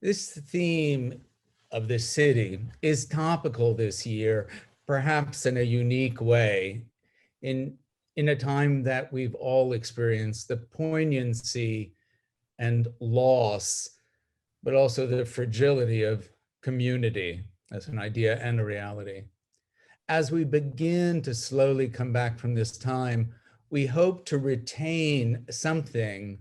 This theme of the city is topical this year, perhaps in a unique way, in, in a time that we've all experienced the poignancy and loss, but also the fragility of community as an idea and a reality. As we begin to slowly come back from this time, we hope to retain something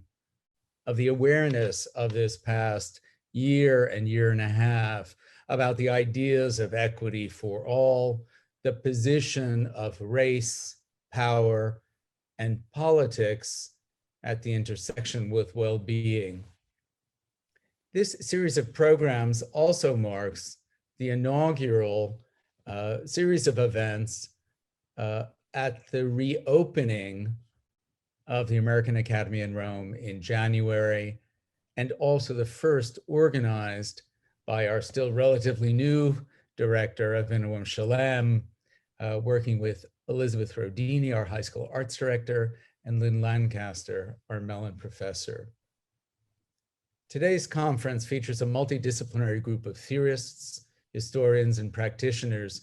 of the awareness of this past year and a half about the ideas of equity for all, the position of race, power, and politics at the intersection with well-being. This series of programs also marks the inaugural series of events at the reopening of the American Academy in Rome in January, and also the first organized by our still relatively new director, Avinoam Shalem, working with Elizabeth Rodini, our high school arts director, and Lynn Lancaster, our Mellon professor. Today's conference features a multidisciplinary group of theorists, historians, and practitioners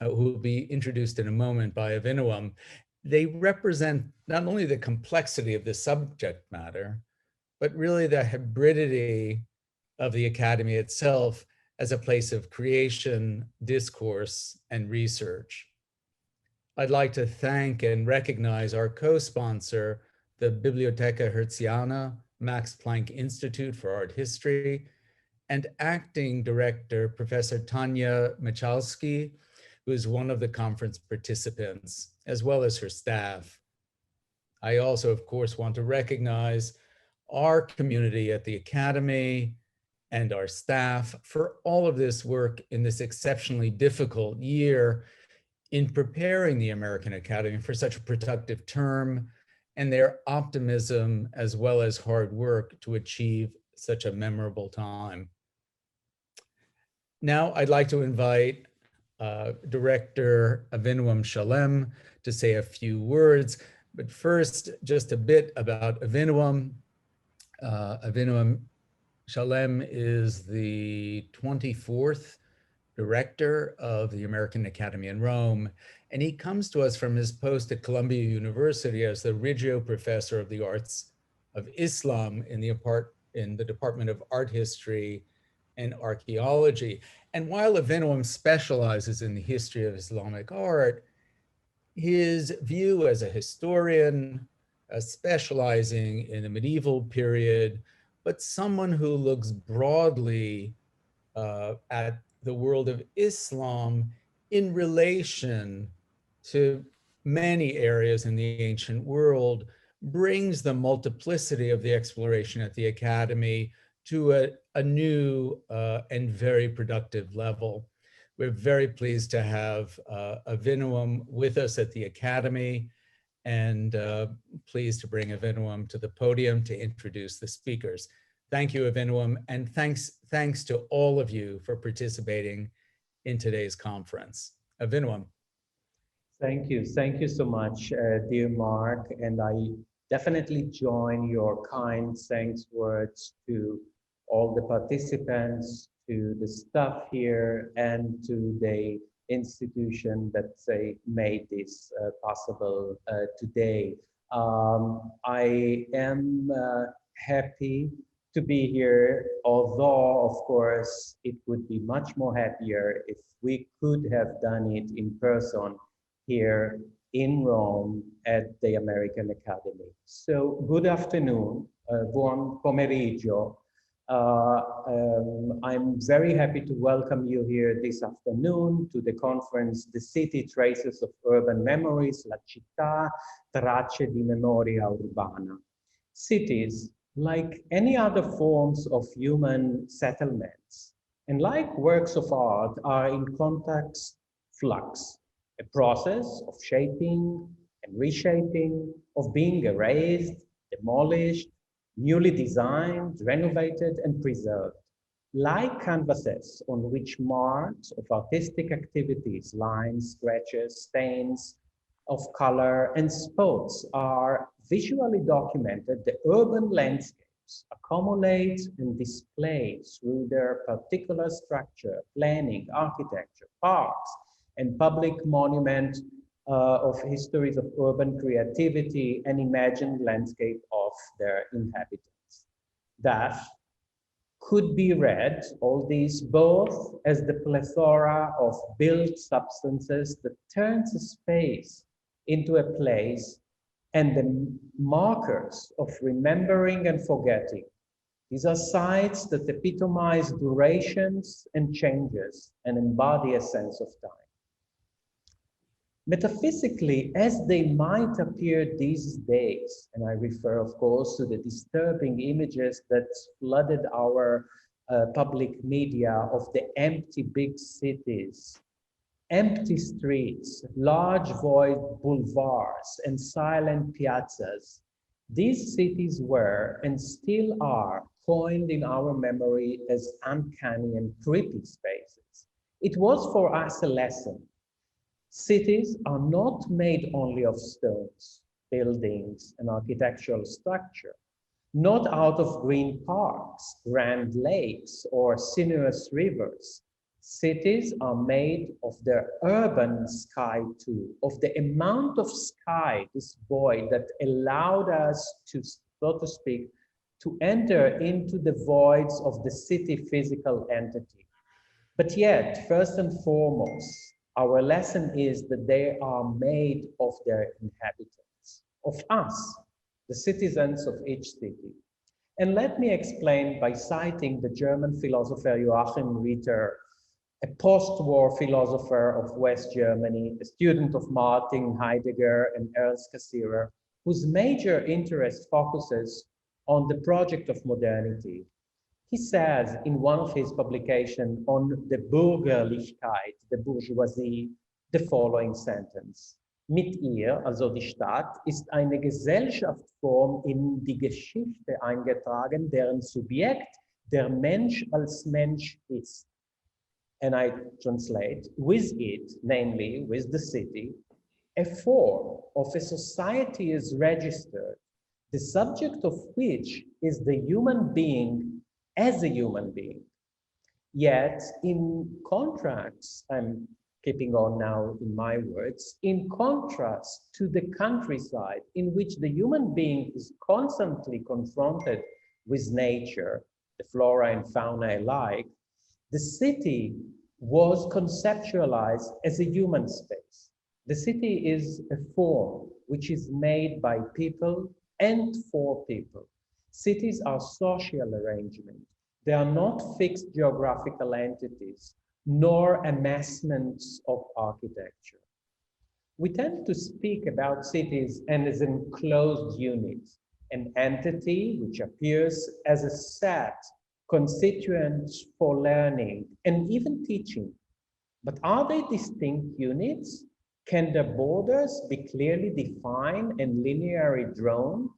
who will be introduced in a moment by Avinoam. They represent not only the complexity of the subject matter, but really the hybridity of the academy itself as a place of creation, discourse, and research. I'd like to thank and recognize our co-sponsor, the Biblioteca Hertziana Max Planck Institute for Art History, and acting director, Professor Tanya Michalski, who is one of the conference participants, as well as her staff. I also, of course, want to recognize our community at the Academy and our staff for all of this work in this exceptionally difficult year in preparing the American Academy for such a productive term, and their optimism as well as hard work to achieve such a memorable time. Now I'd like to invite Director Avinoam Shalem to say a few words, but first just a bit about Avinoam. Avinoam Shalem is the 24th director of the American Academy in Rome, and he comes to us from his post at Columbia University as the Reggio Professor of the Arts of Islam in the Department of Art History and Archaeology. And while Avinoam specializes in the history of Islamic art, his view as a historian, specializing in the medieval period, but someone who looks broadly at the world of Islam in relation to many areas in the ancient world, brings the multiplicity of the exploration at the Academy to a new and very productive level. We're very pleased to have Avinoam with us at the Academy, and pleased to bring Avinoam to the podium to introduce the speakers. Thank you, Avinoam, and thanks to all of you for participating in today's conference. Avinoam. Thank you so much, dear Mark, and I definitely join your kind thanks words to all the participants, to the staff here, and to the institution that made this possible today. I am happy to be here, although, of course, it would be much more happier if we could have done it in person here in Rome at the American Academy. So, good afternoon, buon pomeriggio. I'm very happy to welcome you here this afternoon to the conference, The City Traces of Urban Memories, La Città, Tracce di Memoria Urbana. Cities, like any other forms of human settlements, and like works of art, are in context flux, a process of shaping and reshaping, of being erased, demolished, newly designed, renovated, and preserved. Like canvases on which marks of artistic activities, lines, scratches, stains of color, and spots are visually documented, the urban landscape landscapes accumulate and display through their particular structure, planning, architecture, parks, and public monument of histories of urban creativity and imagined landscape of their inhabitants. That could be read, all these, both as the plethora of built substances that turns a space into a place and the markers of remembering and forgetting. These are sites that epitomize durations and changes and embody a sense of time. Metaphysically, as they might appear these days, and I refer, of course, to the disturbing images that flooded our public media of the empty big cities, empty streets, large void boulevards, and silent piazzas. These cities were and still are coined in our memory as uncanny and creepy spaces. It was for us a lesson. Cities are not made only of stones, buildings, and architectural structure, not out of green parks, grand lakes, or sinuous rivers. Cities are made of their urban sky too, of the amount of sky, this void that allowed us to, so to speak, to enter into the voids of the city physical entity. But yet, first and foremost, our lesson is that they are made of their inhabitants, of us, the citizens of each city. And let me explain by citing the German philosopher Joachim Ritter, a post-war philosopher of West Germany, a student of Martin Heidegger and Ernst Cassirer, whose major interest focuses on the project of modernity. He says in one of his publications on the Bürgerlichkeit, the bourgeoisie, the following sentence. Mit ihr, also die Stadt, ist eine Gesellschaftsform in die Geschichte eingetragen, deren Subjekt der Mensch als Mensch ist. And I translate, with it, namely with the city, a form of a society is registered, the subject of which is the human being as a human being. Yet in contrast, I'm keeping on now in my words, in contrast to the countryside in which the human being is constantly confronted with nature, the flora and fauna alike, the city was conceptualized as a human space. The city is a form which is made by people and for people. Cities are social arrangements. They are not fixed geographical entities, nor amassments of architecture. We tend to speak about cities as enclosed units, an entity which appears as a set, constituent for learning and even teaching. But are they distinct units? Can their borders be clearly defined and linearly drawn?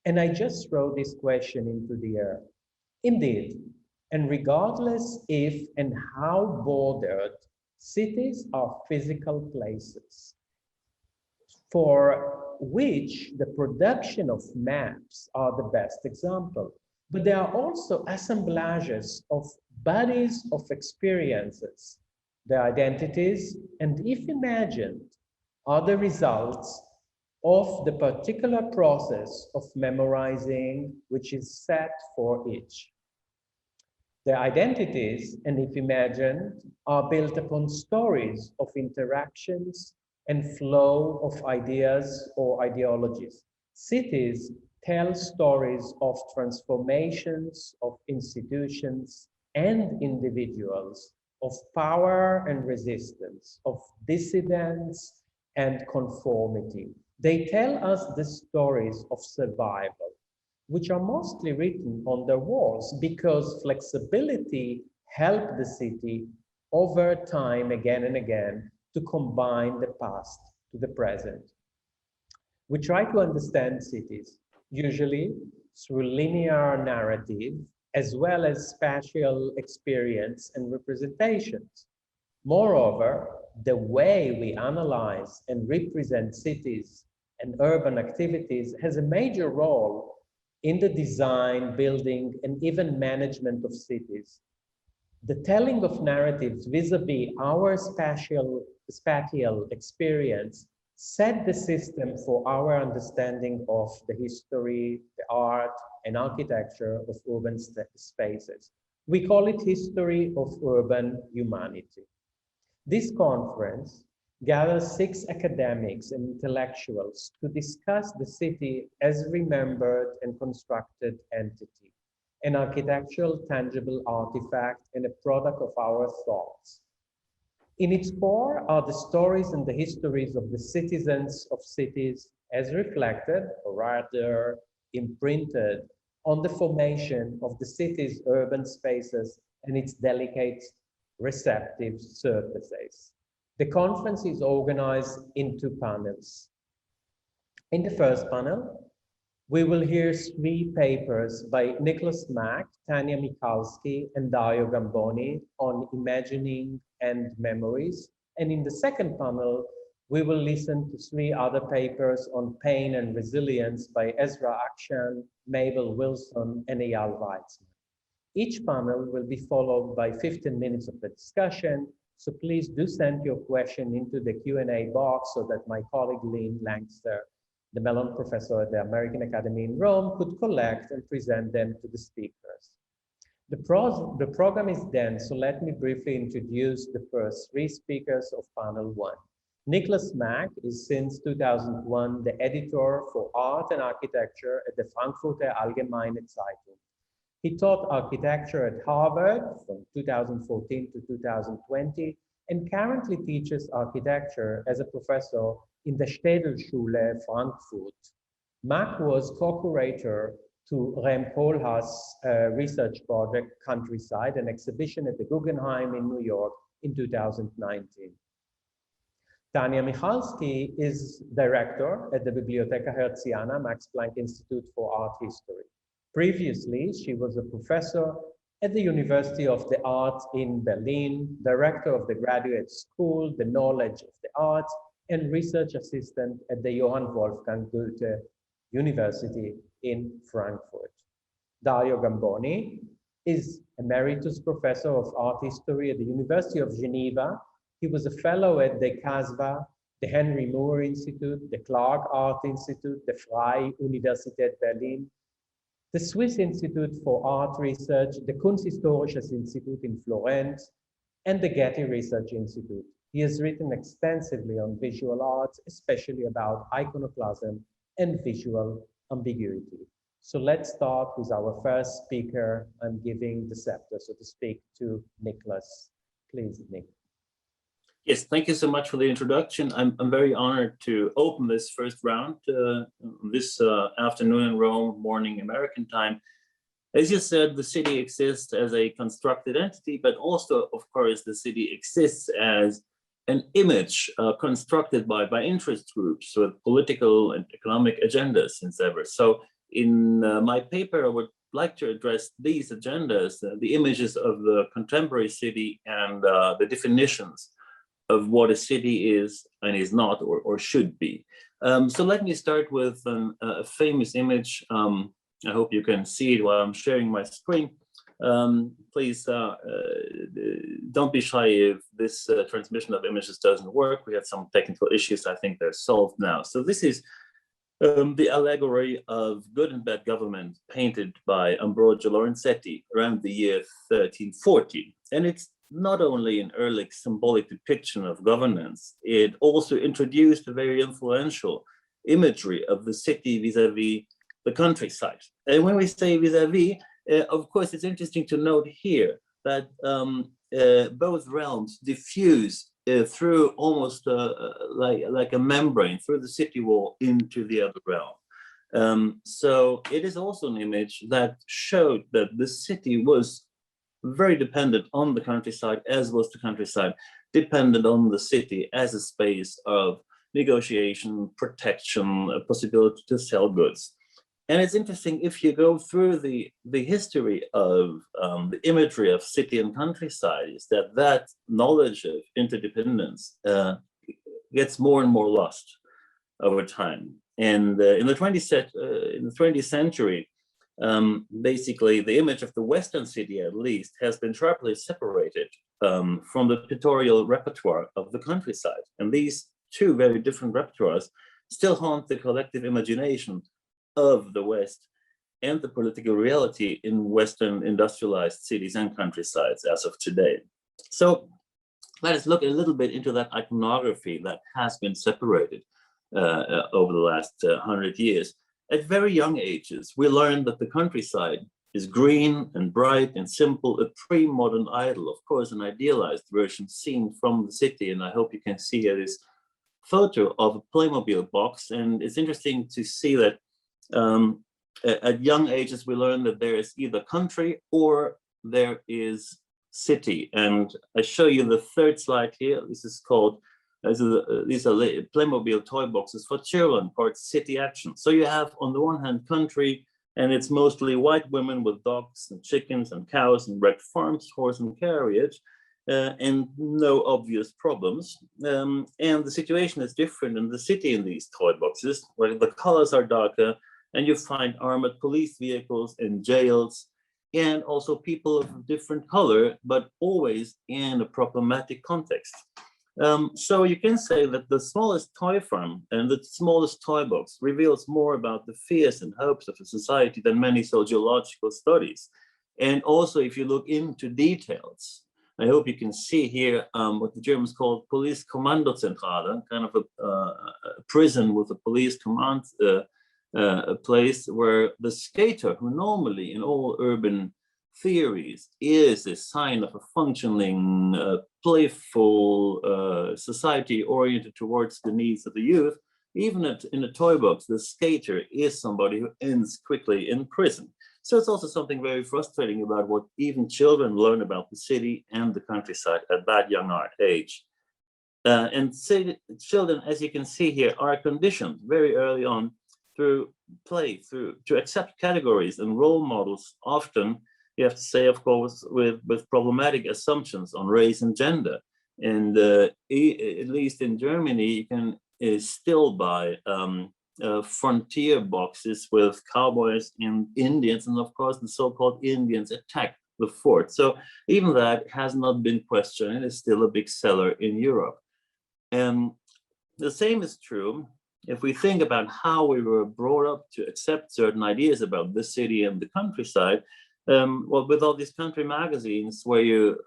And I just throw this question into the air. Indeed, and regardless if and how bordered, cities are physical places for which the production of maps are the best example. But there are also assemblages of bodies of experiences. Their identities, and if imagined, are the results of the particular process of memorizing which is set for each. Their identities, and if imagined, are built upon stories of interactions and flow of ideas or ideologies. Cities tell stories of transformations of institutions and individuals, of power and resistance, of dissidence and conformity. They tell us the stories of survival, which are mostly written on their walls because flexibility helped the city over time again and again to combine the past to the present. We try to understand cities, usually through linear narrative, as well as spatial experience and representations. Moreover, the way we analyze and represent cities and urban activities has a major role in the design, building, and even management of cities. The telling of narratives vis-a-vis our spatial experience set the system for our understanding of the history, the art, and architecture of urban spaces. We call it History of Urban Humanity. This conference gathers 6 academics and intellectuals to discuss the city as remembered and constructed entity, an architectural tangible artifact and a product of our thoughts. In its core are the stories and the histories of the citizens of cities as reflected, or rather imprinted, on the formation of the city's urban spaces and its delicate receptive surfaces. The conference is organized in 2 panels. In the first panel, we will hear 3 papers by Nicholas Mack, Tanya Michalski, and Dario Gamboni on imagining and memories. And in the second panel, we will listen to 3 other papers on pain and resilience by Ezra Akshan, Mabel Wilson, and Eyal Weitzman. Each panel will be followed by 15 minutes of the discussion, so please do send your question into the Q&A box so that my colleague Lynn Langster, the Mellon professor at the American Academy in Rome, could collect and present them to the speakers. The program is dense, so let me briefly introduce the first 3 speakers of panel 1. Nicholas Mack is since 2001 the editor for art and architecture at the Frankfurter Allgemeine Zeitung. He taught architecture at Harvard from 2014 to 2020 and currently teaches architecture as a professor in the Städelschule Frankfurt. Mack was co-curator to Rem Koolhaas' research project Countryside, an exhibition at the Guggenheim in New York in 2019. Tanya Michalski is director at the Biblioteca Hertziana, Max Planck Institute for Art History. Previously, she was a professor at the University of the Arts in Berlin, director of the graduate school, the Knowledge of the Arts, and research assistant at the Johann Wolfgang Goethe University in Frankfurt. Dario Gamboni is Emeritus Professor of Art History at the University of Geneva. He was a fellow at the CASBA, the Henry Moore Institute, the Clark Art Institute, the Freie Universität Berlin, the Swiss Institute for Art Research, the Kunsthistorisches Institut in Florence, and the Getty Research Institute. He has written extensively on visual arts, especially about iconoclasm and visual ambiguity. So let's start with our first speaker. I'm giving the scepter, so to speak, to Nicholas. Please, Nick. Yes, thank you so much for the introduction. I'm very honored to open this first round this afternoon in Rome, morning American time. As you said, the city exists as a constructed entity, but also, of course, the city exists as an image constructed by interest groups with political and economic agendas since ever. So in my paper, I would like to address these agendas, the images of the contemporary city and the definitions of what a city is and is not or should be. So let me start with a famous image. I hope you can see it while I'm sharing my screen. Please don't be shy if this transmission of images doesn't work. We had some technical issues. I think they're solved now. So this is the allegory of good and bad government painted by Ambrosio Lorenzetti around the year 1340. And it's not only an early symbolic depiction of governance, it also introduced a very influential imagery of the city vis-a-vis the countryside. And when we say vis-a-vis, of course, it's interesting to note here that both realms diffuse through almost like a membrane through the city wall into the other realm. So it is also an image that showed that the city was very dependent on the countryside, as was the countryside dependent on the city as a space of negotiation, protection, a possibility to sell goods. And it's interesting, if you go through the history of the imagery of city and countryside, is that knowledge of interdependence gets more and more lost over time. And in the 20th century, basically the image of the Western city, at least, has been sharply separated from the pictorial repertoire of the countryside. And these two very different repertoires still haunt the collective imagination of the West and the political reality in Western industrialized cities and countrysides as of today. So let us look a little bit into that iconography that has been separated over the last 100 years. At very young ages, we learned that the countryside is green and bright and simple, a pre-modern idol, of course, an idealized version seen from the city. And I hope you can see here this photo of a Playmobil box. And it's interesting to see that at young ages, we learn that there is either country or there is city. And I show you the third slide here. This is called, these are Playmobil toy boxes for children called City Action. So you have on the one hand country, and it's mostly white women with dogs and chickens and cows and red farms, horse and carriage, and no obvious problems. And the situation is different in the city in these toy boxes, where the colors are darker, and you find armored police vehicles and jails, and also people of different color, but always in a problematic context. So you can say that the smallest toy farm and the smallest toy box reveals more about the fears and hopes of a society than many sociological studies. And also, if you look into details, I hope you can see here what the Germans call police Kommandozentrale, kind of a prison with a police command a place where the skater, who normally in all urban theories is a sign of a functioning, playful society oriented towards the needs of the youth, even in a toy box, the skater is somebody who ends quickly in prison. So it's also something very frustrating about what even children learn about the city and the countryside at that young age. And children, as you can see here, are conditioned very early on through play, to accept categories and role models, often, you have to say, of course, with problematic assumptions on race and gender. And at least in Germany, you can still buy frontier boxes with cowboys and Indians, and of course, the so-called Indians attack the fort. So even that has not been questioned and is still a big seller in Europe. And the same is true if we think about how we were brought up to accept certain ideas about the city and the countryside. Well, with all these country magazines where you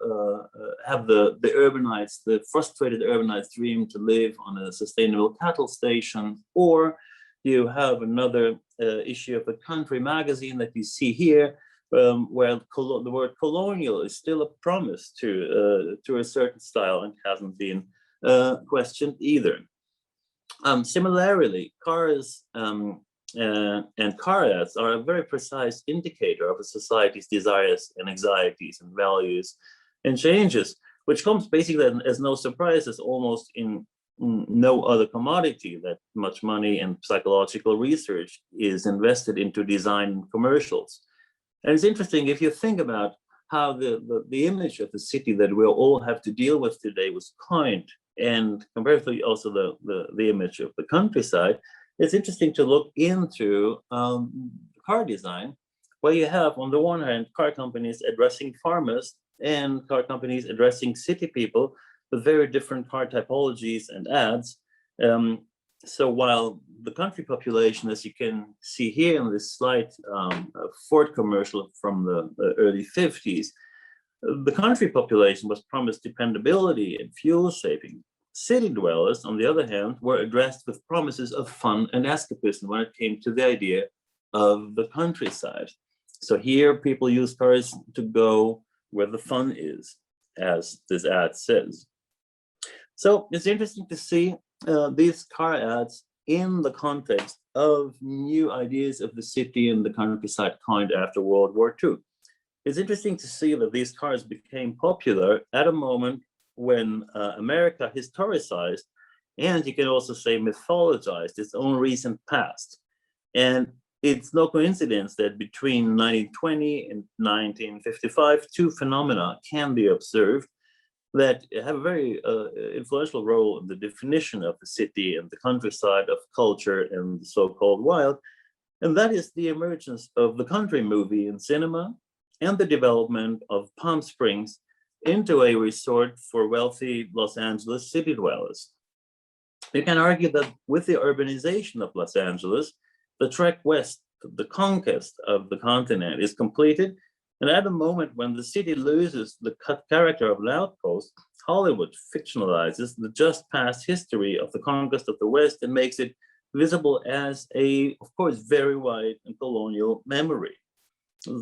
have the urbanites, the frustrated urbanites dream to live on a sustainable cattle station, or you have another issue of a country magazine that you see here, where the word colonial is still a promise to a certain style and hasn't been questioned either. Similarly, cars and car ads are a very precise indicator of a society's desires and anxieties and values and changes, which comes basically as no surprise, as almost in no other commodity that much money and psychological research is invested into design commercials. And it's interesting if you think about how the image of the city that we all have to deal with today was coined, and comparatively also the image of the countryside. It's interesting to look into car design, where you have, on the one hand, car companies addressing farmers and car companies addressing city people with very different car typologies and ads. So while the country population, as you can see here in this slide, Ford commercial from the early 50s, the country population was promised dependability and fuel saving. City dwellers, on the other hand, were addressed with promises of fun and escapism when it came to the idea of the countryside. So here people use cars to go where the fun is, as this ad says. So it's interesting to see these car ads in the context of new ideas of the city and the countryside coined after World War II. It's interesting to see that these cars became popular at a moment when America historicized, and you can also say mythologized, its own recent past. And it's no coincidence that between 1920 and 1955, two phenomena can be observed that have a very influential role in the definition of the city and the countryside, of culture and the so-called wild. And that is the emergence of the country movie in cinema and the development of Palm Springs into a resort for wealthy Los Angeles city dwellers. You can argue that with the urbanization of Los Angeles, the trek west, the conquest of the continent is completed. And at a moment when the city loses the character of an outpost, Hollywood fictionalizes the just past history of the conquest of the West and makes it visible as a, of course, very white and colonial memory.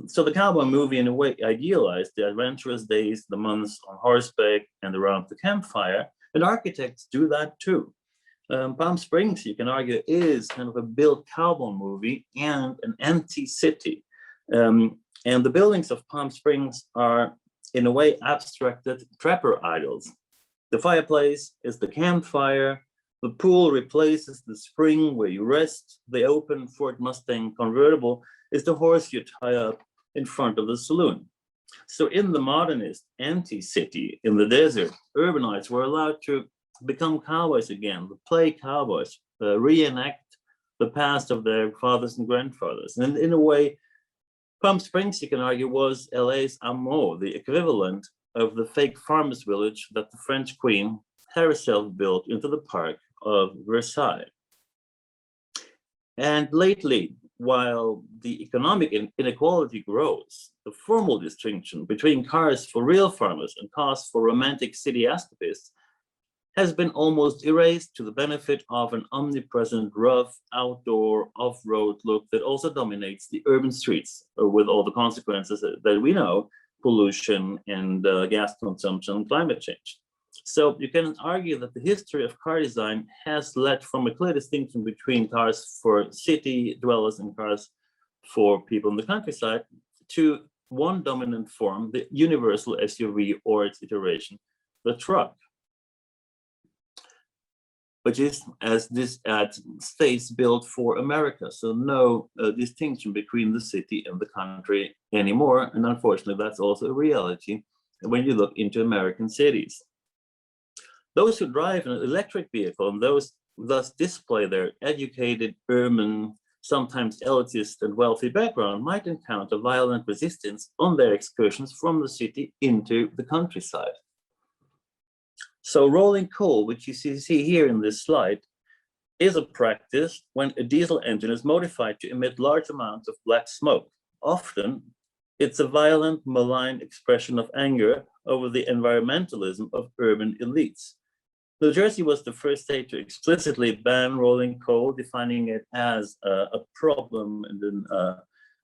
So the cowboy movie, in a way, idealized the adventurous days, the months on horseback and around the campfire, and architects do that too. Palm Springs, you can argue, is kind of a built cowboy movie and an anti-city. And the buildings of Palm Springs are, in a way, abstracted trapper idols. The fireplace is the campfire. The pool replaces the spring where you rest. The open Ford Mustang convertible is the horse you tie up in front of the saloon. So in the modernist anti-city, in the desert, urbanites were allowed to become cowboys again, to play cowboys, reenact the past of their fathers and grandfathers. And in a way, Palm Springs, you can argue, was LA's Amour, the equivalent of the fake farmers' village that the French queen herself built into the park of Versailles. And lately, while the economic inequality grows, the formal distinction between cars for real farmers and cars for romantic city escapists has been almost erased to the benefit of an omnipresent, rough, outdoor, off-road look that also dominates the urban streets with all the consequences that we know, pollution and gas consumption and climate change. So you can argue that the history of car design has led from a clear distinction between cars for city dwellers and cars for people in the countryside to one dominant form, the universal SUV or its iteration, the truck, which is, as this ad states, built for America. So no distinction between the city and the country anymore. And unfortunately, that's also a reality when you look into American cities. Those who drive an electric vehicle and those thus display their educated, urban, sometimes elitist and wealthy background might encounter violent resistance on their excursions from the city into the countryside. So rolling coal, which you see here in this slide, is a practice when a diesel engine is modified to emit large amounts of black smoke. Often, it's a violent, malign expression of anger over the environmentalism of urban elites. New Jersey was the first state to explicitly ban rolling coal, defining it as a problem and an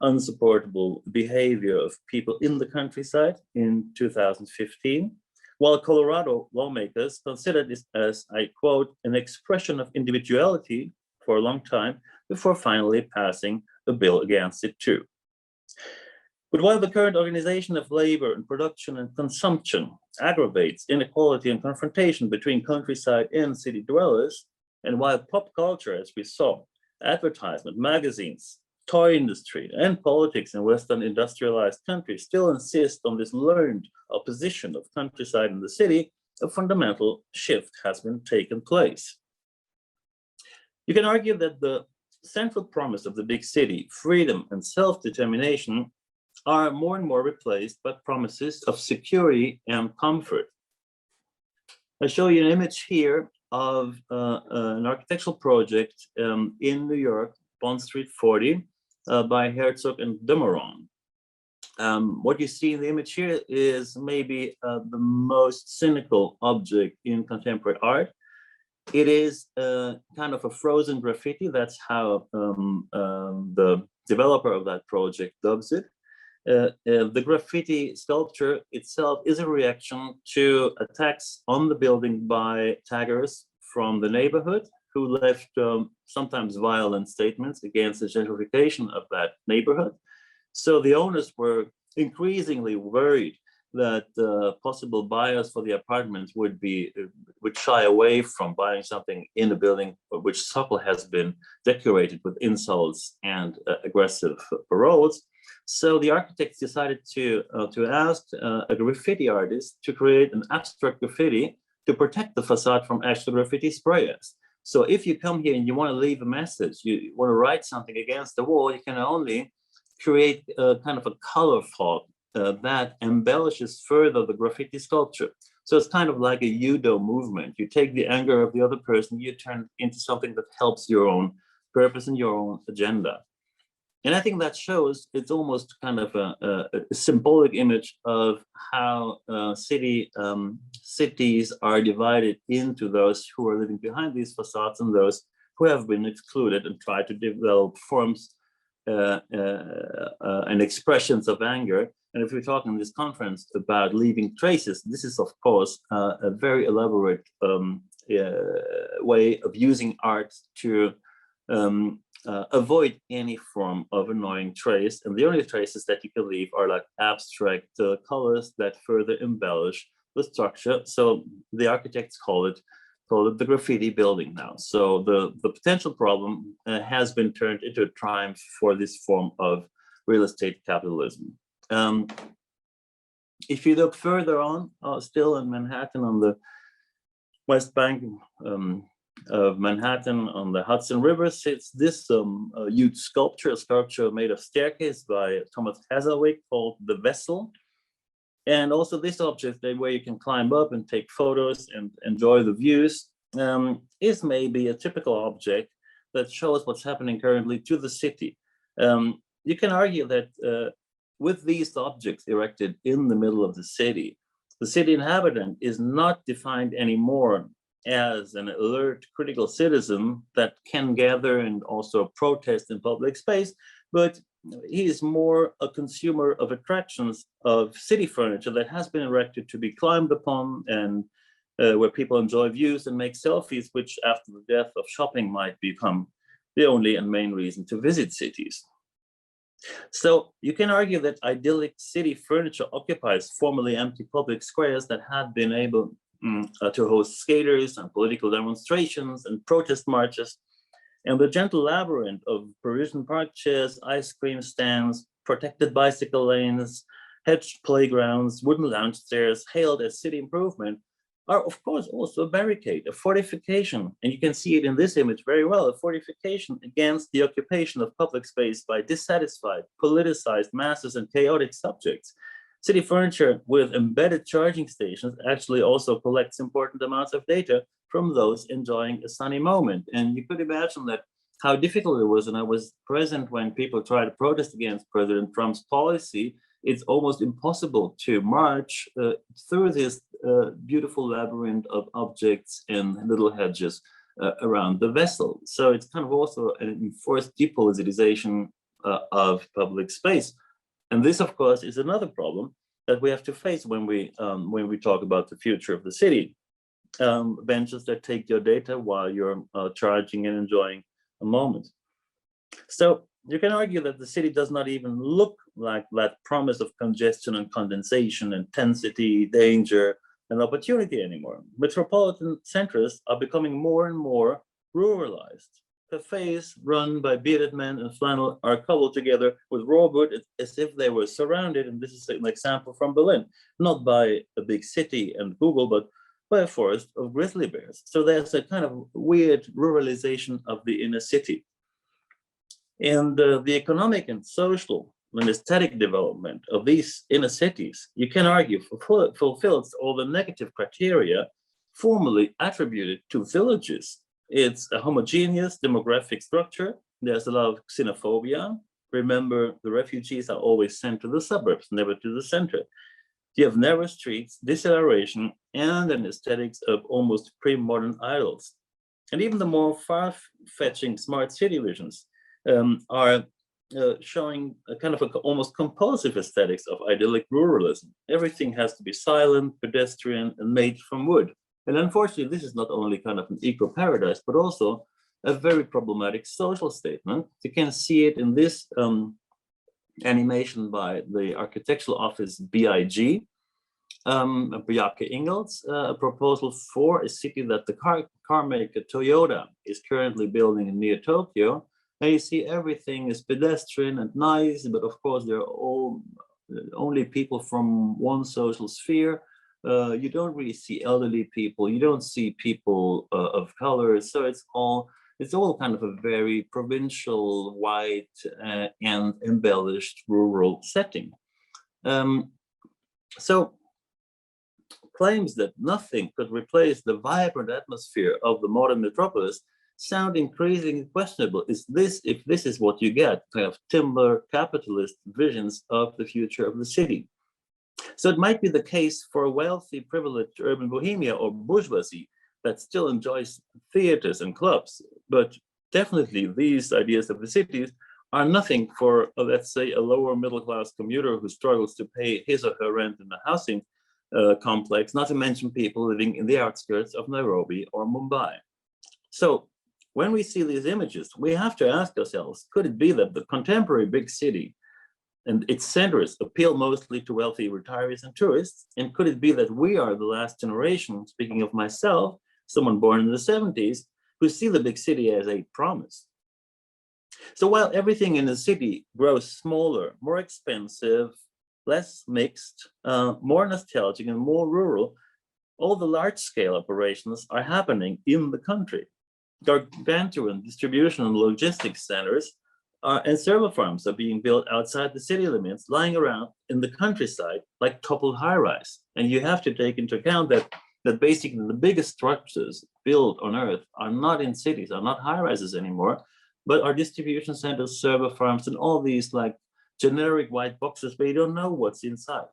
unsupportable behavior of people in the countryside in 2015. While Colorado lawmakers considered this as, I quote, an expression of individuality for a long time before finally passing a bill against it too. But while the current organization of labor and production and consumption aggravates inequality and confrontation between countryside and city dwellers, and while pop culture, as we saw, advertisement, magazines, toy industry, and politics in Western industrialized countries still insist on this learned opposition of countryside and the city, a fundamental shift has been taken place. You can argue that the central promise of the big city, freedom and self-determination, are more and more replaced by promises of security and comfort. I show you an image here of an architectural project in New York, Bond Street 40, by Herzog and de Meuron. What you see in the image here is maybe the most cynical object in contemporary art. It is kind of a frozen graffiti. That's how the developer of that project dubs it. The graffiti sculpture itself is a reaction to attacks on the building by taggers from the neighborhood who left sometimes violent statements against the gentrification of that neighborhood. So the owners were increasingly worried that possible buyers for the apartments would shy away from buying something in a building which supple has been decorated with insults and aggressive paroles. So the architects decided to ask a graffiti artist to create an abstract graffiti to protect the facade from actual graffiti sprayers. So if you come here and you want to leave a message, you want to write something against the wall, you can only create a kind of a color fog that embellishes further the graffiti sculpture. So it's kind of like a judo movement. You take the anger of the other person, you turn it into something that helps your own purpose and your own agenda. And I think that shows, it's almost kind of a symbolic image of how cities are divided into those who are living behind these facades and those who have been excluded and try to develop forms and expressions of anger. And if we're talking in this conference about leaving traces, this is of course a very elaborate way of using art to avoid any form of annoying trace. And the only traces that you can leave are like abstract colors that further embellish the structure. So the architects call it the graffiti building now. So the potential problem has been turned into a triumph for this form of real estate capitalism. If you look further on, still in Manhattan, on the West Bank of Manhattan on the Hudson River, sits this huge sculpture, a sculpture made of staircase by Thomas Hazelwick called The Vessel. And also this object where you can climb up and take photos and enjoy the views is maybe a typical object that shows what's happening currently to the city. You can argue that with these objects erected in the middle of the city inhabitant is not defined anymore as an alert critical citizen that can gather and also protest in public space, but he is more a consumer of attractions of city furniture that has been erected to be climbed upon and where people enjoy views and make selfies, which after the death of shopping might become the only and main reason to visit cities. So you can argue that idyllic city furniture occupies formerly empty public squares that had been able to host skaters and political demonstrations and protest marches. And the gentle labyrinth of Parisian park chairs, ice cream stands, protected bicycle lanes, hedged playgrounds, wooden lounge chairs, hailed as city improvement, are of course also a barricade, a fortification, and you can see it in this image very well, a fortification against the occupation of public space by dissatisfied, politicized masses and chaotic subjects. City furniture with embedded charging stations actually also collects important amounts of data from those enjoying a sunny moment. And you could imagine that how difficult it was, and I was present when people tried to protest against President Trump's policy. It's almost impossible to march through this beautiful labyrinth of objects and little hedges around the vessel. So it's kind of also an enforced depoliticization of public space. And this, of course, is another problem that we have to face when we talk about the future of the city. Benches that take your data while you're charging and enjoying a moment. So you can argue that the city does not even look like that promise of congestion and condensation, intensity, danger, and opportunity anymore. Metropolitan centers are becoming more and more ruralized. Cafes run by bearded men in flannel are cobbled together with raw wood as if they were surrounded, and this is an example from Berlin, not by a big city and Google, but by a forest of grizzly bears. So there's a kind of weird ruralization of the inner city. And the economic and social and aesthetic development of these inner cities, you can argue, fulfills all the negative criteria formerly attributed to villages. It's a homogeneous demographic structure. There's a lot of xenophobia. Remember, the refugees are always sent to the suburbs, never to the center. You have narrow streets, deceleration, and an aesthetics of almost pre-modern idols. And even the more far-fetching smart city visions are showing a kind of almost compulsive aesthetics of idyllic ruralism. Everything has to be silent, pedestrian, and made from wood. And unfortunately, this is not only kind of an eco-paradise, but also a very problematic social statement. You can see it in this animation by the architectural office BIG, Bjarke Ingels, a proposal for a city that the car maker Toyota is currently building near Tokyo. And you see everything is pedestrian and nice, but of course they're all only people from one social sphere. You don't really see elderly people. You don't see people of color. So it's all kind of a very provincial, white, and embellished rural setting. So claims that nothing could replace the vibrant atmosphere of the modern metropolis sound increasingly questionable. If this is what you get, kind of timber capitalist visions of the future of the city. So it might be the case for a wealthy, privileged urban bohemia or bourgeoisie that still enjoys theaters and clubs, but definitely these ideas of the cities are nothing for, let's say, a lower middle class commuter who struggles to pay his or her rent in a housing complex, not to mention people living in the outskirts of Nairobi or Mumbai. So when we see these images, we have to ask ourselves, could it be that the contemporary big city and its centers appeal mostly to wealthy retirees and tourists? And could it be that we are the last generation, speaking of myself, someone born in the 70s, who see the big city as a promise? So while everything in the city grows smaller, more expensive, less mixed, more nostalgic, and more rural, all the large-scale operations are happening in the country. Gargantuan distribution and logistics centers and server farms are being built outside the city limits, lying around in the countryside like toppled high-rise. And you have to take into account that basically the biggest structures built on Earth are not in cities, are not high-rises anymore, but are distribution centers, server farms, and all these like generic white boxes where you don't know what's inside.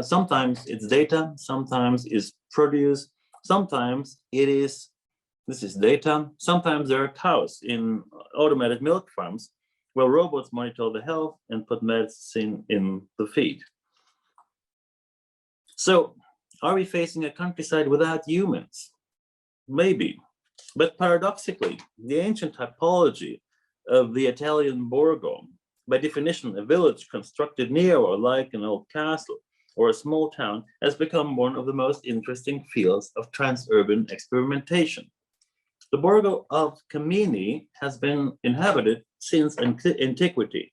Sometimes it's data, sometimes it's produce, sometimes this is data, sometimes there are cows in automated milk farms where robots monitor the health and put medicine in the feed. So are we facing a countryside without humans? Maybe. But paradoxically, the ancient typology of the Italian borgo, by definition, a village constructed near or like an old castle or a small town, has become one of the most interesting fields of transurban experimentation. The borgo of Camini has been inhabited since antiquity.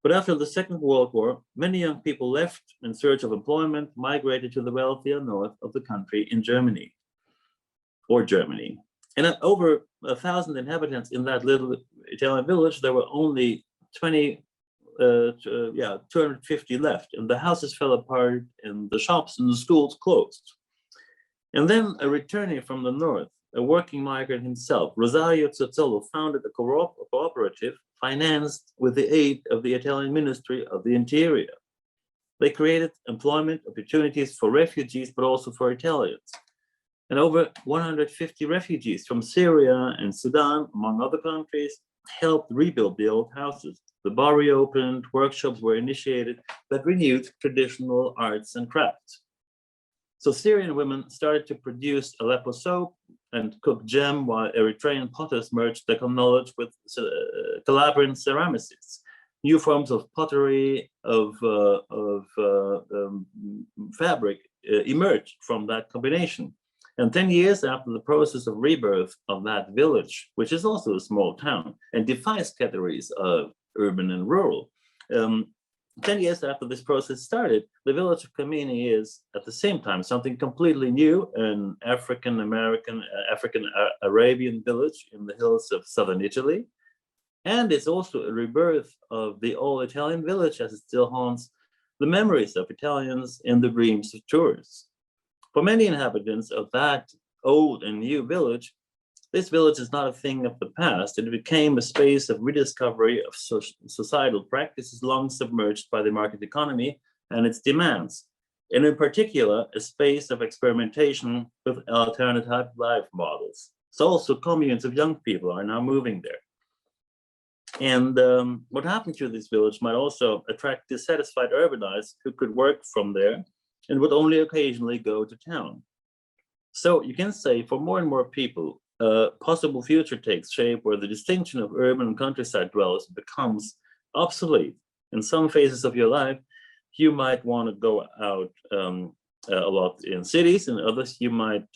But after the Second World War, many young people left in search of employment, migrated to the wealthier north of the country in Germany. And at over 1,000 inhabitants in that little Italian village, there were only 250 left, and the houses fell apart, and the shops and the schools closed. And then a returning from the north, a working migrant himself, Rosario Zozzolo, founded a cooperative financed with the aid of the Italian Ministry of the Interior. They created employment opportunities for refugees, but also for Italians. And over 150 refugees from Syria and Sudan, among other countries, helped rebuild the old houses. The bar reopened, workshops were initiated that renewed traditional arts and crafts. So Syrian women started to produce Aleppo soap and cook jam, while Eritrean potters merged their knowledge with Calabrian ceramicists. New forms of pottery, of fabric emerged from that combination. And 10 years after the process of rebirth of that village, which is also a small town and defies categories of urban and rural, 10 years after this process started, the village of Camini is at the same time something completely new, an African-Arabian village in the hills of southern Italy. And it's also a rebirth of the old Italian village as it still haunts the memories of Italians and the dreams of tourists. For many inhabitants of that old and new village, this village is not a thing of the past. It became a space of rediscovery of societal practices long submerged by the market economy and its demands, and in particular, a space of experimentation with alternative life models. So also communes of young people are now moving there. And what happened to this village might also attract dissatisfied urbanites who could work from there and would only occasionally go to town. So you can say for more and more people, possible future takes shape where the distinction of urban and countryside dwellers becomes obsolete. In some phases of your life, you might want to go out a lot in cities, and others you might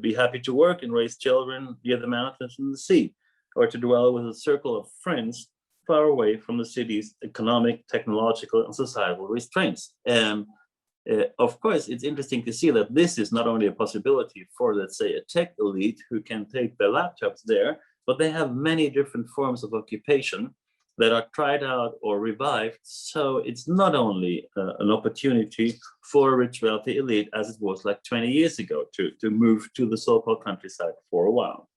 be happy to work and raise children near the mountains and the sea, or to dwell with a circle of friends far away from the city's economic, technological, and societal restraints. And Of course, it's interesting to see that this is not only a possibility for, let's say, a tech elite who can take their laptops there, but they have many different forms of occupation that are tried out or revived. So it's not only an opportunity for a rich, wealthy elite, as it was like 20 years ago, to move to the so-called countryside for a while.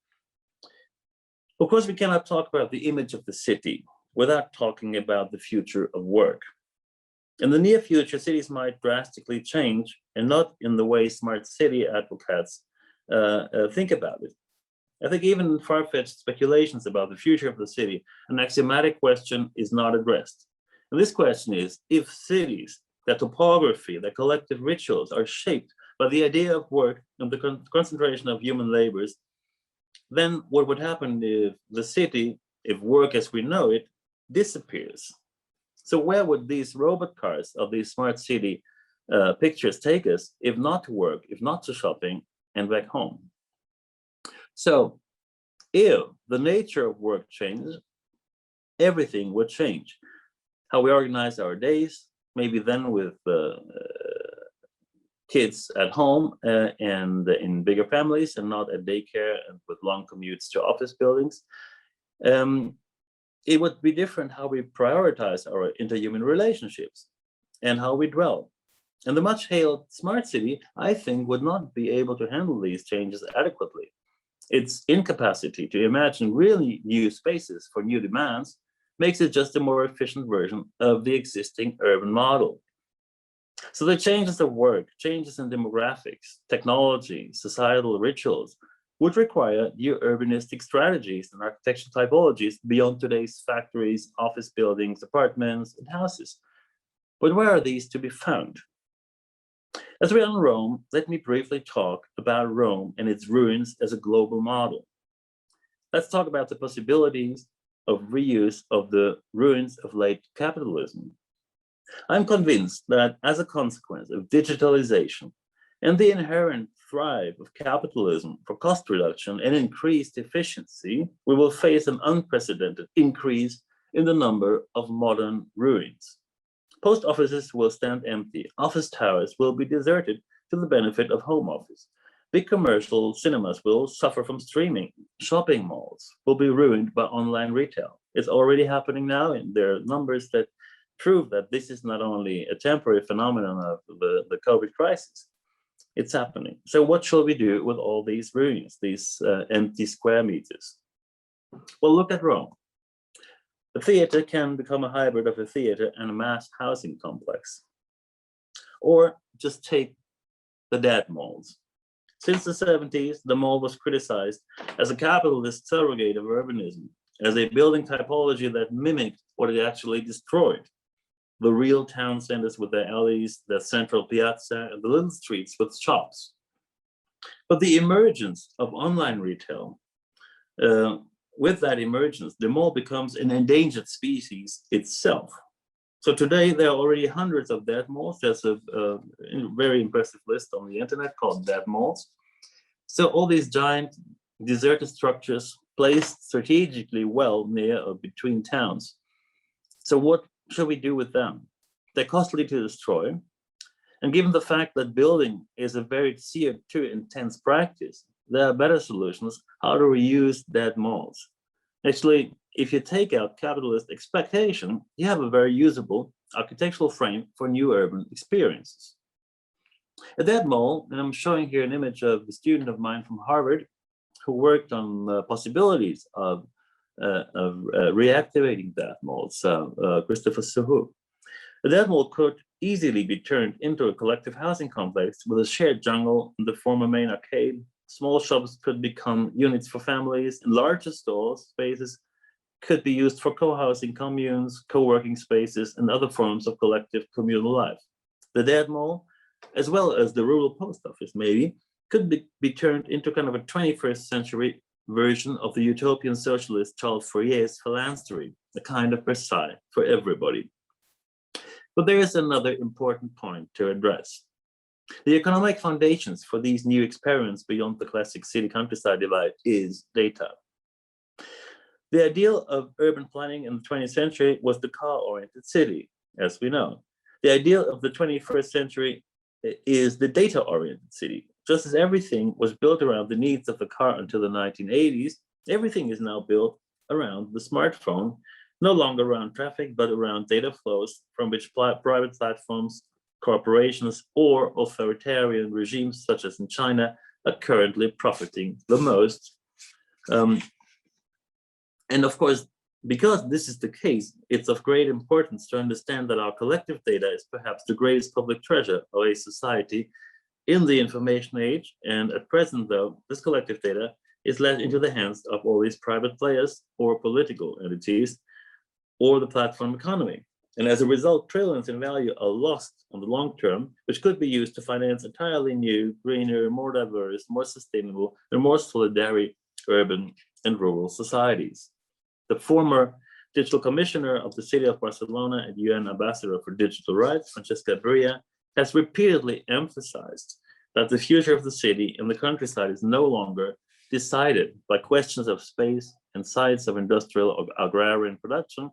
Of course, we cannot talk about the image of the city without talking about the future of work. In the near future, cities might drastically change, and not in the way smart city advocates think about it. I think even in far-fetched speculations about the future of the city, an axiomatic question is not addressed. And this question is, if cities, their topography, their collective rituals are shaped by the idea of work and the concentration of human labors, then what would happen if the city, if work as we know it, disappears? So where would these robot cars of these smart city pictures take us, if not to work, if not to shopping, and back home? So if the nature of work changes, everything would change. How we organize our days, maybe then with kids at home and in bigger families and not at daycare and with long commutes to office buildings. It would be different how we prioritize our interhuman relationships and how we dwell. And the much hailed smart city, I think, would not be able to handle these changes adequately. Its incapacity to imagine really new spaces for new demands makes it just a more efficient version of the existing urban model. So the changes of work, changes in demographics, technology, societal rituals would require new urbanistic strategies and architectural typologies beyond today's factories, office buildings, apartments, and houses. But where are these to be found? As we are in Rome, let me briefly talk about Rome and its ruins as a global model. Let's talk about the possibilities of reuse of the ruins of late capitalism. I'm convinced that as a consequence of digitalization and the inherent drive of capitalism for cost reduction and increased efficiency, we will face an unprecedented increase in the number of modern ruins. Post offices will stand empty, office towers will be deserted to the benefit of home office. Big commercial cinemas will suffer from streaming. Shopping malls will be ruined by online retail. It's already happening now, and there are numbers that prove that this is not only a temporary phenomenon of the COVID crisis, it's happening. So what shall we do with all these ruins, these empty square meters? Well, look at Rome. A theater can become a hybrid of a theater and a mass housing complex. Or just take the dead malls. Since the 70s, the mall was criticized as a capitalist surrogate of urbanism, as a building typology that mimicked what it actually destroyed. The real town centers with their alleys, their central piazza, and the little streets with shops. But the emergence of online retail, with that emergence, the mall becomes an endangered species itself. So today, there are already hundreds of dead malls. There's a very impressive list on the internet called dead malls. So all these giant deserted structures placed strategically well near or between towns. So what should we do with them? They're costly to destroy. And given the fact that building is a very CO2 intense practice, there are better solutions how to reuse dead malls. Actually, if you take out capitalist expectation, you have a very usable architectural frame for new urban experiences. A dead mall, and I'm showing here an image of a student of mine from Harvard who worked on possibilities of reactivating dead malls, Christopher Suhu. A dead mall could easily be turned into a collective housing complex with a shared jungle in the former main arcade. Small shops could become units for families, and larger stores spaces could be used for co-housing communes, co-working spaces, and other forms of collective communal life. The dead mall, as well as the rural post office maybe, could be turned into kind of a 21st century version of the utopian socialist Charles Fourier's phalanstery, a kind of Versailles for everybody. But there is another important point to address. The economic foundations for these new experiments beyond the classic city-countryside divide is data. The ideal of urban planning in the 20th century was the car-oriented city, as we know. The ideal of the 21st century is the data-oriented city. Just as everything was built around the needs of the car until the 1980s, everything is now built around the smartphone, no longer around traffic, but around data flows from which private platforms, corporations, or authoritarian regimes, such as in China, are currently profiting the most. And of course, because this is the case, it's of great importance to understand that our collective data is perhaps the greatest public treasure of a society in the information age. And at present, though, this collective data is led into the hands of all these private players or political entities or the platform economy. And as a result, trillions in value are lost on the long term, which could be used to finance entirely new, greener, more diverse, more sustainable, and more solidary urban and rural societies. The former digital commissioner of the city of Barcelona and UN ambassador for digital rights, Francesca Bria, has repeatedly emphasized that the future of the city and the countryside is no longer decided by questions of space and sites of industrial or agrarian production,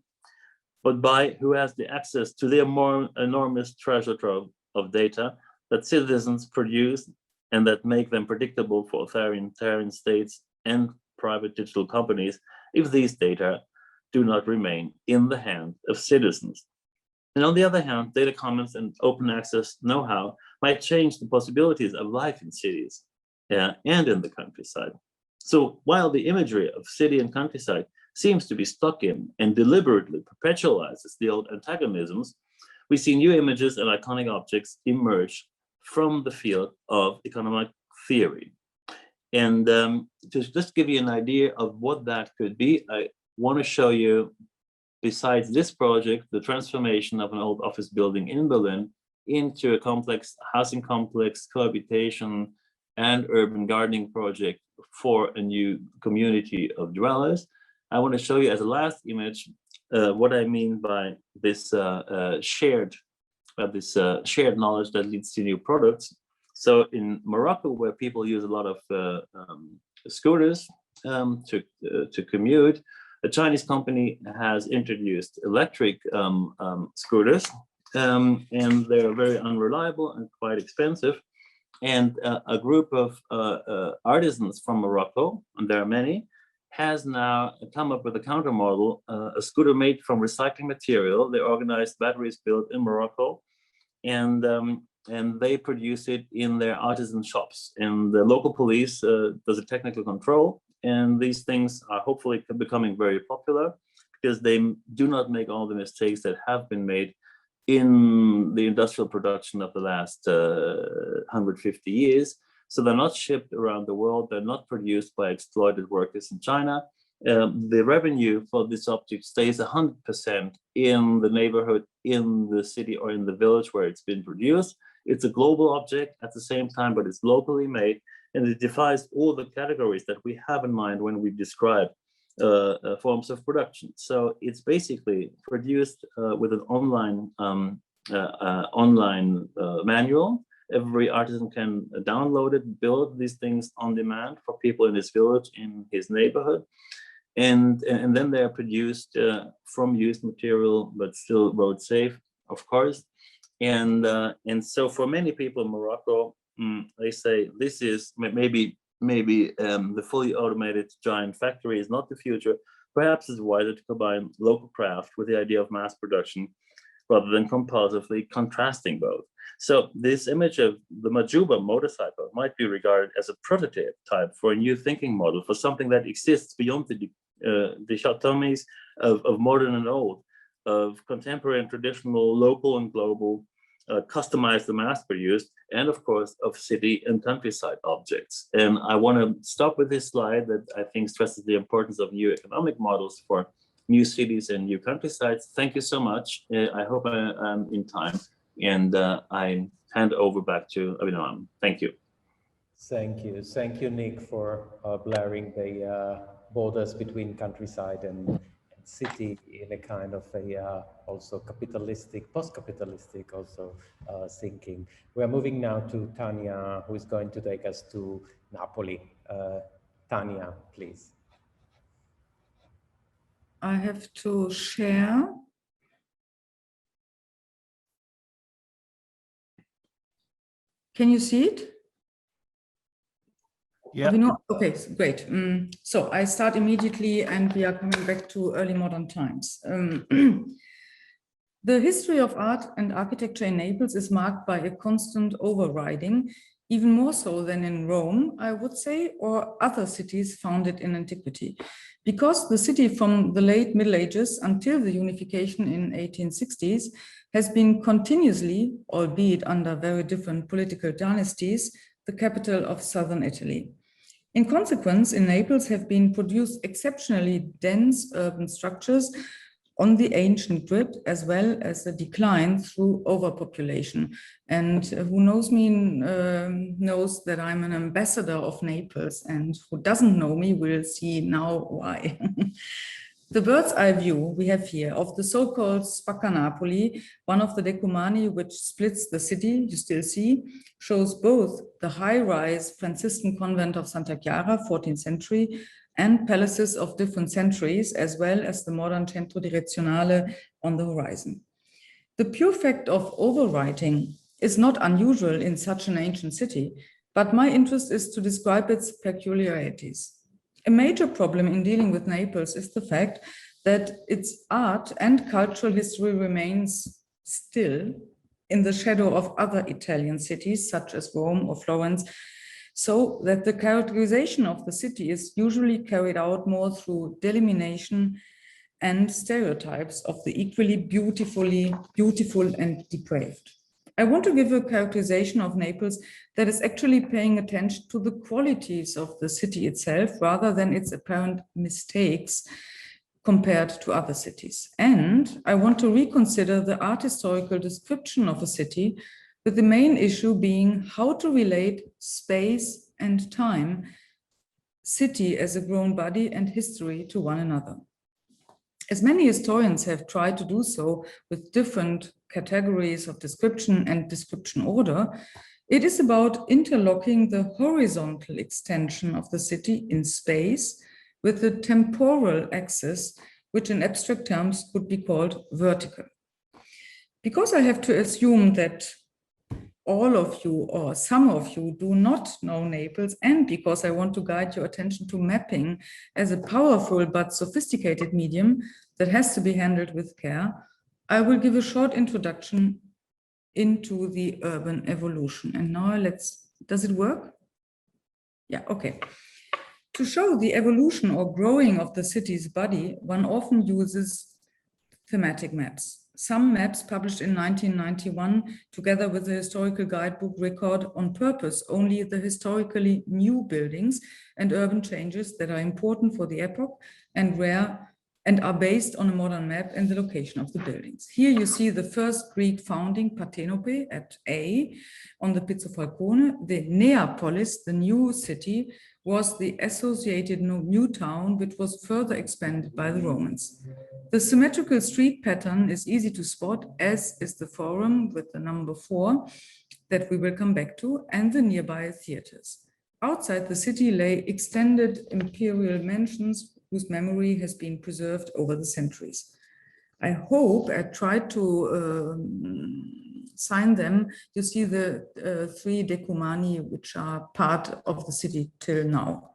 but by who has the access to the more enormous treasure trove of data that citizens produce and that make them predictable for authoritarian states and private digital companies if these data do not remain in the hands of citizens. And on the other hand, data commons and open access know-how might change the possibilities of life in cities and in the countryside. So while the imagery of city and countryside seems to be stuck in and deliberately perpetualizes the old antagonisms, we see new images and iconic objects emerge from the field of economic theory. And to just give you an idea of what that could be, I want to show you, besides this project, the transformation of an old office building in Berlin into a complex housing complex, cohabitation, and urban gardening project for a new community of dwellers. I want to show you as a last image what I mean by this shared knowledge that leads to new products. So in Morocco, where people use a lot of scooters to commute, a Chinese company has introduced electric scooters, and they're very unreliable and quite expensive. And a group of artisans from Morocco, and there are many, has now come up with a counter model, a scooter made from recycling material. They organized batteries built in Morocco, and they produce it in their artisan shops. And the local police does a technical control, and these things are hopefully becoming very popular because they do not make all the mistakes that have been made in the industrial production of the last 150 years. So they're not shipped around the world. They're not produced by exploited workers in China. The revenue for this object stays 100% in the neighborhood, in the city, or in the village where it's been produced. It's a global object at the same time, but it's locally made, and it defies all the categories that we have in mind when we describe forms of production. So it's basically produced with an online manual. Every artisan can download it, build these things on demand for people in his village, in his neighborhood. And then they are produced from used material, but still road safe, of course. And so for many people in Morocco, they say this is maybe the fully automated giant factory is not the future. Perhaps it's wiser to combine local craft with the idea of mass production rather than compulsively contrasting both. So this image of the Majuba motorcycle might be regarded as a prototype type for a new thinking model, for something that exists beyond the dichotomies of modern and old, of contemporary and traditional, local and global, customized and mass-produced, and of course of city and countryside objects. And I want to stop with this slide that I think stresses the importance of new economic models for new cities and new countrysides. Thank you so much. I hope I'm in time, and I hand over back to Abhinam. Thank you. Thank you, Nick, for blurring the borders between countryside and city in a kind of a also capitalistic, post-capitalistic also thinking. We are moving now to Tanya, who is going to take us to Napoli. Tanya, please. I have to share. Can you see it? Yeah. Okay, great. So I start immediately and we are coming back to early modern times. The history of art and architecture in Naples is marked by a constant overriding, even more so than in Rome, I would say, or other cities founded in antiquity. Because the city from the late Middle Ages until the unification in 1860s has been continuously, albeit under very different political dynasties, the capital of southern Italy. In consequence, in Naples have been produced exceptionally dense urban structures on the ancient grid, as well as the decline through overpopulation. And who knows me knows that I'm an ambassador of Naples, and who doesn't know me will see now why. The bird's eye view we have here of the so-called Spacca Napoli, one of the decumani which splits the city, you still see, shows both the high-rise Franciscan convent of Santa Chiara, 14th century, and palaces of different centuries, as well as the modern Centro Direzionale on the horizon. The pure fact of overwriting is not unusual in such an ancient city, but my interest is to describe its peculiarities. A major problem in dealing with Naples is the fact that its art and cultural history remains still in the shadow of other Italian cities, such as Rome or Florence, so that the characterization of the city is usually carried out more through delimitation and stereotypes of the equally beautiful and depraved. I want to give a characterization of Naples that is actually paying attention to the qualities of the city itself rather than its apparent mistakes compared to other cities. And I want to reconsider the art historical description of a city, with the main issue being how to relate space and time, city as a grown body and history to one another. As many historians have tried to do so with different categories of description and description order, it is about interlocking the horizontal extension of the city in space with the temporal axis, which in abstract terms could be called vertical. Because I have to assume that all of you or some of you do not know Naples, and because I want to guide your attention to mapping as a powerful but sophisticated medium that has to be handled with care, I will give a short introduction into the urban evolution. And now does it work? Yeah, okay. To show the evolution or growing of the city's body, one often uses thematic maps. Some maps published in 1991, together with the historical guidebook, record on purpose only the historically new buildings and urban changes that are important for the epoch and rare and are based on a modern map and the location of the buildings. Here you see the first Greek founding, Partenope, at A on the Pizzo Falcone. The Neapolis, the new city, was the associated new town, which was further expanded by the Romans. The symmetrical street pattern is easy to spot, as is the Forum with the number 4 that we will come back to, and the nearby theaters. Outside the city lay extended imperial mansions whose memory has been preserved over the centuries. I hope I tried to sign them. You see the 3 decumani, which are part of the city till now.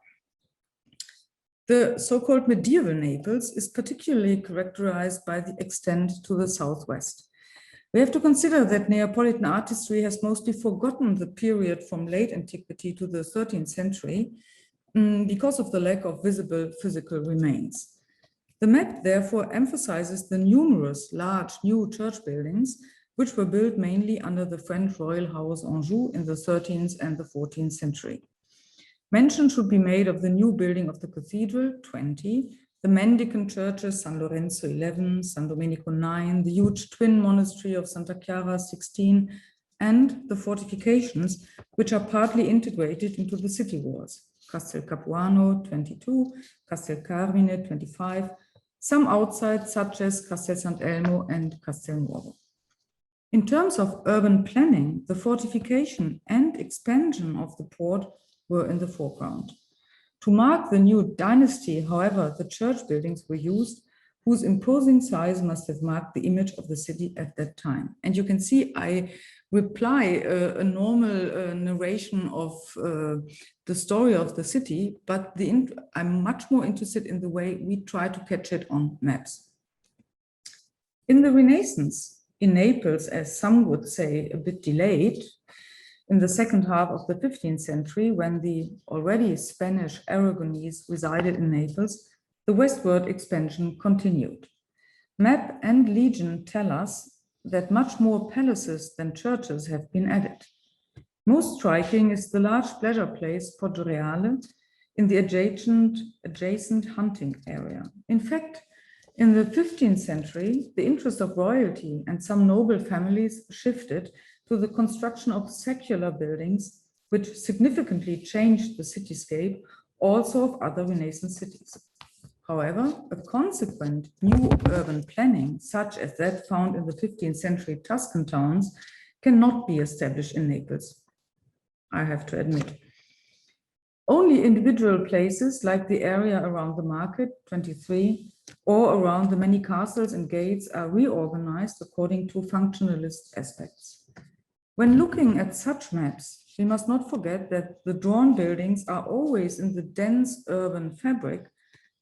The so-called medieval Naples is particularly characterized by the extent to the southwest. We have to consider that Neapolitan art history has mostly forgotten the period from late antiquity to the 13th century because of the lack of visible physical remains. The map therefore emphasizes the numerous large new church buildings which were built mainly under the French royal house Anjou in the 13th and the 14th century. Mention should be made of the new building of the cathedral, 20, the mendicant churches, San Lorenzo, 11, San Domenico, 9, the huge twin monastery of Santa Chiara, 16, and the fortifications, which are partly integrated into the city walls, Castel Capuano, 22, Castel Carmine, 25, some outside, such as Castel Sant'Elmo and Castel Nuovo. In terms of urban planning, the fortification and expansion of the port were in the foreground. To mark the new dynasty, however, the church buildings were used, whose imposing size must have marked the image of the city at that time. And you can see I reply a normal narration of the story of the city, but I'm much more interested in the way we try to catch it on maps. In the Renaissance, in Naples, as some would say, a bit delayed, in the second half of the 15th century, when the already Spanish Aragonese resided in Naples, the westward expansion continued. Map and legend tell us that much more palaces than churches have been added. Most striking is the large pleasure place Poggioreale in the adjacent hunting area. In fact, in the 15th century, the interest of royalty and some noble families shifted to the construction of secular buildings, which significantly changed the cityscape also of other Renaissance cities. However, a consequent new urban planning, such as that found in the 15th century Tuscan towns, cannot be established in Naples, I have to admit. Only individual places like the area around the market, 23, or around the many castles and gates are reorganized according to functionalist aspects. When looking at such maps, we must not forget that the drawn buildings are always in the dense urban fabric,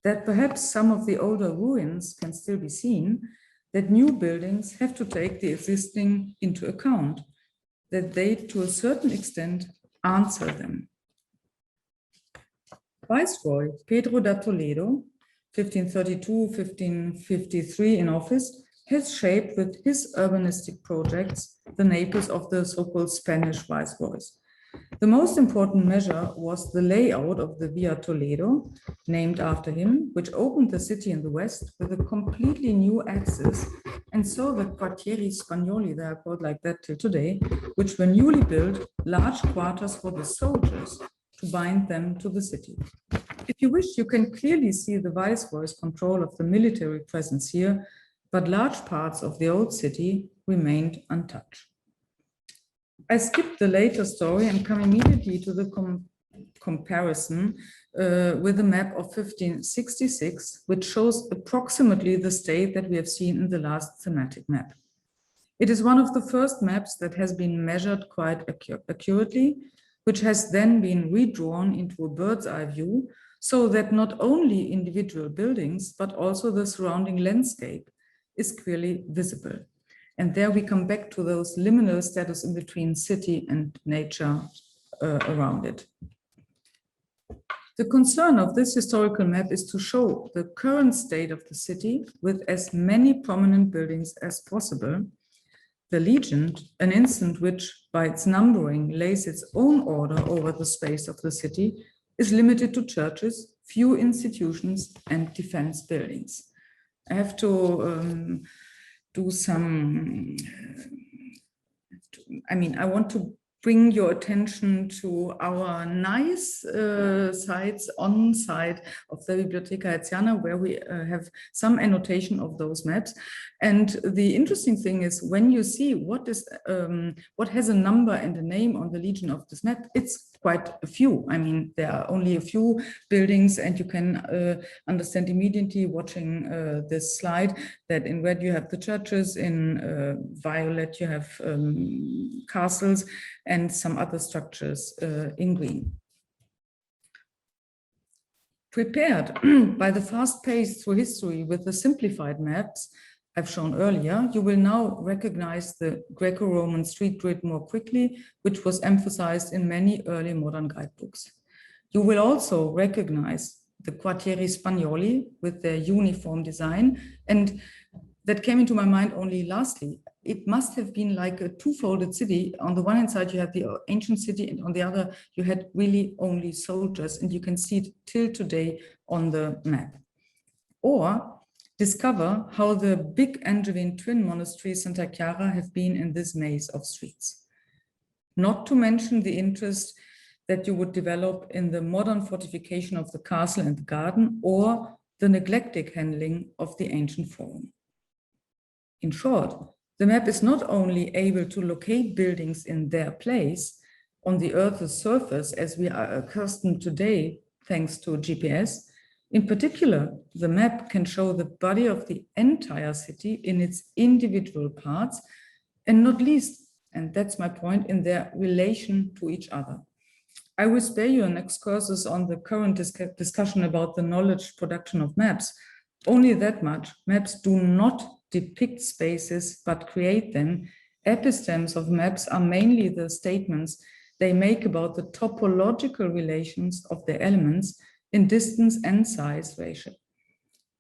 that perhaps some of the older ruins can still be seen, that new buildings have to take the existing into account, that they, to a certain extent, answer them. Viceroy Pedro da Toledo, 1532-1553 in office, has shaped with his urbanistic projects the Naples of the so-called Spanish viceroys. The most important measure was the layout of the Via Toledo, named after him, which opened the city in the west with a completely new axis, and so the quartieri spagnoli, they are called like that till today, which were newly built large quarters for the soldiers to bind them to the city. If you wish, you can clearly see the viceroy's control of the military presence here, but large parts of the old city remained untouched. I skip the later story and come immediately to the comparison with the map of 1566, which shows approximately the state that we have seen in the last thematic map. It is one of the first maps that has been measured quite accurately, which has then been redrawn into a bird's eye view, so that not only individual buildings, but also the surrounding landscape is clearly visible. And there we come back to those liminal status in between city and nature around it. The concern of this historical map is to show the current state of the city with as many prominent buildings as possible. The legend, an instant which by its numbering lays its own order over the space of the city, is limited to churches, few institutions, and defense buildings. I have to do some, I want to bring your attention to our nice sites on site of the Bibliotheca Hertziana, where we have some annotation of those maps. And the interesting thing is when you see what has a number and a name on the legion of this map, it's quite a few. I mean, there are only a few buildings, and you can understand immediately watching this slide that in red you have the churches, in violet you have castles, and some other structures in green. Prepared by the fast pace through history with the simplified maps I've shown earlier, you will now recognize the Greco-Roman street grid more quickly, which was emphasized in many early modern guidebooks. You will also recognize the quartieri spagnoli with their uniform design, and that came into my mind only lastly. It must have been like a two-folded city. On the one hand side, you had the ancient city, and on the other, you had really only soldiers, and you can see it till today on the map. Or discover how the big Angevin twin monasteries Santa Chiara have been in this maze of streets. Not to mention the interest that you would develop in the modern fortification of the castle and the garden, or the neglected handling of the ancient forum. In short, the map is not only able to locate buildings in their place on the Earth's surface as we are accustomed today, thanks to GPS. In particular, the map can show the body of the entire city in its individual parts, and not least, and that's my point, in their relation to each other. I will spare you an excursus on the current discussion about the knowledge production of maps. Only that much, maps do not depict spaces, but create them. Epistemes of maps are mainly the statements they make about the topological relations of their elements in distance and size ratio.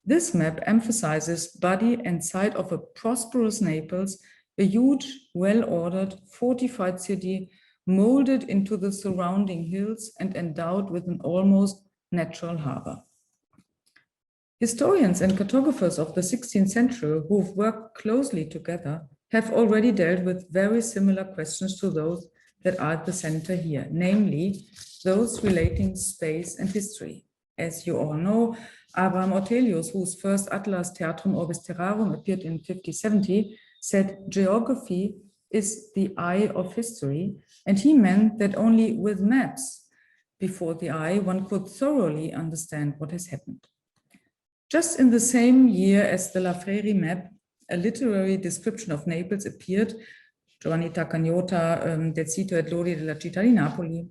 This map emphasizes body and site of a prosperous Naples, a huge, well-ordered, fortified city molded into the surrounding hills and endowed with an almost natural harbor. Historians and cartographers of the 16th century who've worked closely together have already dealt with very similar questions to those that are at the center here, namely those relating space and history. As you all know, Abraham Ortelius, whose first atlas Theatrum Orbis Terrarum appeared in 1570, said geography is the eye of history, and he meant that only with maps before the eye one could thoroughly understand what has happened. Just in the same year as the La Freri map, a literary description of Naples appeared, Giovanni Taccagnota, Del sito et lodi della città di Napoli,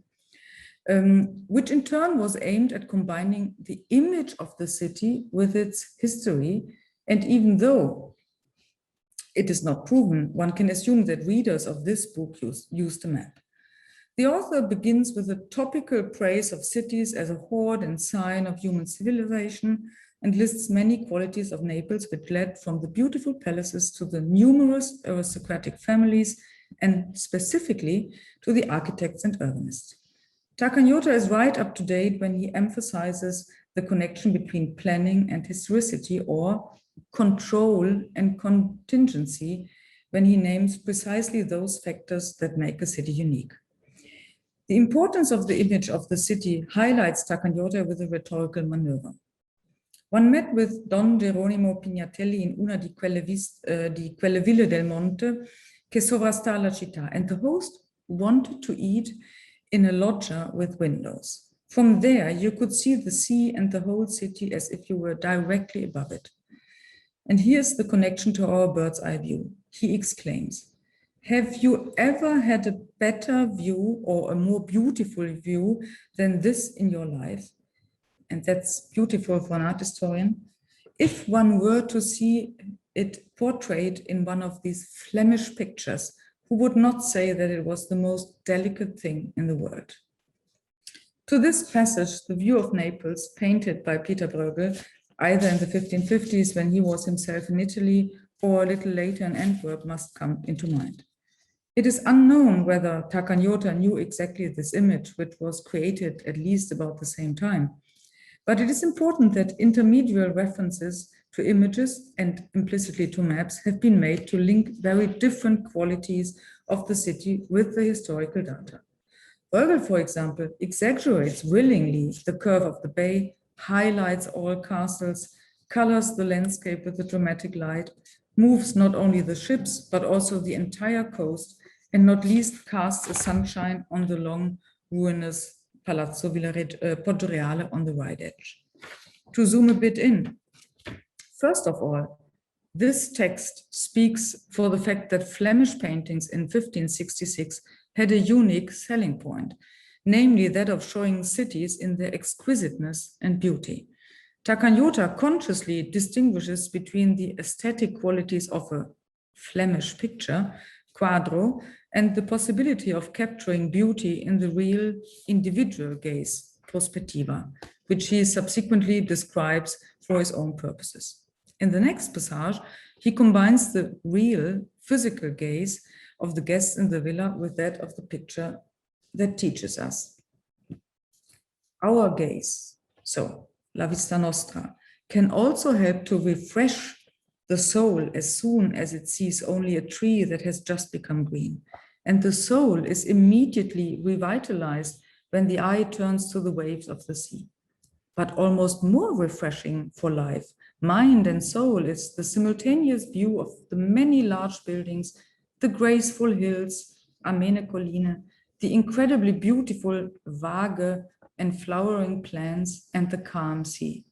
which in turn was aimed at combining the image of the city with its history. And even though it is not proven, one can assume that readers of this book used the map. The author begins with a topical praise of cities as a hoard and sign of human civilization, and lists many qualities of Naples which led from the beautiful palaces to the numerous aristocratic families, and specifically to the architects and urbanists. Taccagnota is right up to date when he emphasizes the connection between planning and historicity, or control and contingency, when he names precisely those factors that make a city unique. The importance of the image of the city highlights Taccagnota with a rhetorical maneuver. One met with Don Geronimo Pignatelli in una di quelle ville del monte che sovrasta la città, and the host wanted to eat in a loggia with windows. From there, you could see the sea and the whole city as if you were directly above it. And here's the connection to our bird's eye view. He exclaims, "Have you ever had a better view or a more beautiful view than this in your life?" And that's beautiful for an art historian. If one were to see it portrayed in one of these Flemish pictures, who would not say that it was the most delicate thing in the world? To this passage, the view of Naples, painted by Peter Bruegel, either in the 1550s when he was himself in Italy, or a little later in Antwerp, must come into mind. It is unknown whether Taccagnota knew exactly this image, which was created at least about the same time. But it is important that intermediate references to images and implicitly to maps have been made to link very different qualities of the city with the historical data. Bruegel, for example, exaggerates willingly the curve of the bay, highlights all castles, colors the landscape with a dramatic light, moves not only the ships, but also the entire coast, and not least casts a sunshine on the long, ruinous Palazzo Poggioreale on the right edge. To zoom a bit in, first of all, this text speaks for the fact that Flemish paintings in 1566 had a unique selling point, namely that of showing cities in their exquisiteness and beauty. Taccagnota consciously distinguishes between the aesthetic qualities of a Flemish picture, quadro, and the possibility of capturing beauty in the real individual gaze, prospettiva, which he subsequently describes for his own purposes. In the next passage, he combines the real physical gaze of the guests in the villa with that of the picture that teaches us. Our gaze, so La Vista Nostra, can also help to refresh the soul as soon as it sees only a tree that has just become green. And the soul is immediately revitalized when the eye turns to the waves of the sea. But almost more refreshing for life, mind and soul, is the simultaneous view of the many large buildings, the graceful hills, Amene Colline, the incredibly beautiful Waage and flowering plants, and the calm sea.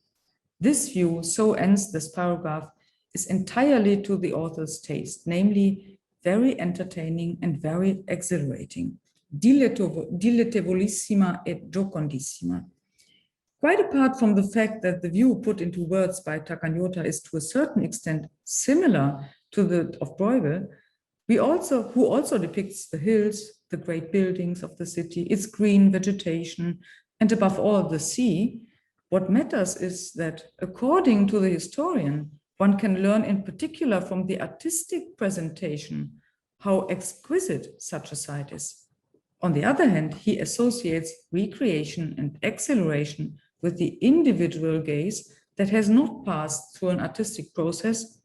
This view, so ends this paragraph, is entirely to the author's taste, namely very entertaining and very exhilarating. Dilettevolissima et giocondissima. Quite apart from the fact that the view put into words by Takagnota is to a certain extent similar to the of Bruegel, who also depicts the hills, the great buildings of the city, its green vegetation, and above all the sea, what matters is that according to the historian, one can learn in particular from the artistic presentation how exquisite such a site is. On the other hand, he associates recreation and acceleration with the individual gaze that has not passed through an artistic process,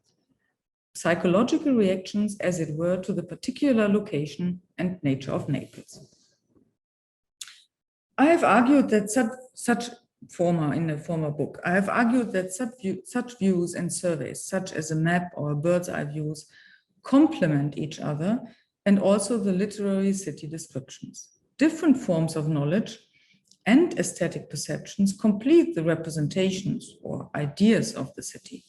psychological reactions, as it were, to the particular location and nature of Naples. I have argued that in a former book, I have argued that such views and surveys, such as a map or a bird's eye views, complement each other and also the literary city descriptions. Different forms of knowledge and aesthetic perceptions complete the representations or ideas of the city.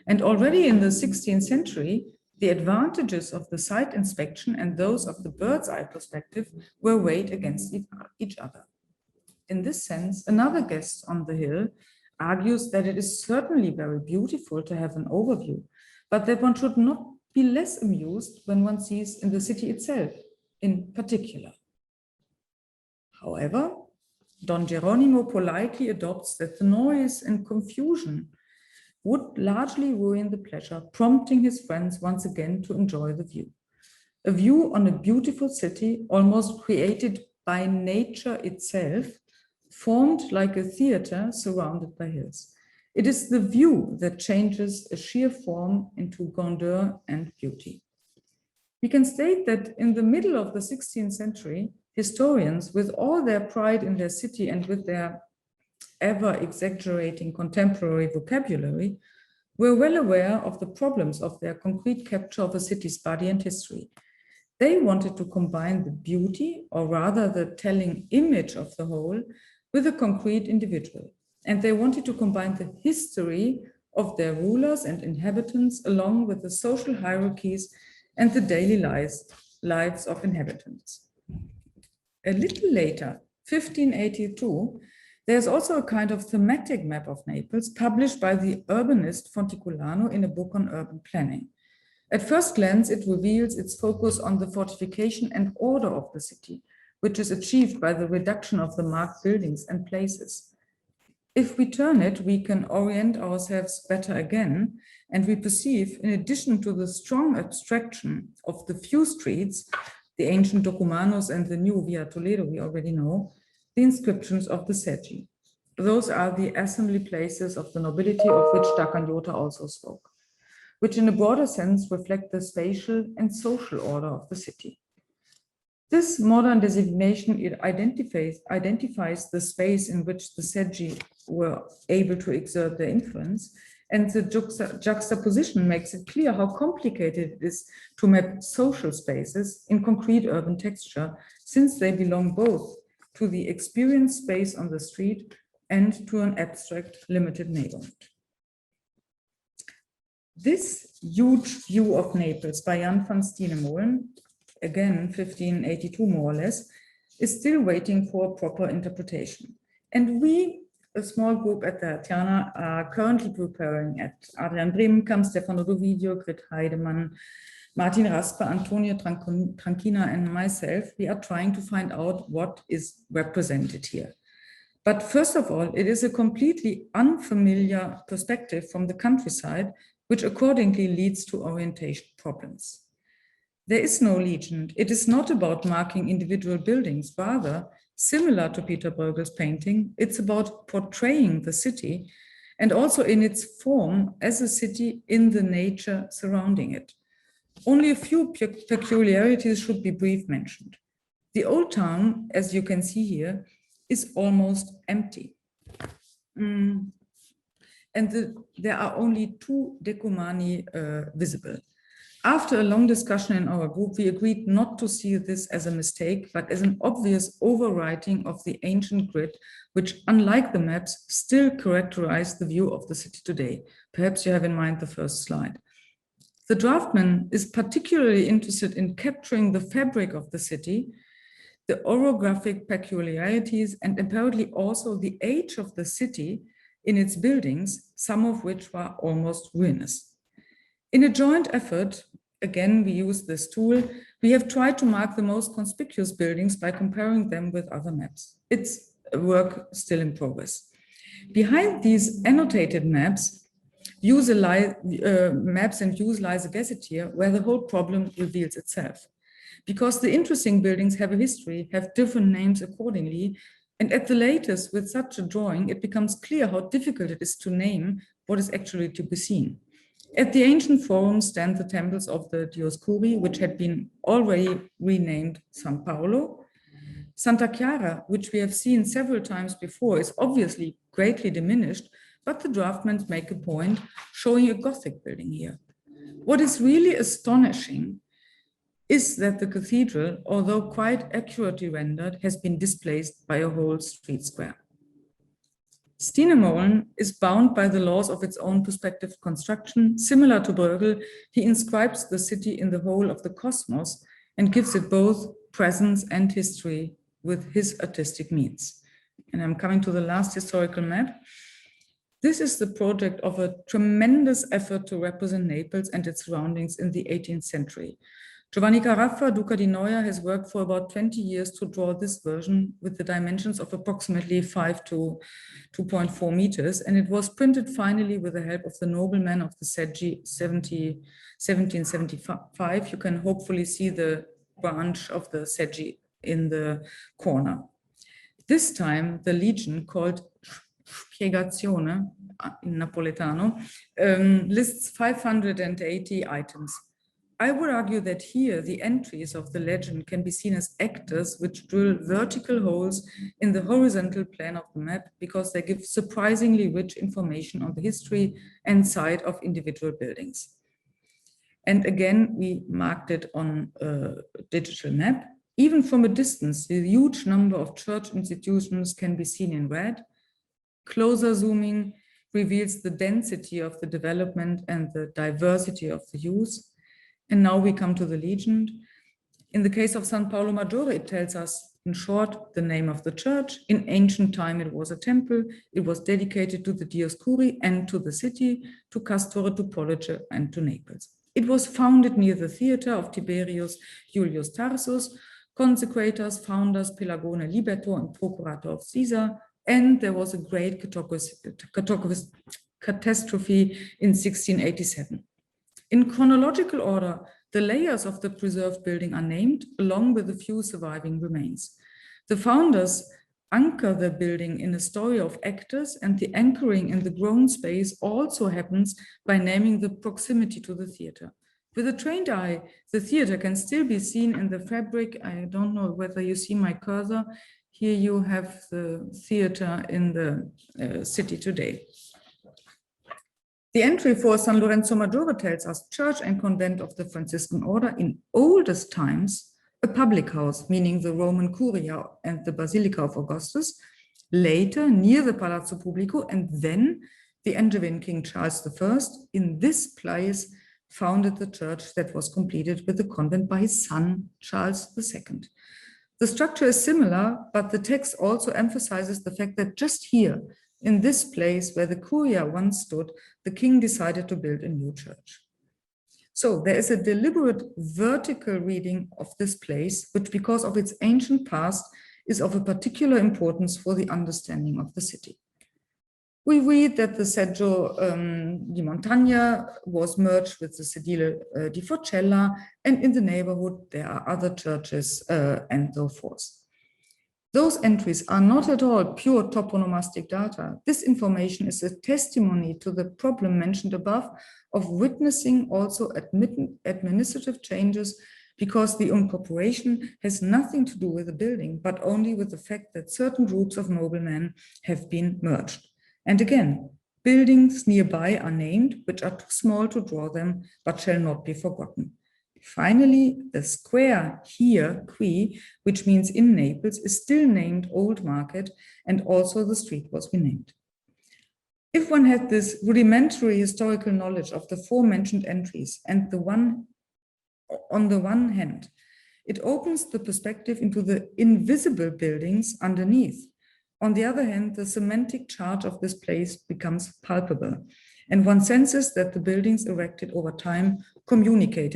And already in the 16th century, the advantages of the site inspection and those of the bird's eye perspective were weighed against each other. In this sense, another guest on the hill argues that it is certainly very beautiful to have an overview, but that one should not be less amused when one sees in the city itself, in particular. However, Don Geronimo politely adopts that the noise and confusion would largely ruin the pleasure, prompting his friends once again to enjoy the view. A view on a beautiful city, almost created by nature itself, formed like a theater surrounded by hills. It is the view that changes a sheer form into grandeur and beauty. We can state that in the middle of the 16th century, historians, with all their pride in their city and with their ever-exaggerating contemporary vocabulary, were well aware of the problems of their concrete capture of a city's body and history. They wanted to combine the beauty, or rather the telling image of the whole, with a concrete individual. And they wanted to combine the history of their rulers and inhabitants along with the social hierarchies and the daily lives of inhabitants. A little later, 1582, there's also a kind of thematic map of Naples published by the urbanist Fonticulano in a book on urban planning. At first glance, it reveals its focus on the fortification and order of the city, which is achieved by the reduction of the marked buildings and places. If we turn it, we can orient ourselves better again, and we perceive, in addition to the strong abstraction of the few streets, the ancient Documanos and the new Via Toledo we already know, the inscriptions of the Seggi. Those are the assembly places of the nobility of which Takagnota also spoke, which in a broader sense reflect the spatial and social order of the city. This modern designation identifies the space in which the Seggi were able to exert their influence, and the juxtaposition makes it clear how complicated it is to map social spaces in concrete urban texture, since they belong both to the experience space on the street and to an abstract limited neighborhood. This huge view of Naples by Jan van Steenemolen, again 1582 more or less, is still waiting for a proper interpretation. And we, a small group at the Tiana, are currently preparing at Adrian Bremkamp, Stefano Dovidio, Grit Heidemann, Martin Raspe, Antonio Tranchina, and myself. We are trying to find out what is represented here. But first of all, it is a completely unfamiliar perspective from the countryside, which accordingly leads to orientation problems. There is no legend. It is not about marking individual buildings. Rather, similar to Peter Bruegel's painting, it's about portraying the city and also in its form as a city in the nature surrounding it. Only a few peculiarities should be briefly mentioned. The old town, as you can see here, is almost empty. And there are only 2 decumani visible. After a long discussion in our group, we agreed not to see this as a mistake, but as an obvious overwriting of the ancient grid, which, unlike the maps, still characterize the view of the city today. Perhaps you have in mind the first slide. The draftsman is particularly interested in capturing the fabric of the city, the orographic peculiarities, and apparently also the age of the city in its buildings, some of which were almost ruinous. In a joint effort, again, we use this tool, we have tried to mark the most conspicuous buildings by comparing them with other maps. It's a work still in progress. Behind these annotated maps, maps and views lies a gazetteer where the whole problem reveals itself. Because the interesting buildings have a history, have different names accordingly, and at the latest, with such a drawing, it becomes clear how difficult it is to name what is actually to be seen. At the ancient forum stand the temples of the Dioscuri, which had been already renamed San Paolo. Santa Chiara, which we have seen several times before, is obviously greatly diminished, but the draftsmen make a point showing a Gothic building here. What is really astonishing is that the cathedral, although quite accurately rendered, has been displaced by a whole street square. Steenemolen is bound by the laws of its own perspective construction. Similar to Bruegel, he inscribes the city in the whole of the cosmos and gives it both presence and history with his artistic means. And I'm coming to the last historical map. This is the project of a tremendous effort to represent Naples and its surroundings in the 18th century. Giovanni Caraffa, Duca di Noia, has worked for about 20 years to draw this version with the dimensions of approximately 5 to 2.4 meters, and it was printed finally with the help of the nobleman of the Seggi 1775. You can hopefully see the branch of the Seggi in the corner. This time, the legion, called Spiegazione in Napoletano, lists 580 items. I would argue that here the entries of the legend can be seen as actors which drill vertical holes in the horizontal plane of the map because they give surprisingly rich information on the history and site of individual buildings. And again, we marked it on a digital map. Even from a distance, the huge number of church institutions can be seen in red. Closer zooming reveals the density of the development and the diversity of the use. And now we come to the legend. In the case of San Paolo Maggiore, it tells us, in short, the name of the church. In ancient time, it was a temple. It was dedicated to the Dioscuri and to the city, to Castore, to Pollice, and to Naples. It was founded near the theater of Tiberius Julius Tarsus, consecrators, founders, Pelagone Libeto, and procurator of Caesar. And there was a great catastrophe in 1687. In chronological order, the layers of the preserved building are named, along with a few surviving remains. The founders anchor the building in a story of actors, and the anchoring in the grown space also happens by naming the proximity to the theater. With a trained eye, the theater can still be seen in the fabric. I don't know whether you see my cursor. Here you have the theater in the city today. The entry for San Lorenzo Maggiore tells us church and convent of the Franciscan order, in oldest times, a public house, meaning the Roman Curia and the Basilica of Augustus, later near the Palazzo Pubblico, and then the Angevin King Charles I, in this place, founded the church that was completed with the convent by his son, Charles II. The structure is similar, but the text also emphasizes the fact that just here, in this place where the Curia once stood, the king decided to build a new church. So there is a deliberate vertical reading of this place, which because of its ancient past is of a particular importance for the understanding of the city. We read that the Seggio di Montagna was merged with the Sedile di Forcella, and in the neighborhood there are other churches and so forth. Those entries are not at all pure toponomastic data. This information is a testimony to the problem mentioned above of witnessing also administrative changes, because the incorporation has nothing to do with the building, but only with the fact that certain groups of noblemen have been merged. And again, buildings nearby are named, which are too small to draw them, but shall not be forgotten. Finally, the square here, Qui, which means in Naples, is still named Old Market, and also the street was renamed. If one had this rudimentary historical knowledge of the aforementioned entries and on the one hand, it opens the perspective into the invisible buildings underneath. On the other hand, the semantic charge of this place becomes palpable, and one senses that the buildings erected over time communicate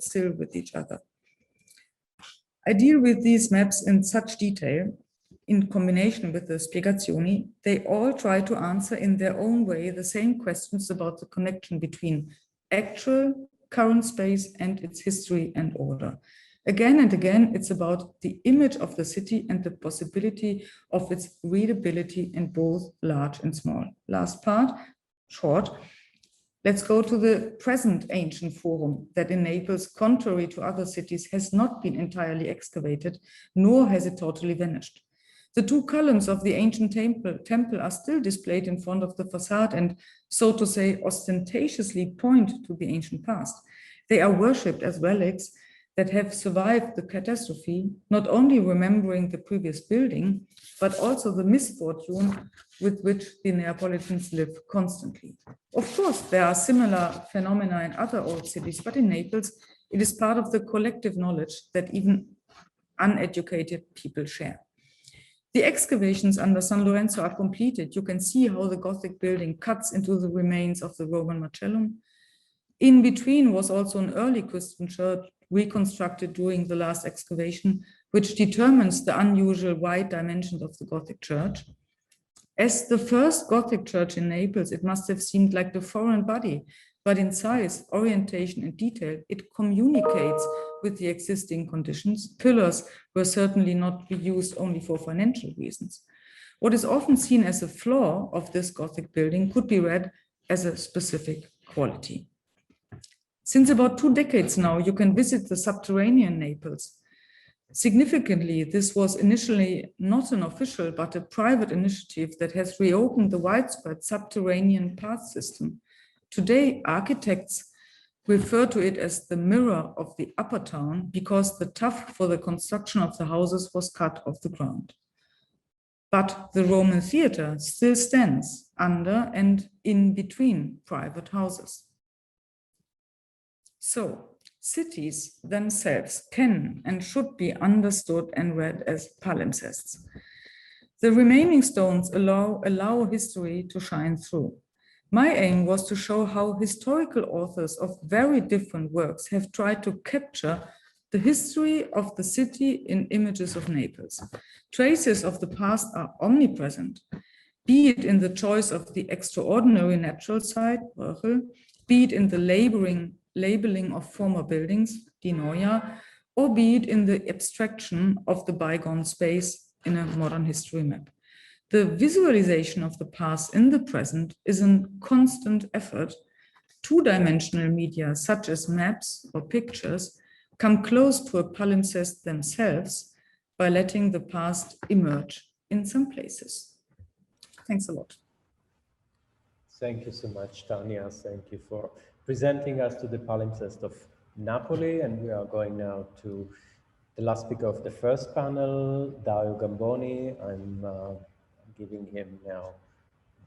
still with each other. I deal with these maps in such detail in combination with the spiegazioni. They all try to answer in their own way the same questions about the connection between actual current space and its history and order. Again and again, it's about the image of the city and the possibility of its readability in both large and small. Last part, short. Let's go to the present ancient forum that in Naples, contrary to other cities, has not been entirely excavated, nor has it totally vanished. The two columns of the ancient temple are still displayed in front of the facade and, so to say, ostentatiously point to the ancient past. They are worshipped as relics that have survived the catastrophe, not only remembering the previous building, but also the misfortune with which the Neapolitans live constantly. Of course, there are similar phenomena in other old cities, but in Naples, it is part of the collective knowledge that even uneducated people share. The excavations under San Lorenzo are completed. You can see how the Gothic building cuts into the remains of the Roman Marcellum. In between was also an early Christian church reconstructed during the last excavation, which determines the unusual wide dimensions of the Gothic church. As the first Gothic church in Naples, it must have seemed like the foreign body, but in size, orientation, and detail, it communicates with the existing conditions. Pillars were certainly not used only for financial reasons. What is often seen as a flaw of this Gothic building could be read as a specific quality. Since about 2 decades now, you can visit the Subterranean Naples. Significantly, this was initially not an official, but a private initiative that has reopened the widespread subterranean path system. Today, architects refer to it as the mirror of the upper town because the tuff for the construction of the houses was cut off the ground. But the Roman theater still stands under and in between private houses. So, cities themselves can and should be understood and read as palimpsests. The remaining stones allow history to shine through. My aim was to show how historical authors of very different works have tried to capture the history of the city in images of Naples. Traces of the past are omnipresent, be it in the choice of the extraordinary natural site, be it in the labeling of former buildings, di noia, or be it in the abstraction of the bygone space in a modern history map. The visualization of the past in the present is a constant effort. Two-dimensional media, such as maps or pictures, come close to a palimpsest themselves by letting the past emerge in some places. Thanks a lot. Thank you so much, Tanya. Thank you for presenting us to the palimpsest of Napoli. And we are going now to the last speaker of the first panel, Dario Gamboni. I'm giving him now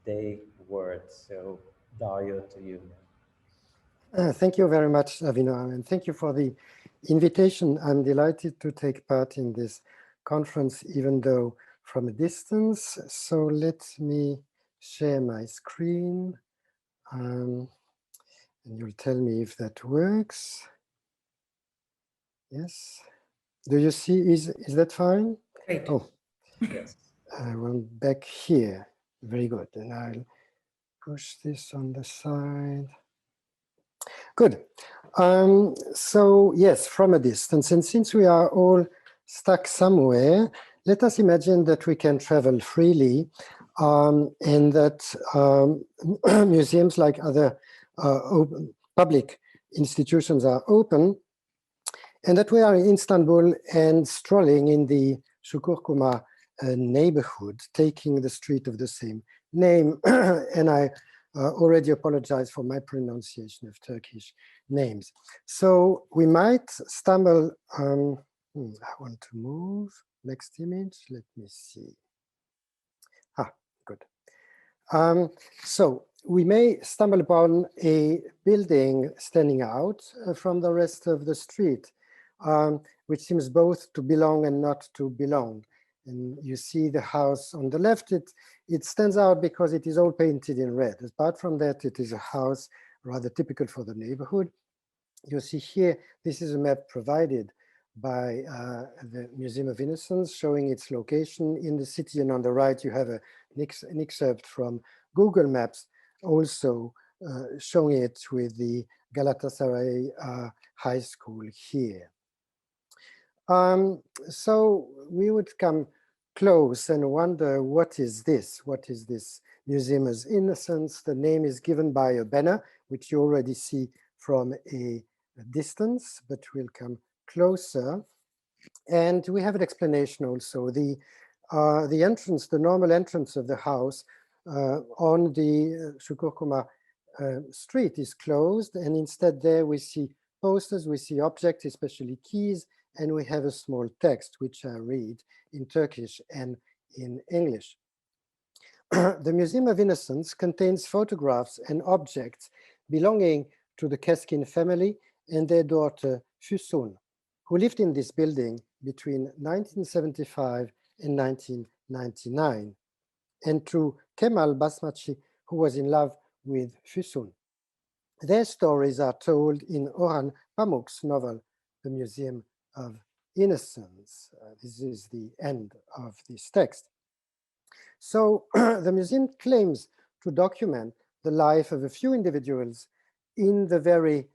the word. So Dario, to you. Thank you very much, Avino, and thank you for the invitation. I'm delighted to take part in this conference, even though from a distance. So let me share my screen, and you'll tell me if that works. Yes. Do you see? Is that fine? Great. Oh, Yes. I will back here. Very good. And I'll push this on the side. Good. So yes, from a distance, and since we are all stuck somewhere, let us imagine that we can travel freely, and that museums like other public institutions are open, and that we are in Istanbul and strolling in the Çukurcuma neighborhood, taking the street of the same name. And I already apologize for my pronunciation of Turkish names. So we might stumble, I want to move, next image, let me see. Good. So we may stumble upon a building standing out from the rest of the street, which seems both to belong and not to belong. And you see the house on the left, it stands out because it is all painted in red. Apart from that, it is a house rather typical for the neighborhood. You see here, this is a map provided by the Museum of Innocence showing its location in the city. And on the right, you have an excerpt from Google Maps, also showing it with the Galatasaray High School here. So we would come close and wonder, what is this? What is this Museum of Innocence? The name is given by a banner, which you already see from a distance, but we'll come closer. And we have an explanation also. The entrance, the normal entrance of the house on the Shukurkuma street is closed, and instead there we see posters, we see objects, especially keys, and we have a small text which I read in Turkish and in English. The Museum of Innocence contains photographs and objects belonging to the Keskin family and their daughter Füsun, who lived in this building between 1975 and 1999, and to Kemal Basmachi, who was in love with Füsun. Their stories are told in Orhan Pamuk's novel, The Museum of Innocence. This is the end of this text. So the museum claims to document the life of a few individuals in the very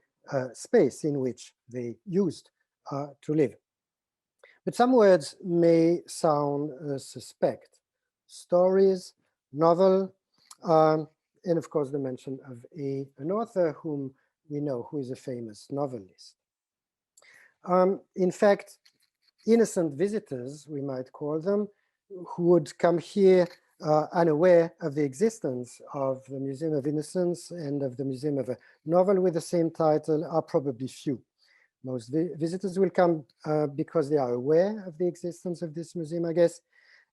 space in which they used to live. But some words may sound suspect. Stories, novel, and of course the mention of an author whom we know, who is a famous novelist. In fact, innocent visitors, we might call them, who would come here unaware of the existence of the Museum of Innocence and of the Museum of a Novel with the same title are probably few. Most visitors will come because they are aware of the existence of this museum, I guess,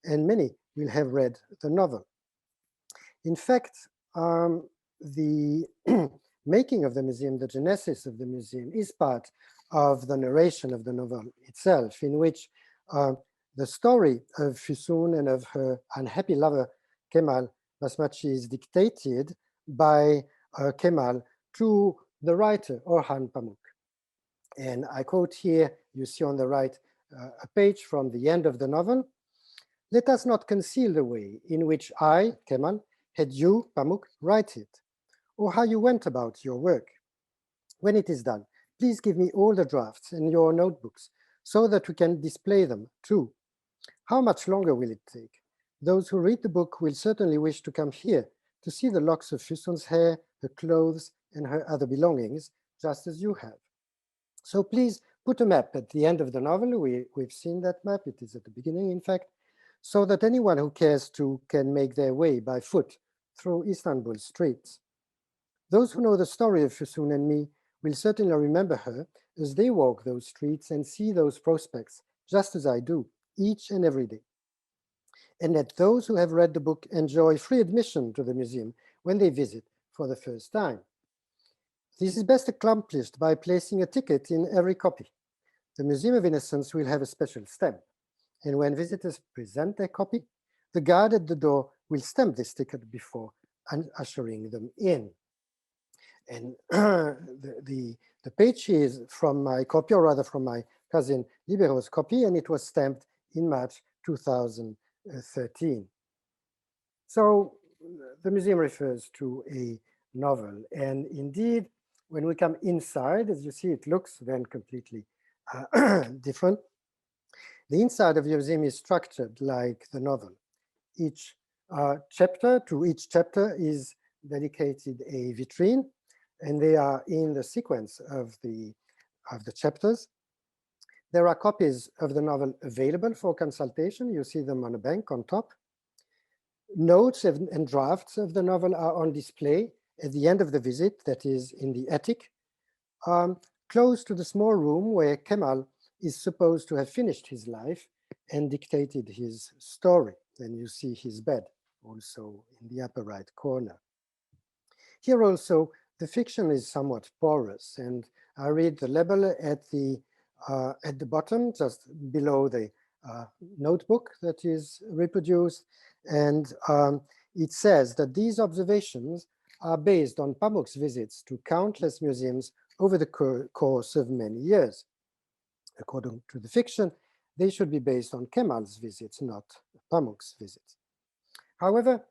and many will have read the novel. In fact, the making of the museum, the genesis of the museum, is part of the narration of the novel itself, in which the story of Füsun and of her unhappy lover, Kemal Basmachi, is dictated by Kemal to the writer, Orhan Pamuk. And I quote here, you see on the right, a page from the end of the novel. "Let us not conceal the way in which I, Kemal, had you, Pamuk, write it, or how you went about your work. When it is done, please give me all the drafts and your notebooks so that we can display them too. How much longer will it take? Those who read the book will certainly wish to come here to see the locks of Füsun's hair, her clothes, and her other belongings, just as you have. So please put a map at the end of the novel. We've seen that map. It is at the beginning, in fact, so that anyone who cares to can make their way by foot through Istanbul's streets. Those who know the story of Füsun and me will certainly remember her as they walk those streets and see those prospects, just as I do, each and every day. And let those who have read the book enjoy free admission to the museum when they visit for the first time. This is best accomplished by placing a ticket in every copy. The Museum of Innocence will have a special stamp, and when visitors present their copy, the guard at the door will stamp this ticket before ushering them in." And the page is from my copy, or rather from my cousin Libero's copy, and it was stamped in March 2013. So the museum refers to a novel, and indeed, when we come inside, as you see, it looks then completely different. The inside of the museum is structured like the novel. Each chapter is dedicated a vitrine, and they are in the sequence of the chapters. There are copies of the novel available for consultation. You see them on a bank on top. Notes and drafts of the novel are on display at the end of the visit, that is in the attic, close to the small room where Kemal is supposed to have finished his life and dictated his story. Then you see his bed. also in the upper right corner. Here also, the fiction is somewhat porous, and I read the label at the bottom, just below the notebook that is reproduced, and it says that these observations are based on Pamuk's visits to countless museums over the course of many years. According to the fiction, they should be based on Kemal's visits, not Pamuk's visits. However,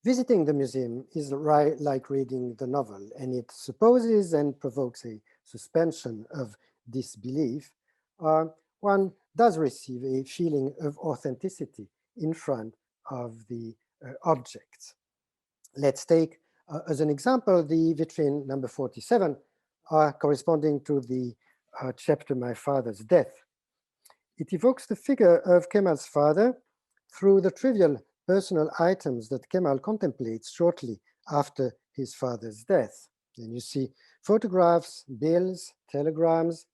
visiting the museum is like reading the novel, and it supposes and provokes a suspension of disbelief. One does receive a feeling of authenticity in front of the objects. Let's take as an example the vitrine number 47, corresponding to the chapter My Father's Death. It evokes the figure of Kemal's father through the trivial personal items that Kemal contemplates shortly after his father's death. And you see photographs, bills, telegrams,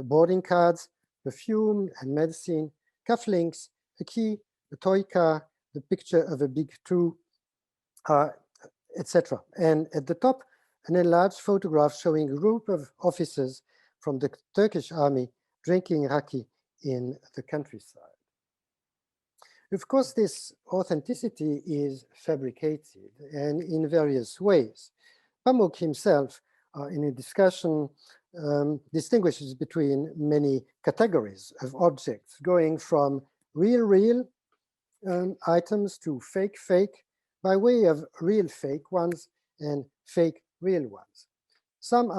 boarding cards, perfume and medicine, cufflinks, a key, a toy car, the picture of a big tree, etc. And at the top, an enlarged photograph showing a group of officers from the Turkish army drinking raki in the countryside. Of course, this authenticity is fabricated, and in various ways. Pamuk himself, in a discussion, distinguishes between many categories of objects, going from real items to fake by way of real fake ones and fake real ones. Some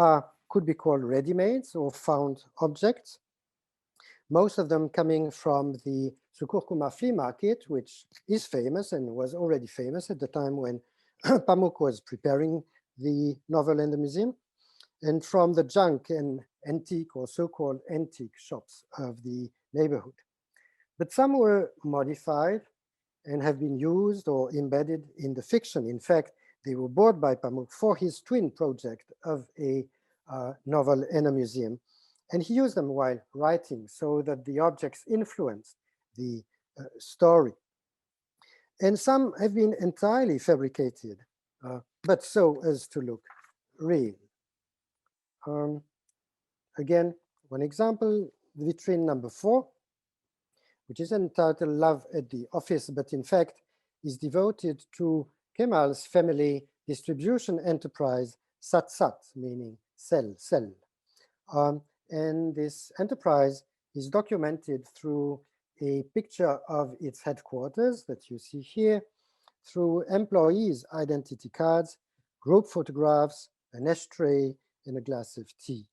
could be called ready-mades or found objects, most of them coming from the Sukurkuma flea market, which is famous and was already famous at the time when Pamuk was preparing the novel in the museum, and from the junk and antique or so-called antique shops of the neighborhood. But some were modified and have been used or embedded in the fiction. In fact, they were bought by Pamuk for his twin project of a novel in a museum. And he used them while writing so that the objects influenced the story. And some have been entirely fabricated, but so as to look real. Again, one example, vitrine number 4, which is entitled Love at the Office, but in fact is devoted to Kemal's family distribution enterprise, Sat, meaning sell. And this enterprise is documented through a picture of its headquarters that you see here, through employees' identity cards, group photographs, an ashtray, and a glass of tea.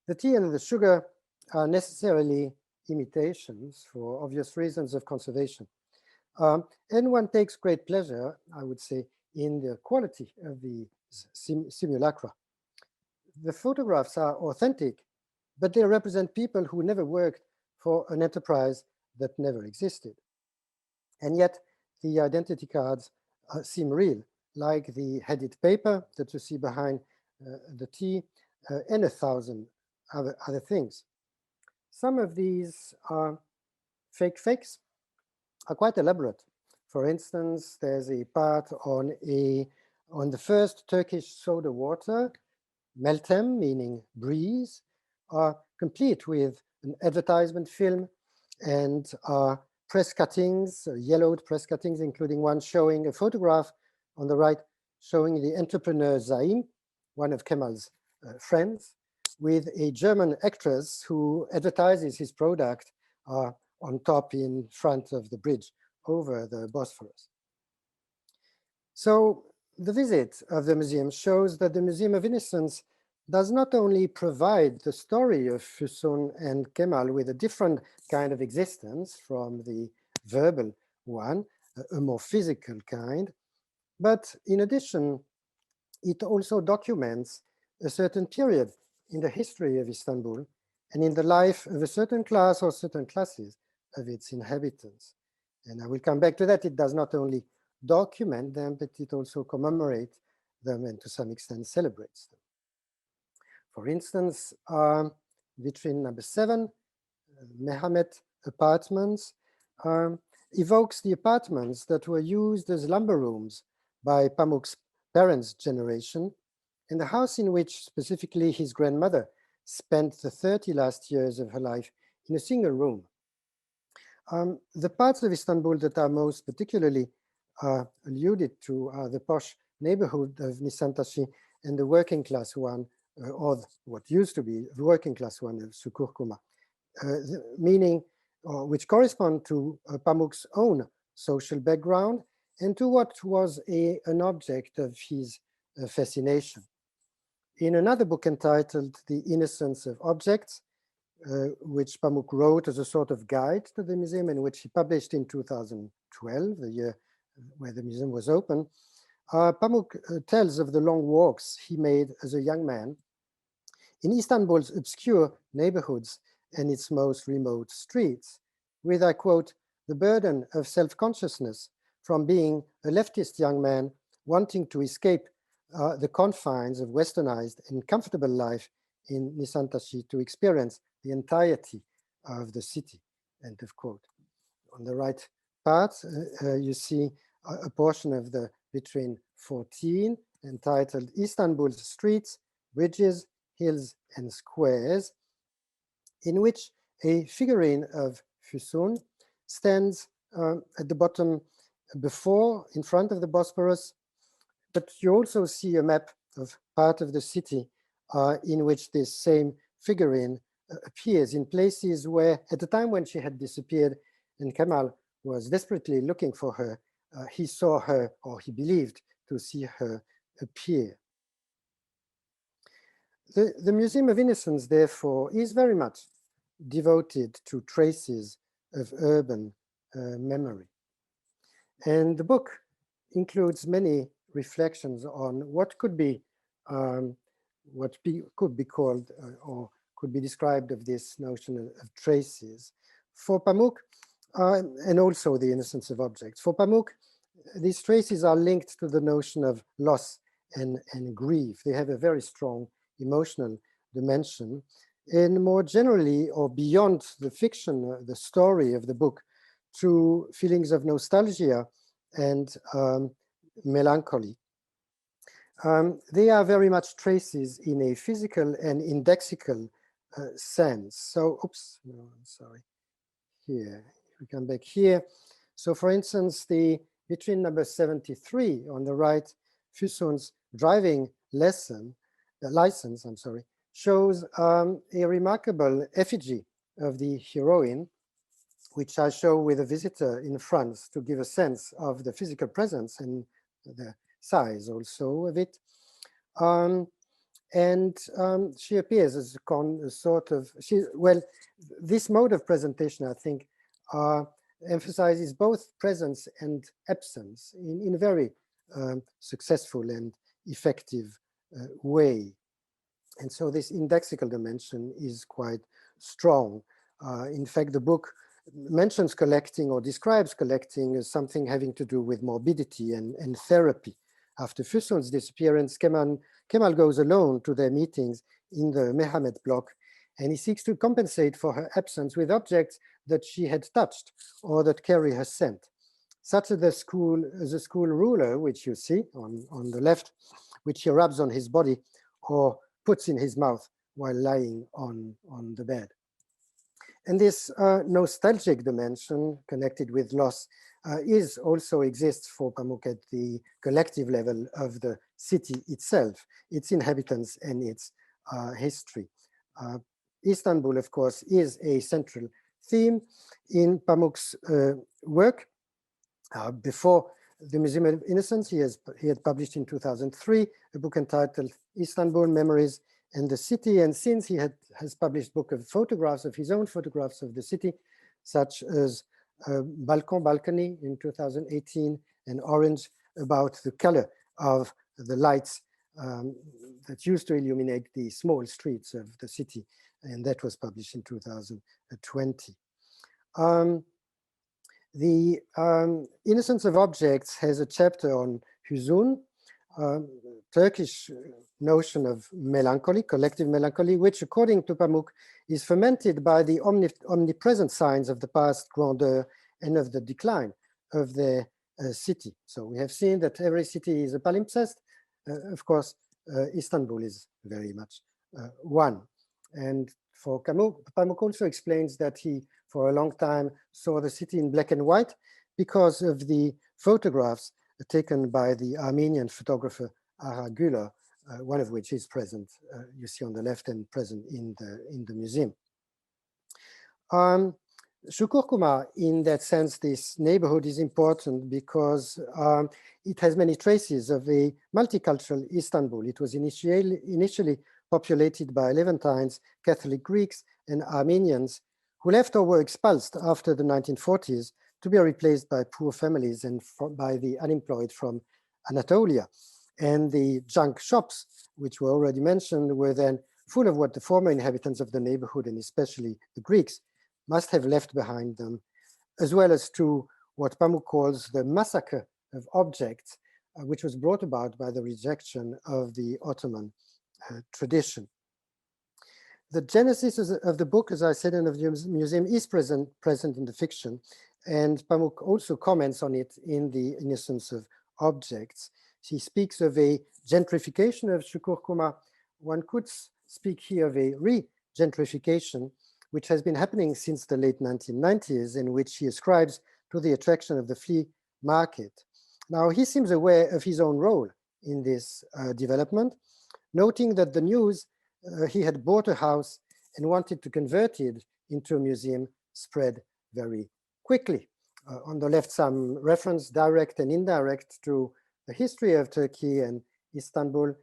The tea and the sugar are necessarily imitations for obvious reasons of conservation. And one takes great pleasure, I would say, in the quality of the simulacra. The photographs are authentic, but they represent people who never worked for an enterprise that never existed. And yet the identity cards seem real, like the headed paper that you see behind the tea, and 1,000 other things. Some of these fakes are quite elaborate. For instance, there's a part on the first Turkish soda water, Meltem, meaning breeze, complete with an advertisement film and press cuttings, yellowed press cuttings, including one showing a photograph on the right showing the entrepreneur Zaim, one of Kemal's friends, with a German actress who advertises his product on top in front of the bridge over the Bosphorus. So the visit of the museum shows that the Museum of Innocence does not only provide the story of Füsun and Kemal with a different kind of existence from the verbal one, a more physical kind, but in addition, it also documents a certain period in the history of Istanbul and in the life of a certain class or certain classes of its inhabitants. And I will come back to that. It does not only document them, but it also commemorates them and to some extent celebrates them. For instance, vitrine number 7, Mehmet Apartments, evokes the apartments that were used as lumber rooms by Pamuk's parents' generation, and the house in which specifically his grandmother spent the 30 last years of her life in a single room. The parts of Istanbul that are most particularly alluded to are the posh neighborhood of Nişantaşı and the working class one, or what used to be the working class one of Sukurkuma, meaning which correspond to Pamuk's own social background and to what was an object of his fascination. In another book entitled The Innocence of Objects, which Pamuk wrote as a sort of guide to the museum, and which he published in 2012, the year where the museum was open, Pamuk tells of the long walks he made as a young man in Istanbul's obscure neighborhoods and its most remote streets, with, I quote, the burden of self-consciousness from being a leftist young man wanting to escape the confines of westernized and comfortable life in Nişantaşı to experience the entirety of the city, end of quote. On the right part, you see a portion of the vitrine 14 entitled Istanbul's Streets, Bridges, Hills and Squares, in which a figurine of Füsun stands at the bottom in front of the Bosporus, but you also see a map of part of the city in which this same figurine appears in places where, at the time when she had disappeared and Kemal was desperately looking for her, he saw her, or he believed to see her appear. The Museum of Innocence, therefore, is very much devoted to traces of urban memory. And the book includes many reflections on what could be called or could be described of this notion of traces. For Pamuk, and also the innocence of objects. For Pamuk, these traces are linked to the notion of loss and grief. They have a very strong emotional dimension. And more generally, or beyond the fiction, the story of the book, to feelings of nostalgia and melancholy. They are very much traces in a physical and indexical sense. So, oops, no, I'm sorry. Here, we come back here. So, for instance, the vitrine number 73 on the right, Füsun's driving license, shows a remarkable effigy of the heroine, which I show with a visitor in front to give a sense of the physical presence and the size also of it. She appears as a sort of, this mode of presentation, I think, emphasizes both presence and absence in a very successful and effective way. And so this indexical dimension is quite strong. In fact, the book mentions collecting or describes collecting as something having to do with morbidity and therapy. After Füsun's disappearance, Kemal goes alone to their meetings in the Mehmet block, and he seeks to compensate for her absence with objects that she had touched or that carry her scent, such as the school ruler, which you see on the left, which he rubs on his body or puts in his mouth while lying on the bed. And this nostalgic dimension connected with loss also exists for Pamuk at the collective level of the city itself, its inhabitants and its history. Istanbul, of course, is a central theme in Pamuk's work. Before the Museum of Innocence, he had published in 2003 a book entitled Istanbul, Memories and the City. And since he has published a book of photographs, of his own photographs of the city, such as Balcony in 2018, and Orange, about the color of the lights that used to illuminate the small streets of the city. And that was published in 2020. The Innocence of Objects has a chapter on hüzün, Turkish notion of melancholy, collective melancholy, which according to Pamuk is fermented by the omnipresent signs of the past grandeur and of the decline of the city. So we have seen that every city is a palimpsest. Of course, Istanbul is very much one. And for Camus, Pamuk also explains that he, for a long time, saw the city in black and white because of the photographs taken by the Armenian photographer Ara Güler, one of which is present, you see on the left and present in the museum. Şukurkuma, in that sense, this neighborhood is important because it has many traces of a multicultural Istanbul. It was initially populated by Levantines, Catholic Greeks, and Armenians who left or were expulsed after the 1940s to be replaced by poor families and by the unemployed from Anatolia. And the junk shops, which were already mentioned, were then full of what the former inhabitants of the neighborhood, and especially the Greeks, must have left behind them, as well as to what Pamuk calls the massacre of objects, which was brought about by the rejection of the Ottoman tradition. The genesis of the book, as I said, and of the museum is present in the fiction, and Pamuk also comments on it in The Innocence of Objects. He speaks of a gentrification of Şukurkuma. One could speak here of a re-gentrification, which has been happening since the late 1990s, in which he ascribes to the attraction of the flea market. Now, he seems aware of his own role in this development, noting that the news he had bought a house and wanted to convert it into a museum spread very quickly. On the left, some reference, direct and indirect, to the history of Turkey and Istanbul.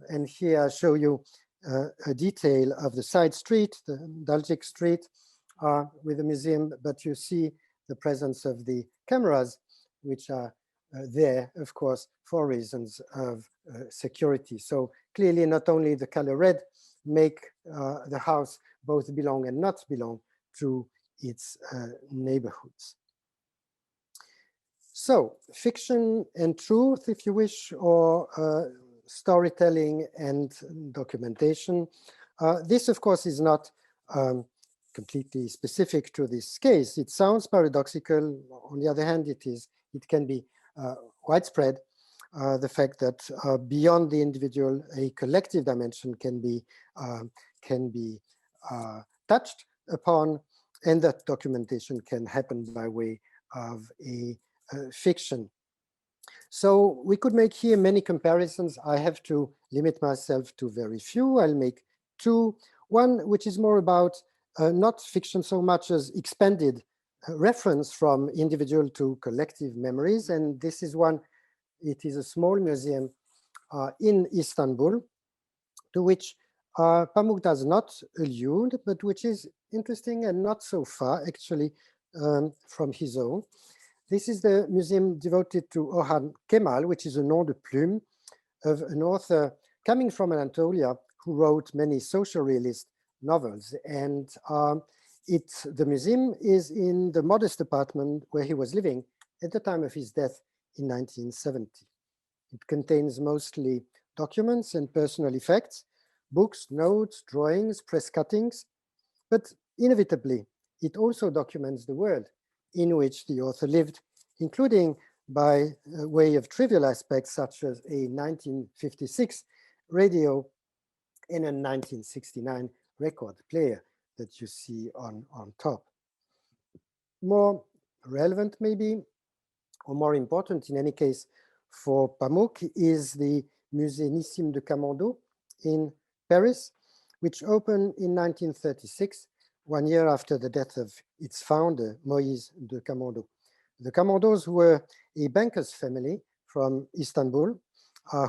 And here I show you a detail of the side street, the Dalcik Street, with the museum, but you see the presence of the cameras, which are there, of course, for reasons of security. So clearly, not only the color red make the house both belong and not belong to its neighborhoods. So fiction and truth, if you wish, or storytelling and documentation. This, of course, is not completely specific to this case. It sounds paradoxical. On the other hand, it can be widespread. The fact that beyond the individual, a collective dimension can be touched upon, and that documentation can happen by way of a fiction. So we could make here many comparisons. I have to limit myself to very few. I'll make two. One, which is more about not fiction so much as expanded reference from individual to collective memories. And this is one, it is a small museum in Istanbul, to which Pamuk does not allude, but which is interesting and not so far actually from his own. This is the museum devoted to Orhan Kemal, which is a nom de plume of an author coming from Anatolia who wrote many social realist novels. And the museum is in the modest apartment where he was living at the time of his death in 1970. It contains mostly documents and personal effects, books, notes, drawings, press cuttings, but inevitably, it also documents the world in which the author lived, including by way of trivial aspects such as a 1956 radio and a 1969 record player that you see on top. More relevant maybe, or more important in any case for Pamuk, is the Musée Nissim de Camondo in Paris, which opened in 1936, 1 year after the death of its founder, Moïse de Camondo. The Camondos were a banker's family from Istanbul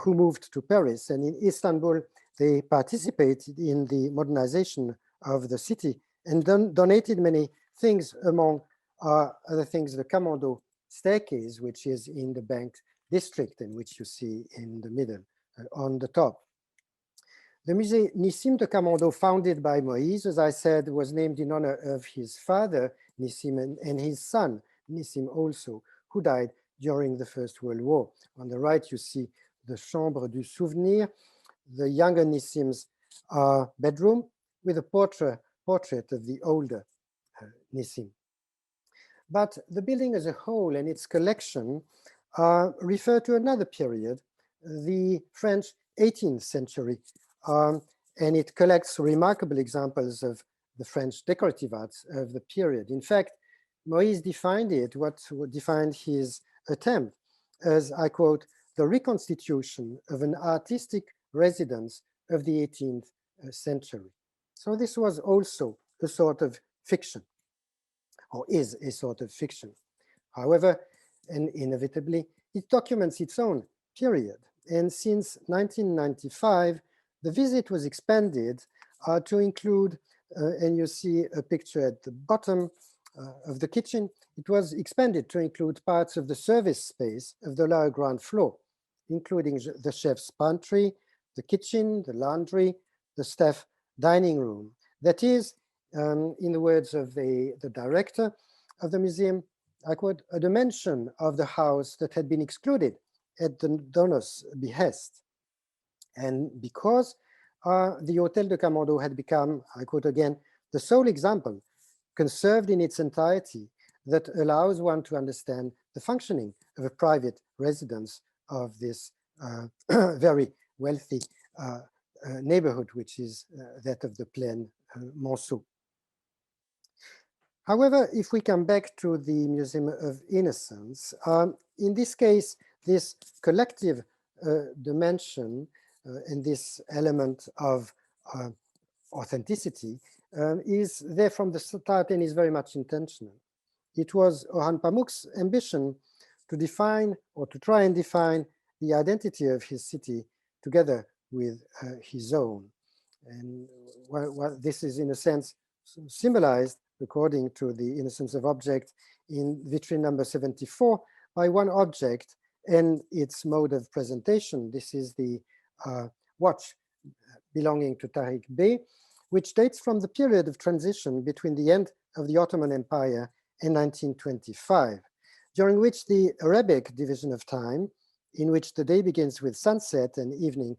who moved to Paris. And in Istanbul, they participated in the modernization of the city and donated many things, among other things, the Camondo staircase, which is in the bank district and which you see in the middle on the top. The Musée Nissim de Camondo, founded by Moïse, as I said, was named in honor of his father, Nissim, and his son, Nissim also, who died during the First World War. On the right, you see the Chambre du Souvenir, the younger Nissim's bedroom, with a portrait of the older Nissim. But the building as a whole and its collection refer to another period, the French 18th century, and it collects remarkable examples of the French decorative arts of the period. In fact, Moïse defined defined his attempt as, I quote, the reconstitution of an artistic residence of the 18th century. So this was also a sort of fiction, or is a sort of fiction. However, and inevitably, it documents its own period. And since 1995, the visit was expanded to include, and you see a picture at the bottom of the kitchen, it was expanded to include parts of the service space of the lower ground floor, including the chef's pantry, the kitchen, the laundry, the staff dining room. That is, in the words of the director of the museum, I quote, a dimension of the house that had been excluded at the donor's behest. And because the Hôtel de Camondo had become, I quote again, the sole example conserved in its entirety that allows one to understand the functioning of a private residence of this very wealthy neighborhood, which is that of the Plaine Monceau. However, if we come back to the Museum of Innocence, in this case, this collective dimension and this element of authenticity is there from the start and is very much intentional. It was Orhan Pamuk's ambition to define or to try and define the identity of his city together with his own. And this is in a sense symbolized, according to the Innocence of Object, in vitrine number 74 by one object and its mode of presentation. This is the watch belonging to Tariq Bey, which dates from the period of transition between the end of the Ottoman Empire and 1925, during which the Arabic division of time, in which the day begins with sunset and evening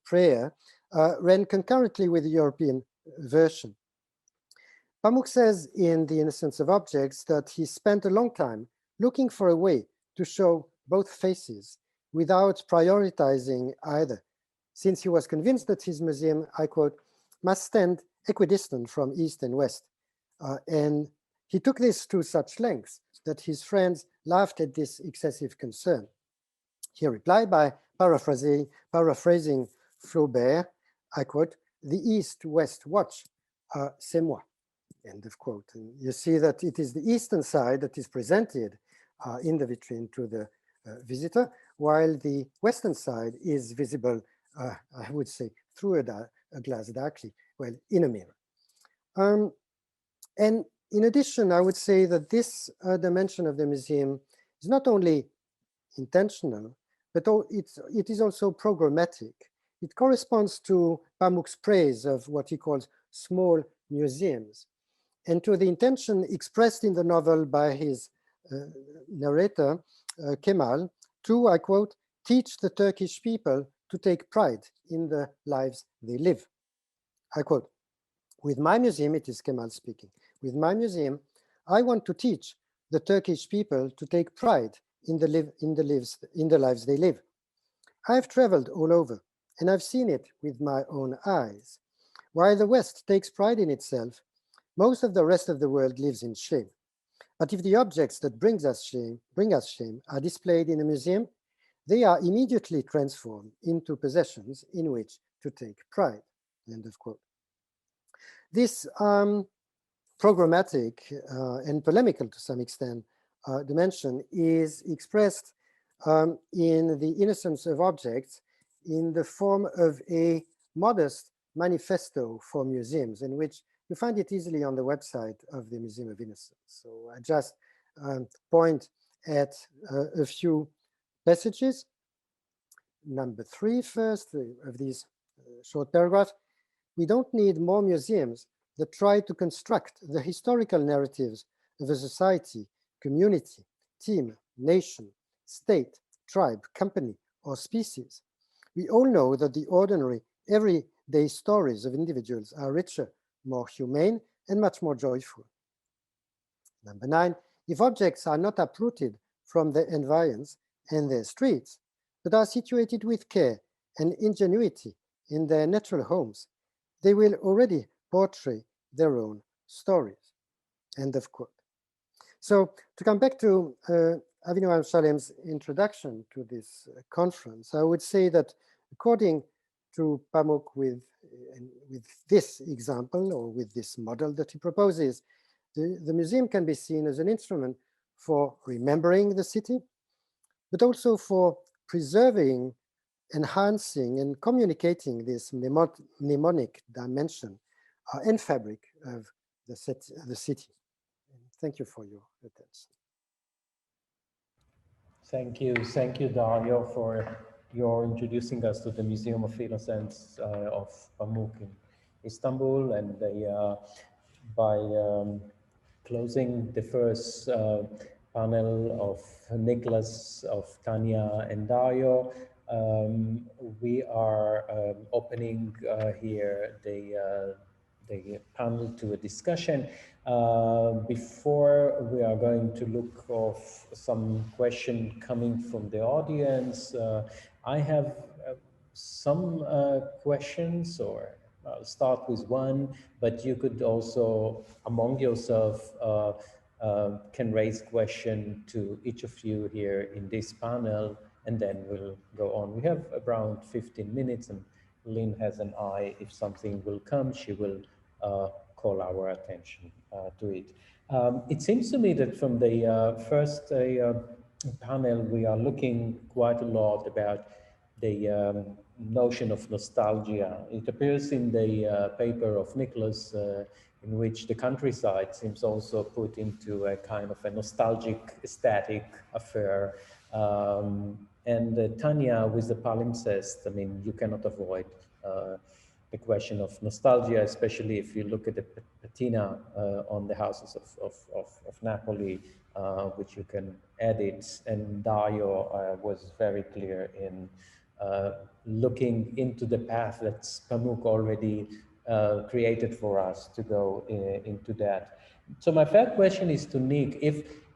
prayer, ran concurrently with the European version. Pamuk says in The Innocence of Objects that he spent a long time looking for a way to show both faces without prioritizing either, since he was convinced that his museum, I quote, must stand equidistant from East and West. And he took this to such lengths that his friends laughed at this excessive concern. He replied by paraphrasing Flaubert, I quote, the East-West watch, c'est moi, end of quote. And you see that it is the eastern side that is presented in the vitrine to the visitor, while the western side is visible, I would say, through a glass darkly, well, in a mirror. And in addition, I would say that this dimension of the museum is not only intentional, but it is also programmatic. It corresponds to Pamuk's praise of what he calls small museums, and to the intention expressed in the novel by his narrator, Kemal, to, I quote, teach the Turkish people to take pride in the lives they live. I quote, with my museum, it is Kemal speaking, with my museum, I want to teach the Turkish people to take pride in the lives they live. I've traveled all over, and I've seen it with my own eyes. While the West takes pride in itself, most of the rest of the world lives in shame. But if the objects that bring us shame are displayed in a museum, they are immediately transformed into possessions in which to take pride, end of quote. This programmatic and polemical to some extent dimension is expressed in The Innocence of Objects in the form of a modest manifesto for museums, in which you find it easily on the website of the Museum of Innocence. So I just point at a few passages. Number 3 first of these short paragraphs. We don't need more museums that try to construct the historical narratives of a society, community, team, nation, state, tribe, company, or species. We all know that the ordinary, everyday stories of individuals are richer, more humane, and much more joyful. Number 9, if objects are not uprooted from their environs and their streets, but are situated with care and ingenuity in their natural homes, they will already portray their own stories. End of quote. So to come back to Avinu Amsalem's introduction to this conference, I would say that according to Pamuk with this example or with this model that he proposes, the museum can be seen as an instrument for remembering the city, but also for preserving, enhancing, and communicating this mnemonic dimension and fabric of the city. Thank you for your attention. Thank you, Dario, for your introducing us to the Museum of Innocence of Pamuk in Istanbul, and by closing the first panel of Nicholas, of Tanya, and Dario. We are opening here the panel to a discussion. Before we are going to look of some question coming from the audience, I have some questions, or I'll start with one, but you could also among yourself can raise question to each of you here in this panel, and then we'll go on. We have around 15 minutes, and Lynn has an eye. If something will come, she will call our attention to it. It seems to me that from the first panel, we are looking quite a lot about the notion of nostalgia. It appears in the paper of Nicholas, in which the countryside seems also put into a kind of a nostalgic, aesthetic affair. And Tanya, with the palimpsest, I mean, you cannot avoid the question of nostalgia, especially if you look at the patina on the houses of Napoli, which you can edit. And Dario was very clear in looking into the path that Pamuk already created for us to go into that. So my first question is to Nick.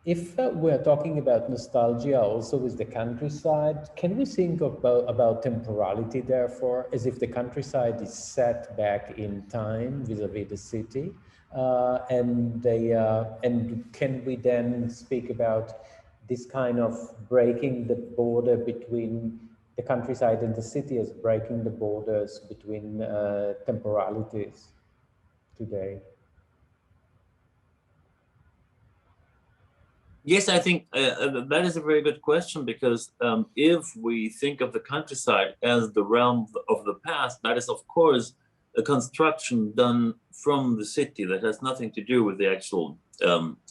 If we're talking about nostalgia also with the countryside, can we think about temporality, therefore, as if the countryside is set back in time vis-a-vis the city? And can we then speak about this kind of breaking the border between the countryside and the city as breaking the borders between temporalities today? Yes, I think that is a very good question, because if we think of the countryside as the realm of the past, that is, of course, a construction done from the city that has nothing to do with the actual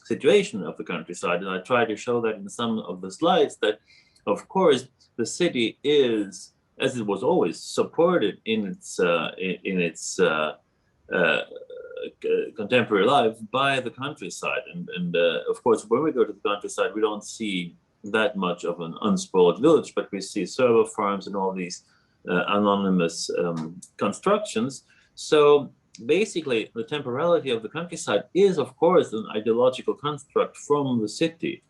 situation of the countryside. And I try to show that in some of the slides, that, of course, the city is, as it was always, supported in its contemporary life by the countryside, and of course, when we go to the countryside, we don't see that much of an unspoiled village, but we see server farms and all these anonymous constructions. So basically, the temporality of the countryside is, of course, an ideological construct from the city.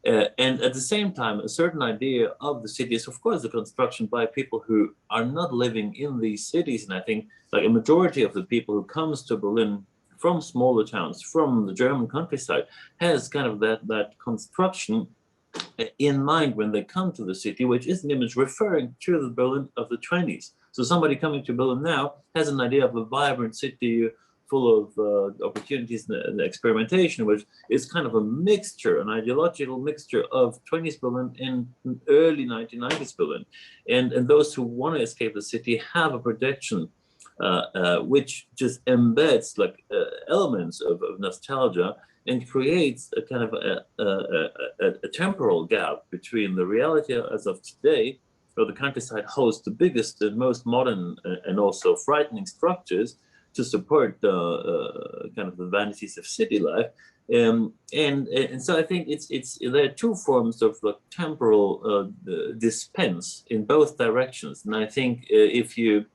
And at the same time, a certain idea of the city is, of course, the construction by people who are not living in these cities. And I think like a majority of the people who comes to Berlin from smaller towns, from the German countryside, has kind of that construction in mind when they come to the city, which is an image referring to the Berlin of the 20s. So somebody coming to Berlin now has an idea of a vibrant city full of opportunities and experimentation, which is kind of a mixture, an ideological mixture of 20s Berlin and early 1990s Berlin. And those who want to escape the city have a projection which just embeds like elements of nostalgia and creates a kind of a temporal gap between the reality as of today, where the countryside hosts the biggest and most modern and also frightening structures to support kind of the vanities of city life, and so I think there are two forms of like temporal dispense in both directions, and I think if you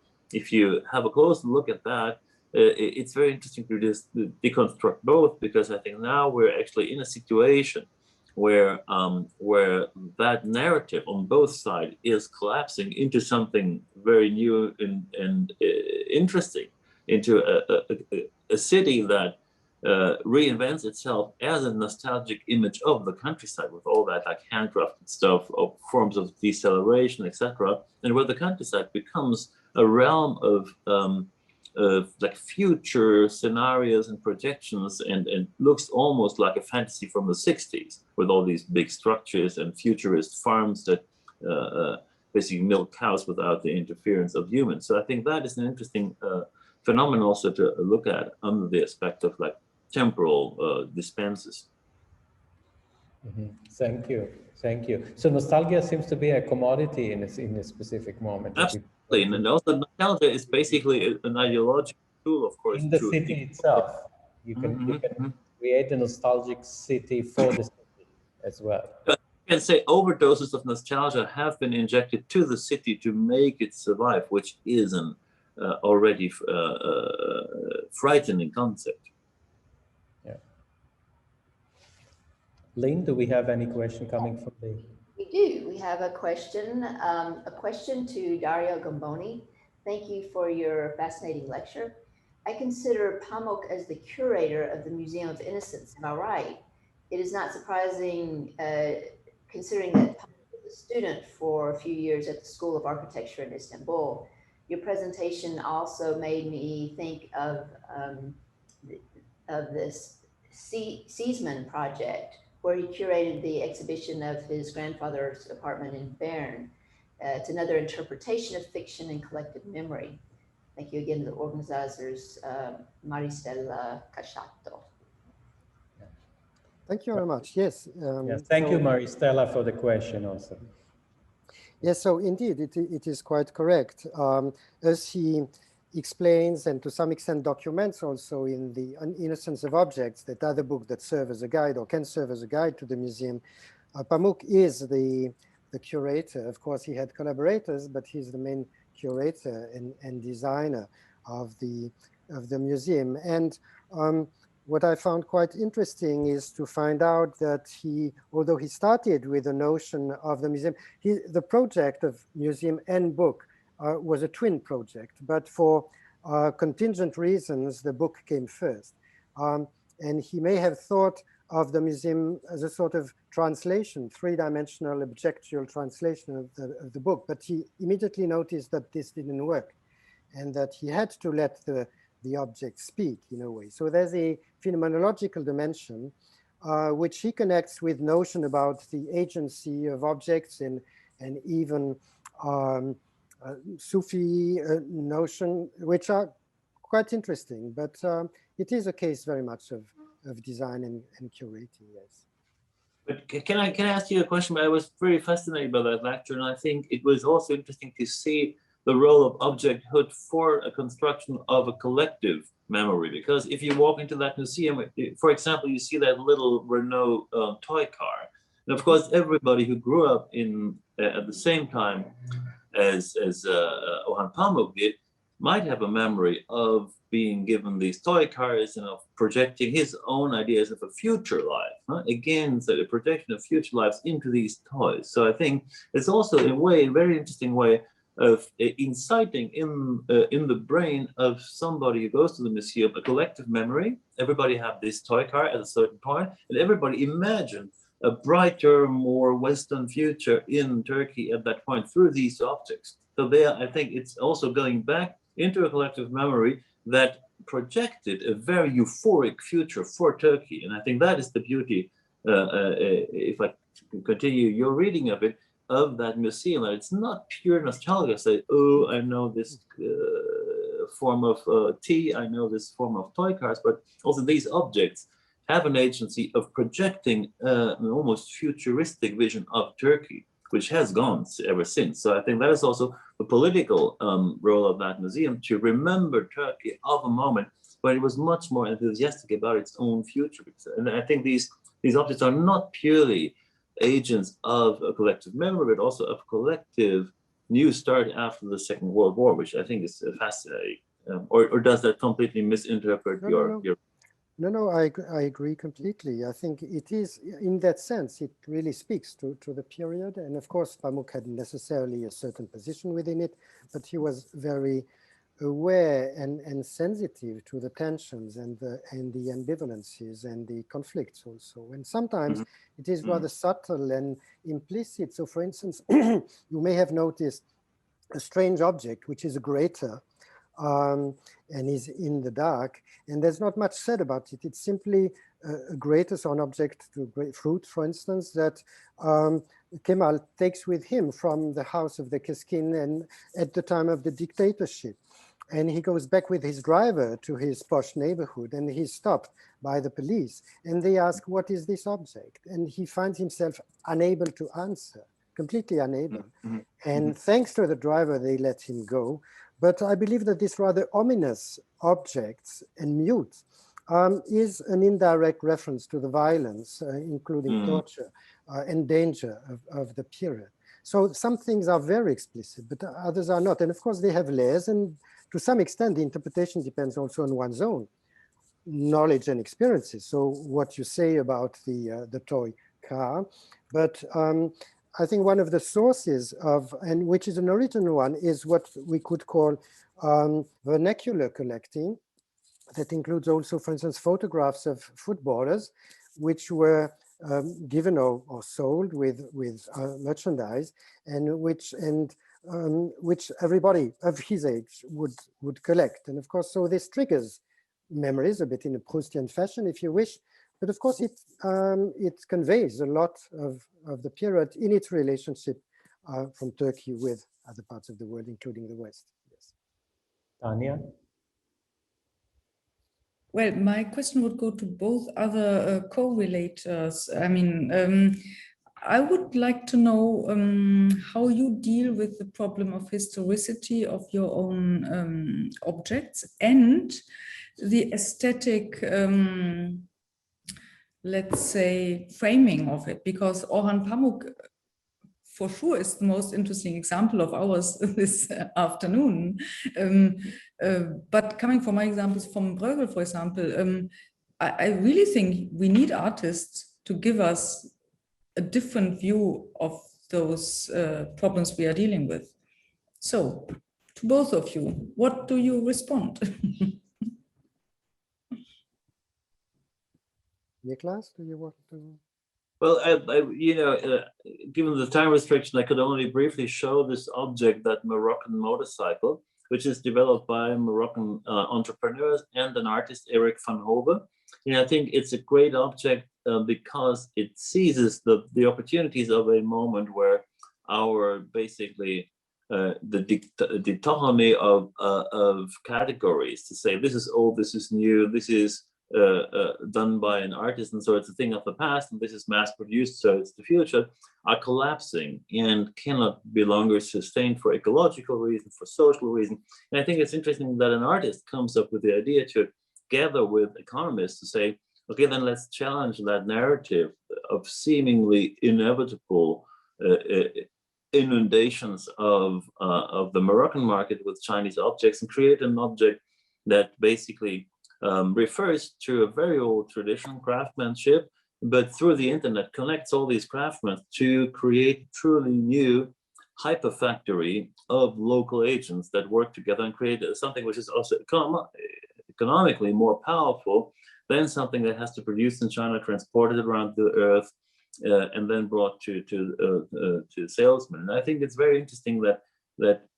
have a close look at that, it's very interesting to just deconstruct both, because I think now we're actually in a situation where that narrative on both sides is collapsing into something very new and interesting, into a city that reinvents itself as a nostalgic image of the countryside, with all that like handcrafted stuff, of forms of deceleration, etc., and where the countryside becomes a realm of like future scenarios and projections, and looks almost like a fantasy from the 60s, with all these big structures and futurist farms that basically milk cows without the interference of humans. So I think that is an interesting phenomenon also to look at under the aspect of like temporal dispenses. Thank you, thank you. So nostalgia seems to be a commodity in a specific moment. Absolutely, and also nostalgia is basically an ideological tool, of course. In the city itself, you can create a nostalgic city for the city as well. You can say overdoses of nostalgia have been injected to the city to make it survive, which is an already frightening concept. Yeah. Lynn, do we have any question coming from the? We do. We have a question to Dario Gamboni. Thank you for your fascinating lecture. I consider Pamuk as the curator of the Museum of Innocence. Am I right? It is not surprising, considering that Pamuk was a student for a few years at the School of Architecture in Istanbul. Your presentation also made me think of this Seesman project, where he curated the exhibition of his grandfather's apartment in Bern. It's another interpretation of fiction and collective memory. Thank you again to the organizers, Maristella Casciato. Thank you very much. Yes. Yes, thank you, Maristella, for the question also. Yes, so indeed, it is quite correct. As he explains, and to some extent documents also in the Innocence of Objects, that other book that serve as a guide or can serve as a guide to the museum, Pamuk is the curator. Of course, he had collaborators, but he's the main curator and designer of the museum. And what I found quite interesting is to find out that although he started with the notion of the museum, the project of museum and book was a twin project, but for contingent reasons, the book came first. And he may have thought of the museum as a sort of translation, three-dimensional objectual translation of the book, but he immediately noticed that this didn't work, and that he had to let the object speak in a way. So there's a phenomenological dimension which he connects with notion about the agency of objects and even Sufi notion, which are quite interesting, but it is a case very much of design and curating, yes. But can I ask you a question? I was very fascinated by that lecture, and I think it was also interesting to see the role of objecthood for a construction of a collective memory. Because if you walk into that museum, for example, you see that little Renault toy car, and of course, everybody who grew up at the same time as Orhan Pamuk did might have a memory of being given these toy cars and of projecting his own ideas of a future life. Again, so the projection of future lives into these toys. So I think it's also a very interesting way of inciting in the brain of somebody who goes to the museum a collective memory. Everybody have this toy car at a certain point, and everybody imagine a brighter, more Western future in Turkey at that point through these objects. So there, I think it's also going back into a collective memory that projected a very euphoric future for Turkey. And I think that is the beauty, if I continue your reading of it, of that museum. And it's not pure nostalgia, say, oh, I know this form of tea, I know this form of toy cars, but also these objects have an agency of projecting an almost futuristic vision of Turkey, which has gone ever since. So I think that is also the political role of that museum, to remember Turkey of a moment when it was much more enthusiastic about its own future. And I think these objects are not purely agents of a collective memory, but also of collective new start after the Second World War, which I think is or does that completely misinterpret your? No, I agree completely. I think it is, in that sense, it really speaks to the period. And of course, Pamuk hadn't necessarily a certain position within it, but he was very aware and sensitive to the tensions and the ambivalences and the conflicts also. And sometimes it is rather subtle and implicit. So for instance, you may have noticed a strange object, which is a grater, and is in the dark, and there's not much said about it. It's simply a grater, so an object to fruit, for instance, that Kemal takes with him from the house of the Keskin and at the time of the dictatorship. And he goes back with his driver to his posh neighborhood, and he's stopped by the police, and they ask, what is this object? And he finds himself unable to answer, completely unable. And thanks to the driver, they let him go. But I believe that this rather ominous objects and mute is an indirect reference to the violence, including torture and danger of the period. So some things are very explicit, but others are not. And of course, they have layers, and to some extent, the interpretation depends also on one's own knowledge and experiences. So what you say about the toy car, but I think one of the sources of, and which is an original one, is what we could call vernacular collecting. That includes also, for instance, photographs of footballers, which were given or sold with merchandise, and which everybody of his age would collect. And of course, so this triggers memories a bit in a Proustian fashion, if you wish. But of course, it conveys a lot of the period in its relationship from Turkey with other parts of the world, including the West. Yes. Tanya? Well, my question would go to both other co-relators. I mean, I would like to know how you deal with the problem of historicity of your own objects and the aesthetic, let's say, framing of it, because Orhan Pamuk for sure is the most interesting example of ours this afternoon. But coming from my examples from Bruegel, for example, I really think we need artists to give us a different view of those problems we are dealing with. So, to both of you, what do you respond? Niklas, do you want to? Well, given the time restriction, I could only briefly show this object, that Moroccan motorcycle, which is developed by Moroccan entrepreneurs and an artist, Eric van Hove. And I think it's a great object because it seizes the opportunities of a moment where our basically the dichotomy of categories, to say this is old, this is new, this is done by an artist, and so it's a thing of the past, and this is mass produced, so it's the future, are collapsing and cannot be longer sustained for ecological reasons, for social reasons. And I think it's interesting that an artist comes up with the idea to gather with economists to say, okay, then let's challenge that narrative of seemingly inevitable inundations of the Moroccan market with Chinese objects, and create an object that basically refers to a very old tradition, craftsmanship, but through the internet connects all these craftsmen to create truly new hyperfactory of local agents that work together and create something which is also economically more powerful than something that has to produce in China, transported around the earth, and then brought to salesmen. And I think it's very interesting that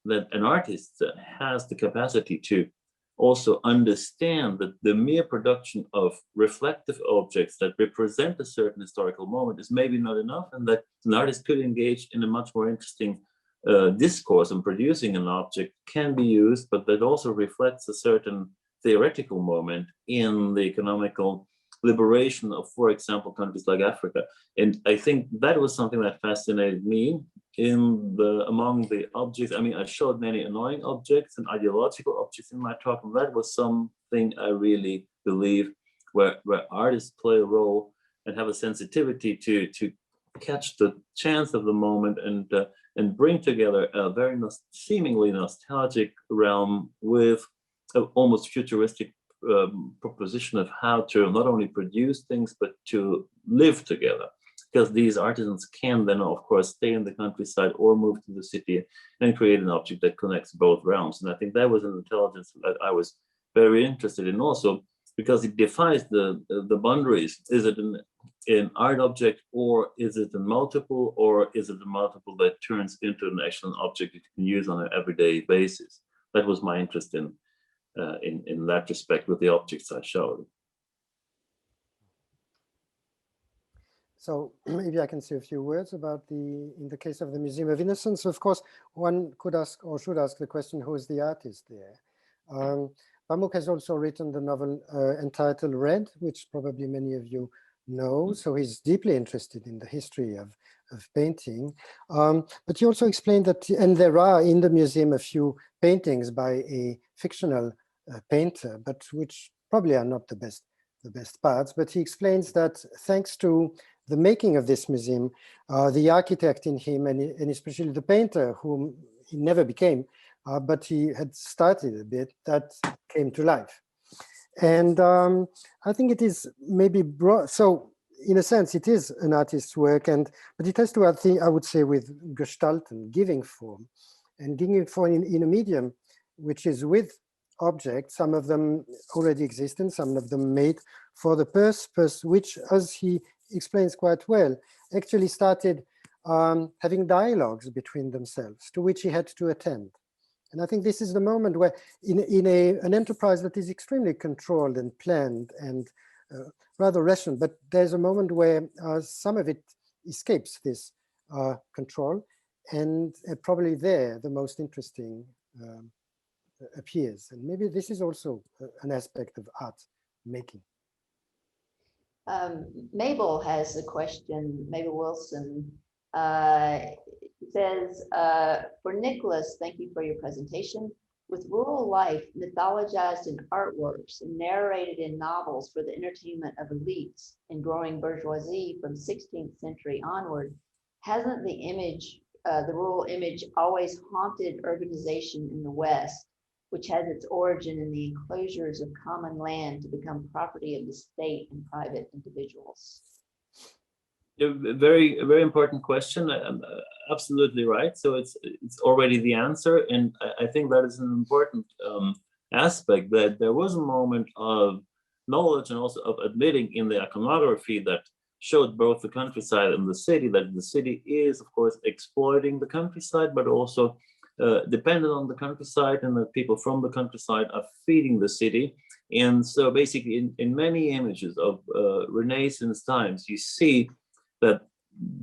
an artist has the capacity to also understand that the mere production of reflective objects that represent a certain historical moment is maybe not enough, and that an artist could engage in a much more interesting discourse on producing an object can be used, but that also reflects a certain theoretical moment in the economical liberation of, for example, countries like Africa. And I think that was something that fascinated me among the objects. I mean, I showed many annoying objects and ideological objects in my talk, and that was something I really believe where artists play a role and have a sensitivity to catch the chance of the moment and bring together a very seemingly nostalgic realm with almost futuristic proposition of how to not only produce things, but to live together. Because these artisans can then, of course, stay in the countryside or move to the city and create an object that connects both realms. And I think that was an intelligence that I was very interested in also, because it defies the boundaries. Is it an art object, or is it a multiple, or is it a multiple that turns into an actual object you can use on an everyday basis? That was my interest in that respect with the objects I showed. So maybe I can say a few words about in the case of the Museum of Innocence. Of course, one could ask or should ask the question, who is the artist there? Pamuk has also written the novel entitled Red, which probably many of you know. So he's deeply interested in the history of painting. But he also explained that, and there are in the museum a few paintings by a fictional painter, but which probably are not the best parts. But he explains that thanks to the making of this museum, the architect in him, and especially the painter, whom he never became, but he had started a bit, that came to life. And I think it is maybe broad. So in a sense, it is an artist's work, but it has to, I would say, with gestalten, giving form, and giving form in a medium which is with objects, some of them already existent, some of them made for the purpose, which, as he explains quite well, actually started having dialogues between themselves, to which he had to attend. And I think this is the moment where, in an enterprise that is extremely controlled and planned and rather rational, but there's a moment where some of it escapes this control, and probably there the most interesting appears. And maybe this is also an aspect of art making. Mabel has a question. Mabel Wilson says, for Nicholas, thank you for your presentation. With rural life mythologized in artworks and narrated in novels for the entertainment of elites and growing bourgeoisie from 16th century onward, hasn't the rural image always haunted urbanization in the West, which has its origin in the enclosures of common land to become property of the state and private individuals? A very important question. Absolutely right. So it's already the answer, and I think that is an important aspect, that there was a moment of knowledge and also of admitting in the iconography that showed both the countryside and the city, that the city is, of course, exploiting the countryside, but also dependent on the countryside, and that people from the countryside are feeding the city. And so basically in many images of Renaissance times, you see that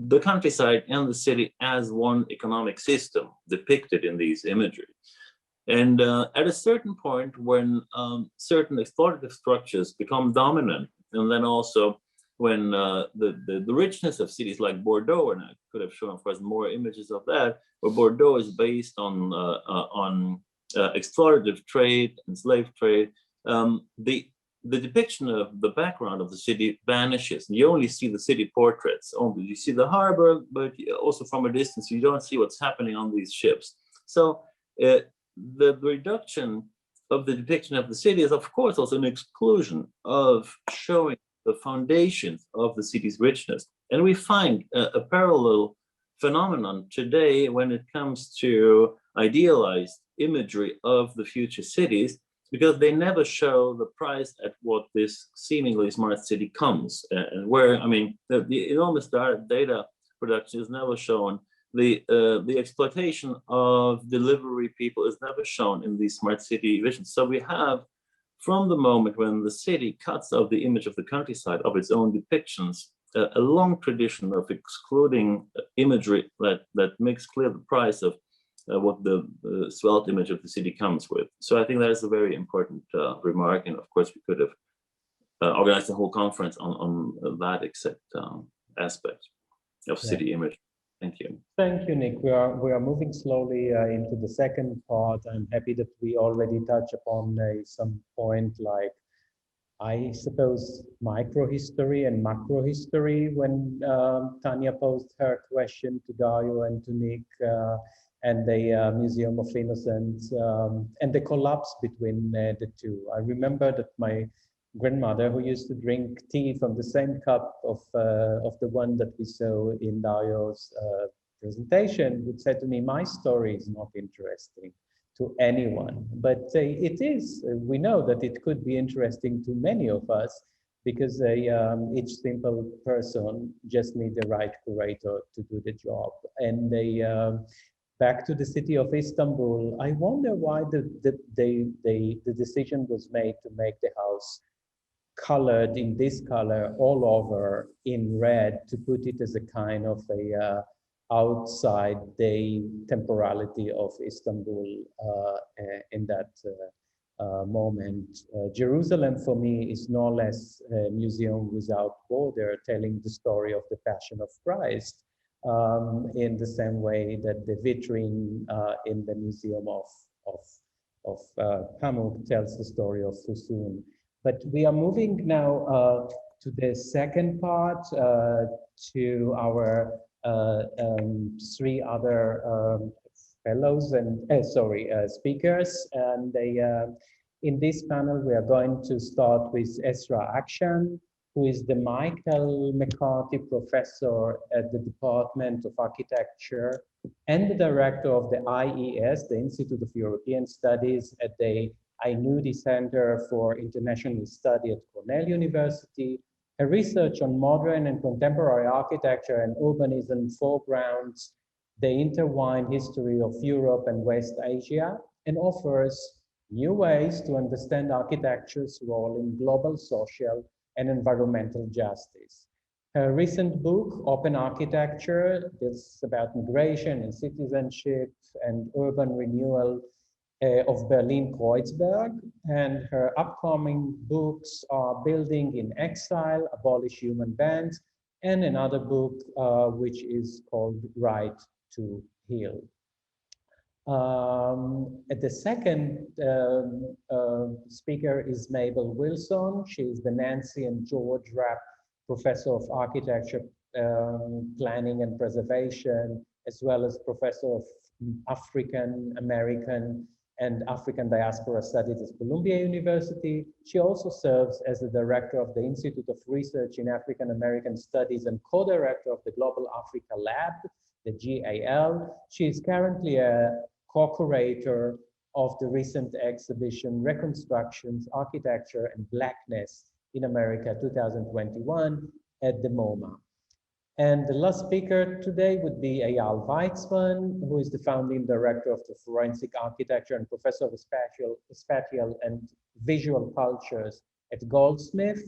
the countryside and the city as one economic system depicted in these imagery. And at a certain point, when certain exploitative structures become dominant, and then also when the richness of cities like Bordeaux, and I could have shown, of course, more images of that, where Bordeaux is based on exploitative trade and slave trade, the depiction of the background of the city vanishes. And you only see the city portraits. Only you see the harbor, but also from a distance, you don't see what's happening on these ships. So the reduction of the depiction of the city is, of course, also an exclusion of showing the foundations of the city's richness. And we find a parallel phenomenon today when it comes to idealized imagery of the future cities, because they never show the price at what this seemingly smart city comes, and where, I mean, the enormous data production is never shown. The exploitation of delivery people is never shown in these smart city visions. So we have, from the moment when the city cuts off the image of the countryside, of its own depictions, a long tradition of excluding imagery that makes clear the price of what the svelte image of the city comes with. So I think that is a very important remark, and of course we could have organized a whole conference on that exact aspect of city image. Thank you. Thank you, Nick. We are moving slowly into the second part. I'm happy that we already touch upon some point like, I suppose, microhistory and macrohistory when Tanya posed her question to Dario and to Nick. and the Museum of Innocence, and the collapse between the two. I remember that my grandmother, who used to drink tea from the same cup of the one that we saw in Dario's presentation, would say to me, "My story is not interesting to anyone," but it is. We know that it could be interesting to many of us, because each simple person just needs the right curator to do the job. And back to the city of Istanbul, I wonder why the decision was made to make the house colored in this color all over in red, to put it as a kind of a outside day temporality of Istanbul in that moment. Jerusalem for me is no less a museum without border, telling the story of the Passion of Christ, in the same way that the vitrine in the Museum of Pamuk tells the story of Fusun. But we are moving now to the second part, to our three other fellows and speakers. And in this panel, we are going to start with Ezra Akshan, who is the Michael McCarthy Professor at the Department of Architecture and the Director of the IES, the Institute of European Studies, at the Ainudi Center for International Study at Cornell University. Her research on modern and contemporary architecture and urbanism foregrounds the intertwined history of Europe and West Asia, and offers new ways to understand architecture's role in global social and environmental justice. Her recent book, Open Architecture, is about migration and citizenship and urban renewal of Berlin-Kreuzberg, and her upcoming books are Building in Exile, Abolish Human Bands, and another book which is called Right to Heal. The second speaker is Mabel Wilson. She is the Nancy and George Rapp Professor of Architecture, Planning and Preservation, as well as Professor of African American and African Diaspora Studies at Columbia University. She also serves as the director of the Institute of Research in African American Studies and co-director of the Global Africa Lab, the GAL. She is currently a co-curator of the recent exhibition Reconstructions, Architecture and Blackness in America 2021 at the MoMA. And the last speaker today would be Eyal Weizman, who is the founding director of the Forensic Architecture and professor of spatial and visual cultures at Goldsmith,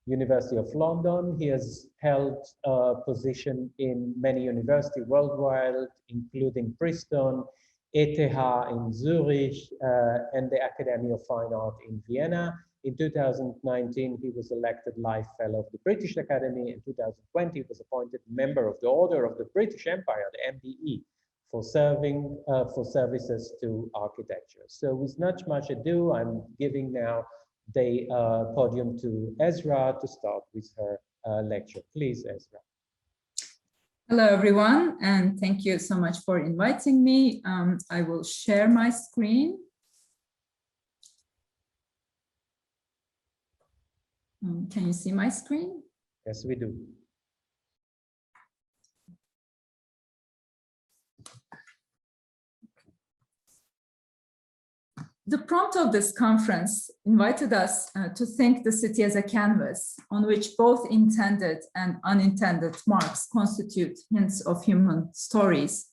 University of London. He has held a position in many universities worldwide, including Princeton, ETH in Zurich, and the Academy of Fine Art in Vienna. In 2019, he was elected Life Fellow of the British Academy. In 2020, he was appointed member of the Order of the British Empire, the MBE, for services to architecture. So with not much ado, I'm giving now the podium to Ezra to start with her lecture. Please, Ezra. Hello, everyone, and thank you so much for inviting me. I will share my screen. Can you see my screen? Yes, we do. The prompt of this conference invited us to think the city as a canvas on which both intended and unintended marks constitute hints of human stories.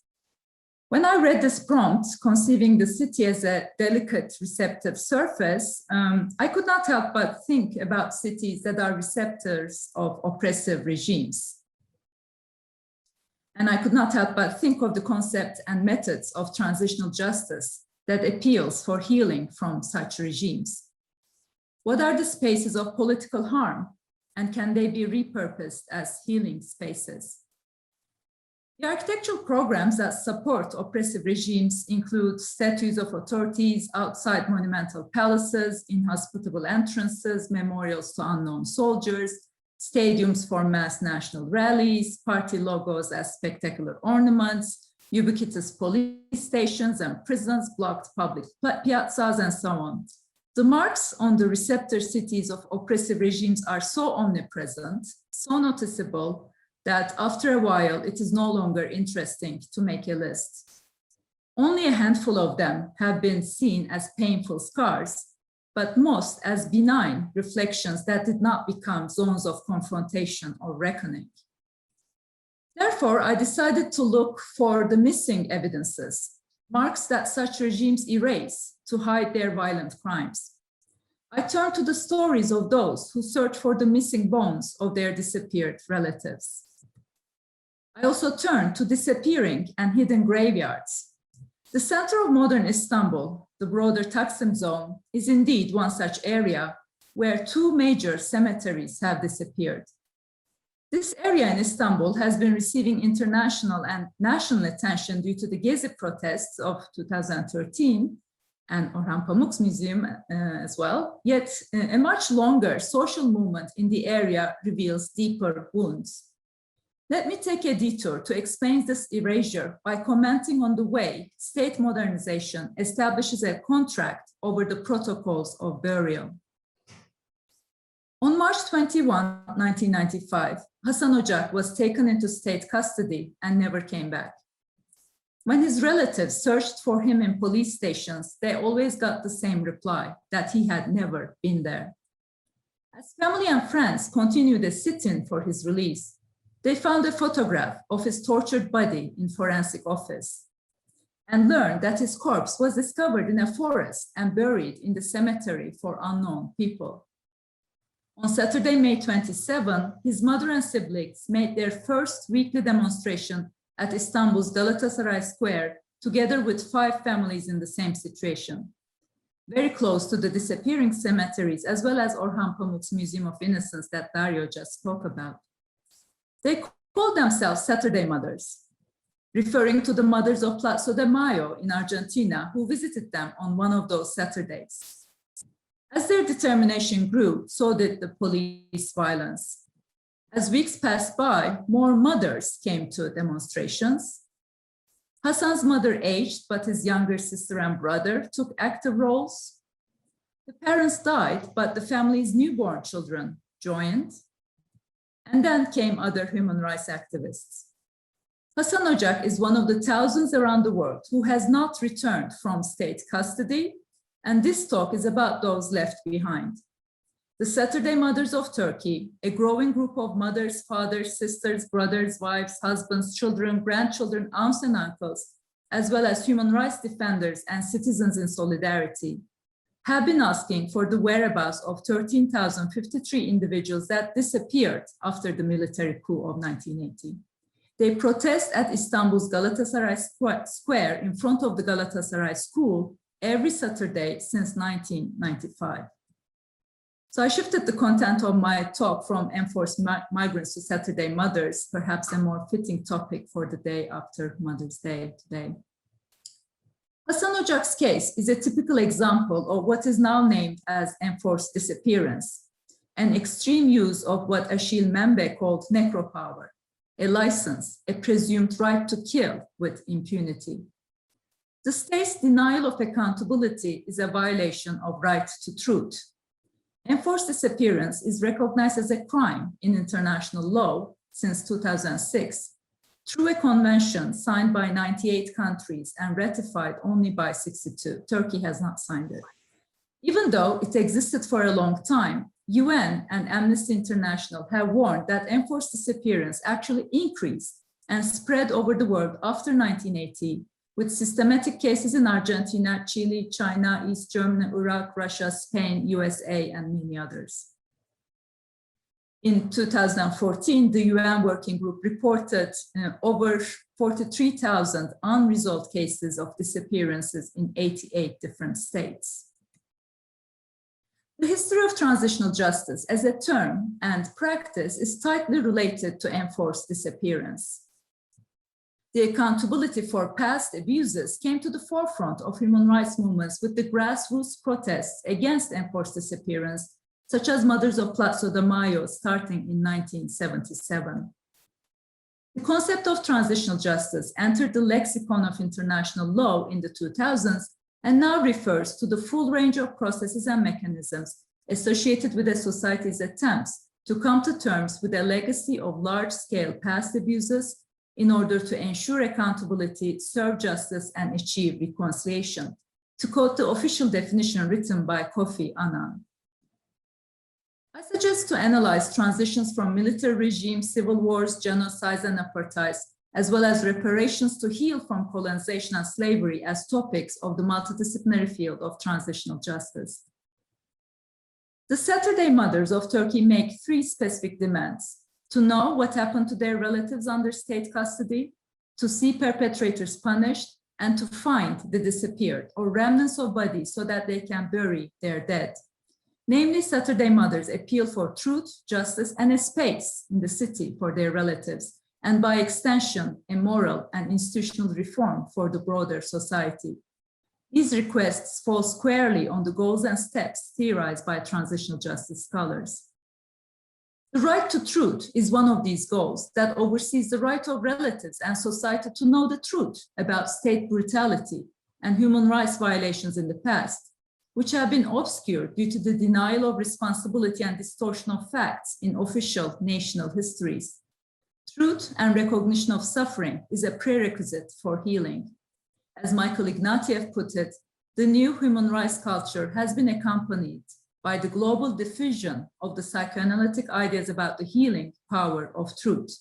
When I read this prompt, conceiving the city as a delicate receptive surface, I could not help but think about cities that are receptors of oppressive regimes. And I could not help but think of the concept and methods of transitional justice that appeals for healing from such regimes. What are the spaces of political harm, and can they be repurposed as healing spaces? The architectural programs that support oppressive regimes include statues of authorities outside monumental palaces, inhospitable entrances, memorials to unknown soldiers, stadiums for mass national rallies, party logos as spectacular ornaments, Ubiquitous police stations and prisons blocked public piazzas and so on. The marks on the receptor cities of oppressive regimes are so omnipresent, so noticeable, that after a while it is no longer interesting to make a list. Only a handful of them have been seen as painful scars, but most as benign reflections that did not become zones of confrontation or reckoning. Therefore, I decided to look for the missing evidences, marks that such regimes erase to hide their violent crimes. I turned to the stories of those who search for the missing bones of their disappeared relatives. I also turned to disappearing and hidden graveyards. The center of modern Istanbul, the broader Taksim zone, is indeed one such area where two major cemeteries have disappeared. This area in Istanbul has been receiving international and national attention due to the Gezi protests of 2013 and Orhan Pamuk's museum as well. Yet a much longer social movement in the area reveals deeper wounds. Let me take a detour to explain this erasure by commenting on the way state modernization establishes a contract over the protocols of burial. On March 21, 1995, Hasan Ocak was taken into state custody and never came back. When his relatives searched for him in police stations, they always got the same reply, that he had never been there. As family and friends continued a sit-in for his release, they found a photograph of his tortured body in forensic office and learned that his corpse was discovered in a forest and buried in the cemetery for unknown people. On Saturday, May 27, his mother and siblings made their first weekly demonstration at Istanbul's Galatasaray Square, together with 5 families in the same situation, very close to the disappearing cemeteries, as well as Orhan Pamuk's Museum of Innocence that Dario just spoke about. They called themselves Saturday Mothers, referring to the mothers of Plaza de Mayo in Argentina who visited them on one of those Saturdays. As their determination grew, so did the police violence. As weeks passed by, more mothers came to demonstrations. Hasan's mother aged, but his younger sister and brother took active roles. The parents died, but the family's newborn children joined. And then came other human rights activists. Hasan Ocak is one of the thousands around the world who has not returned from state custody, and this talk is about those left behind. The Saturday Mothers of Turkey, a growing group of mothers, fathers, sisters, brothers, wives, husbands, children, grandchildren, aunts and uncles, as well as human rights defenders and citizens in solidarity, have been asking for the whereabouts of 13,053 individuals that disappeared after the military coup of 1980. They protest at Istanbul's Galatasaray Square in front of the Galatasaray School every Saturday since 1995. So I shifted the content of my talk from enforced migrants to Saturday mothers, perhaps a more fitting topic for the day after Mother's Day today. Hasan Ocak's case is a typical example of what is now named as enforced disappearance, an extreme use of what Achille Membe called necropower, a license, a presumed right to kill with impunity. The state's denial of accountability is a violation of right to truth. Enforced disappearance is recognized as a crime in international law since 2006 through a convention signed by 98 countries and ratified only by 62. Turkey has not signed it. Even though it existed for a long time, UN and Amnesty International have warned that enforced disappearance actually increased and spread over the world after 1980, with systematic cases in Argentina, Chile, China, East Germany, Iraq, Russia, Spain, USA, and many others. In 2014, the UN Working Group reported over 43,000 unresolved cases of disappearances in 88 different states. The history of transitional justice as a term and practice is tightly related to enforced disappearance. The accountability for past abuses came to the forefront of human rights movements with the grassroots protests against enforced disappearance, such as Mothers of Plaza de Mayo starting in 1977. The concept of transitional justice entered the lexicon of international law in the 2000s and now refers to the full range of processes and mechanisms associated with a society's attempts to come to terms with a legacy of large-scale past abuses in order to ensure accountability, serve justice, and achieve reconciliation, to quote the official definition written by Kofi Annan. I suggest to analyze transitions from military regimes, civil wars, genocides, and apartheids, as well as reparations to heal from colonization and slavery as topics of the multidisciplinary field of transitional justice. The Saturday mothers of Turkey make three specific demands: to know what happened to their relatives under state custody, to see perpetrators punished, and to find the disappeared or remnants of bodies so that they can bury their dead. Namely, Saturday mothers appeal for truth, justice, and a space in the city for their relatives, and by extension, a moral and institutional reform for the broader society. These requests fall squarely on the goals and steps theorized by transitional justice scholars. The right to truth is one of these goals that oversees the right of relatives and society to know the truth about state brutality and human rights violations in the past, which have been obscured due to the denial of responsibility and distortion of facts in official national histories. Truth and recognition of suffering is a prerequisite for healing. As Michael Ignatieff put it, the new human rights culture has been accompanied by the global diffusion of the psychoanalytic ideas about the healing power of truth.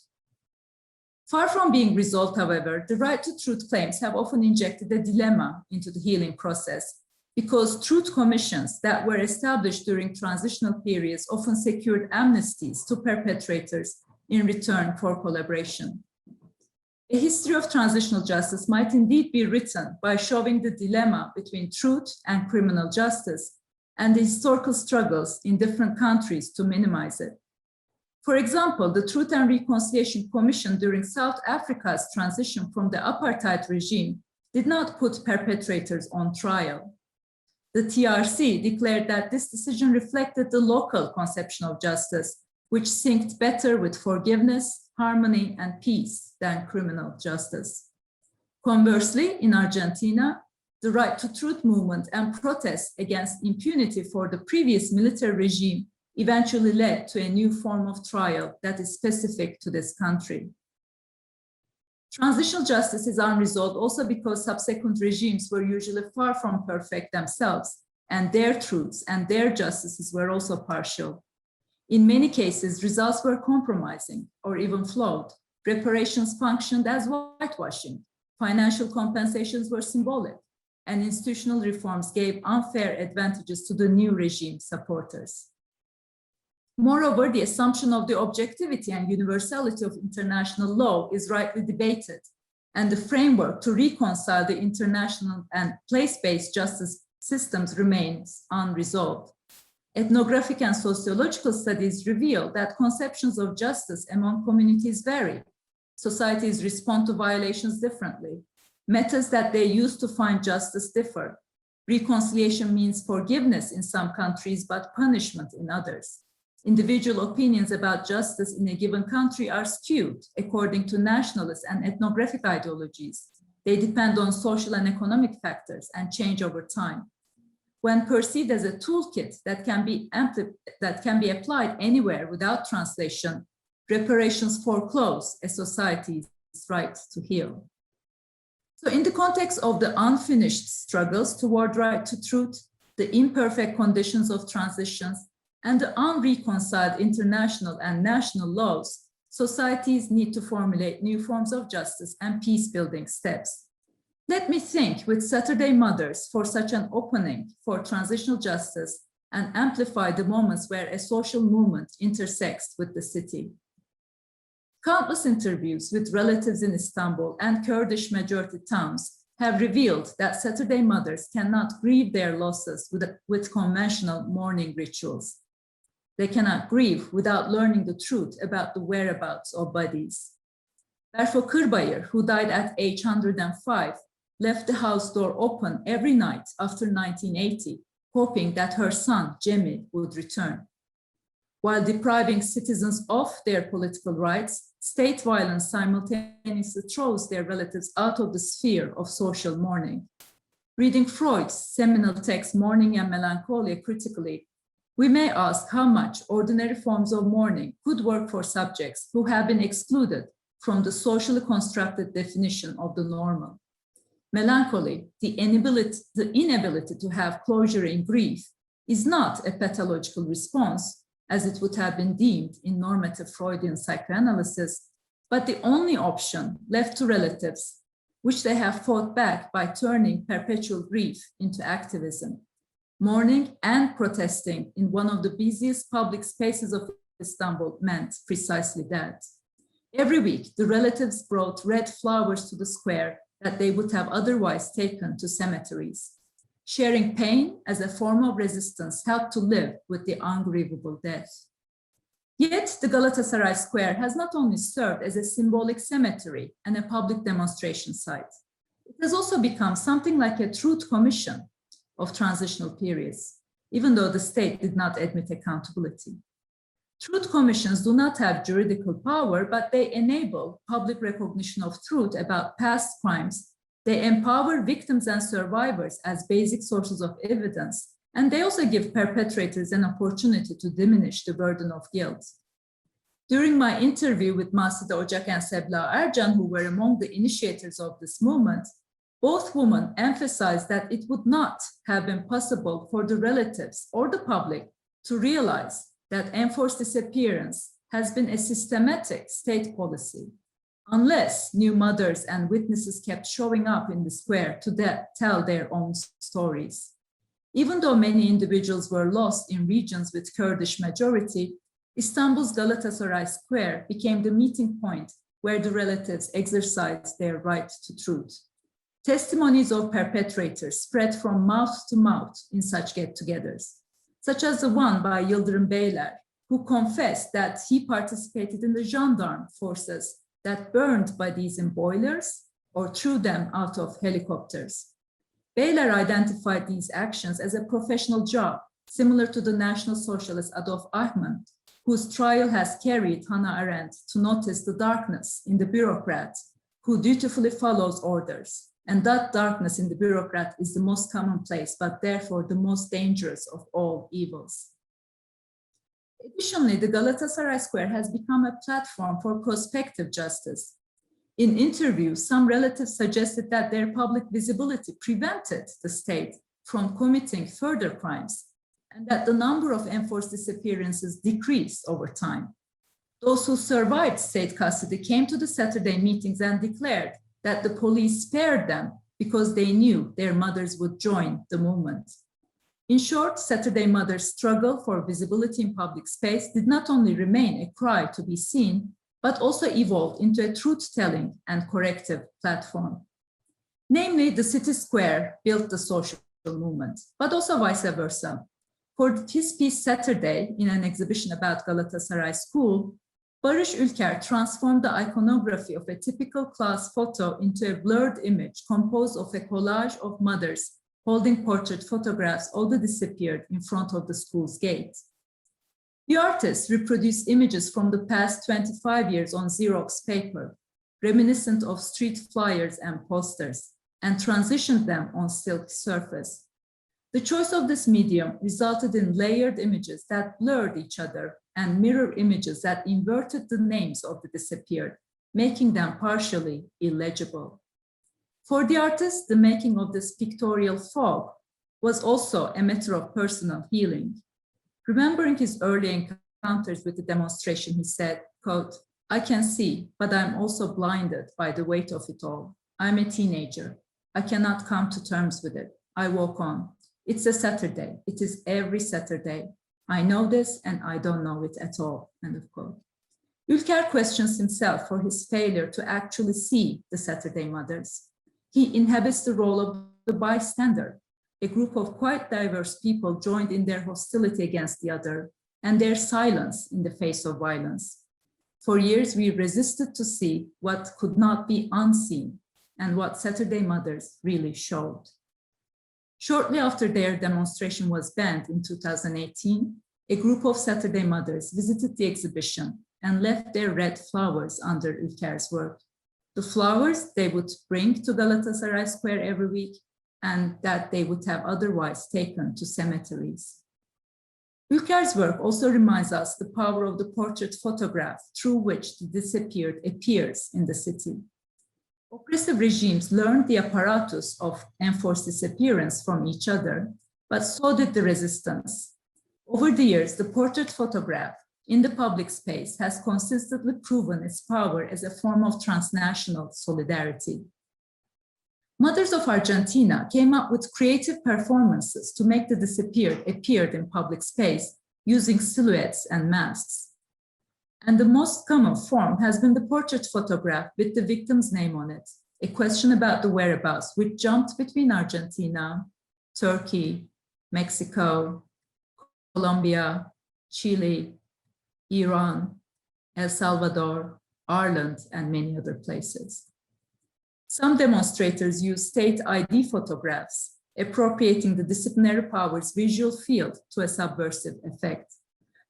Far from being resolved, however, the right to truth claims have often injected a dilemma into the healing process, because truth commissions that were established during transitional periods often secured amnesties to perpetrators in return for collaboration. A history of transitional justice might indeed be written by showing the dilemma between truth and criminal justice and the historical struggles in different countries to minimize it. For example, the Truth and Reconciliation Commission during South Africa's transition from the apartheid regime did not put perpetrators on trial. The TRC declared that this decision reflected the local conception of justice, which synced better with forgiveness, harmony, and peace than criminal justice. Conversely, in Argentina, the right to truth movement and protests against impunity for the previous military regime eventually led to a new form of trial that is specific to this country. Transitional justice is unresolved also because subsequent regimes were usually far from perfect themselves, and their truths and their justices were also partial. In many cases, results were compromising or even flawed. Reparations functioned as whitewashing, financial compensations were symbolic, and institutional reforms gave unfair advantages to the new regime supporters. Moreover, the assumption of the objectivity and universality of international law is rightly debated, and the framework to reconcile the international and place-based justice systems remains unresolved. Ethnographic and sociological studies reveal that conceptions of justice among communities vary. Societies respond to violations differently. Methods that they use to find justice differ. Reconciliation means forgiveness in some countries, but punishment in others. Individual opinions about justice in a given country are skewed according to nationalist and ethnographic ideologies. They depend on social and economic factors and change over time. When perceived as a toolkit that can be applied anywhere without translation, reparations foreclose a society's right to heal. So in the context of the unfinished struggles toward right to truth, the imperfect conditions of transitions, and the unreconciled international and national laws, societies need to formulate new forms of justice and peace-building steps. Let me think with Saturday mothers for such an opening for transitional justice and amplify the moments where a social movement intersects with the city. Countless interviews with relatives in Istanbul and Kurdish majority towns have revealed that Saturday mothers cannot grieve their losses with conventional mourning rituals. They cannot grieve without learning the truth about the whereabouts of bodies. Berfo Kırbayır, who died at age 105, left the house door open every night after 1980, hoping that her son, Cemil, would return. while depriving citizens of their political rights, state violence simultaneously throws their relatives out of the sphere of social mourning. Reading Freud's seminal text, Mourning and Melancholia, critically, we may ask how much ordinary forms of mourning could work for subjects who have been excluded from the socially constructed definition of the normal. Melancholy, the inability to have closure in grief, is not a pathological response, as it would have been deemed in normative Freudian psychoanalysis, but the only option left to relatives, which they have fought back by turning perpetual grief into activism. Mourning and protesting in one of the busiest public spaces of Istanbul meant precisely that. Every week, the relatives brought red flowers to the square that they would have otherwise taken to cemeteries. Sharing pain as a form of resistance helped to live with the ungrievable death. Yet the Galatasaray Square has not only served as a symbolic cemetery and a public demonstration site, it has also become something like a truth commission of transitional periods, even though the state did not admit accountability. Truth commissions do not have juridical power, but they enable public recognition of truth about past crimes. They empower victims and survivors as basic sources of evidence, and they also give perpetrators an opportunity to diminish the burden of guilt. During my interview with Maside Ocak and Sebla Ercan, who were among the initiators of this movement, both women emphasized that it would not have been possible for the relatives or the public to realize that enforced disappearance has been a systematic state policy, unless new mothers and witnesses kept showing up in the square to tell their own stories. Even though many individuals were lost in regions with Kurdish majority, Istanbul's Galatasaray Square became the meeting point where the relatives exercised their right to truth. Testimonies of perpetrators spread from mouth to mouth in such get-togethers, such as the one by Yıldırım Beyler, who confessed that he participated in the gendarme forces that burned bodies in boilers or threw them out of helicopters. Beyler identified these actions as a professional job, similar to the National Socialist Adolf Eichmann, whose trial has carried Hannah Arendt to notice the darkness in the bureaucrat who dutifully follows orders. And that darkness in the bureaucrat is the most commonplace, but therefore the most dangerous of all evils. Additionally, the Galatasaray Square has become a platform for prospective justice. In interviews, some relatives suggested that their public visibility prevented the state from committing further crimes, and that the number of enforced disappearances decreased over time. Those who survived state custody came to the Saturday meetings and declared that the police spared them because they knew their mothers would join the movement. In short, Saturday mothers' struggle for visibility in public space did not only remain a cry to be seen, but also evolved into a truth-telling and corrective platform. Namely, the city square built the social movement, but also vice versa. For his piece Saturday, in an exhibition about Galatasaray School, Barış Ülker transformed the iconography of a typical class photo into a blurred image composed of a collage of mothers holding portrait photographs of the disappeared in front of the school's gate. The artist reproduced images from the past 25 years on Xerox paper, reminiscent of street flyers and posters, and transitioned them on silk surface. The choice of this medium resulted in layered images that blurred each other and mirror images that inverted the names of the disappeared, making them partially illegible. For the artist, the making of this pictorial fog was also a matter of personal healing. Remembering his early encounters with the demonstration, he said, quote, "I can see, but I'm also blinded by the weight of it all. I'm a teenager. I cannot come to terms with it. I walk on. It's a Saturday. It is every Saturday. I know this and I don't know it at all," end of quote. Ülker questions himself for his failure to actually see the Saturday mothers. He inhabits the role of the bystander, a group of quite diverse people joined in their hostility against the other and their silence in the face of violence. For years, we resisted to see what could not be unseen and what Saturday mothers really showed. Shortly after their demonstration was banned in 2018, a group of Saturday mothers visited the exhibition and left their red flowers under Ülker's work. The flowers they would bring to Galatasaray Square every week and that they would have otherwise taken to cemeteries. Ülker's work also reminds us the power of the portrait photograph through which the disappeared appears in the city. Oppressive regimes learned the apparatus of enforced disappearance from each other, but so did the resistance. Over the years, the portrait photograph in the public space has consistently proven its power as a form of transnational solidarity. Mothers of Argentina came up with creative performances to make the disappeared appear in public space using silhouettes and masks. And the most common form has been the portrait photograph with the victim's name on it, a question about the whereabouts which jumped between Argentina, Turkey, Mexico, Colombia, Chile, Iran, El Salvador, Ireland, and many other places. Some demonstrators use state ID photographs, appropriating the disciplinary power's visual field to a subversive effect.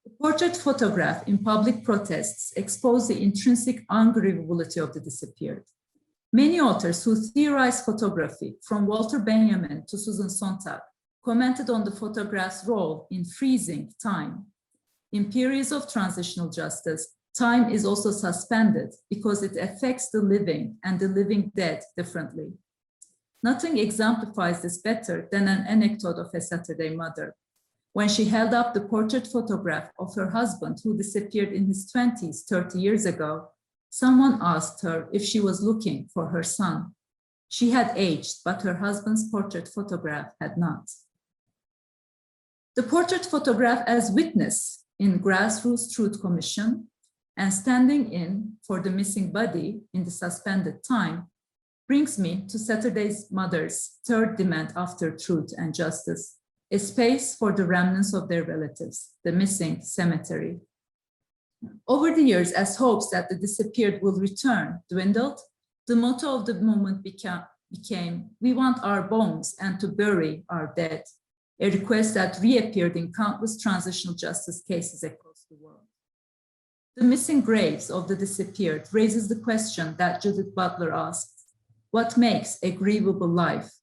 The portrait photograph in public protests expose the intrinsic ungrievability of the disappeared. Many authors who theorize photography, from Walter Benjamin to Susan Sontag, commented on the photograph's role in freezing time. In periods of transitional justice, time is also suspended because it affects the living and the living dead differently. Nothing exemplifies this better than an anecdote of a Saturday mother. When she held up the portrait photograph of her husband who disappeared in his 20s 30 years ago, someone asked her if she was looking for her son. She had aged, but her husband's portrait photograph had not. The portrait photograph as witness in Grassroots Truth Commission and standing in for the missing body in the suspended time brings me to Saturday's Mother's third demand after truth and justice, a space for the remnants of their relatives, the missing cemetery. Over the years, as hopes that the disappeared will return dwindled, the motto of the movement became, "We want our bones and to bury our dead," a request that reappeared in countless transitional justice cases across the world. The missing graves of the disappeared raises the question that Judith Butler asked: what makes a grievable life?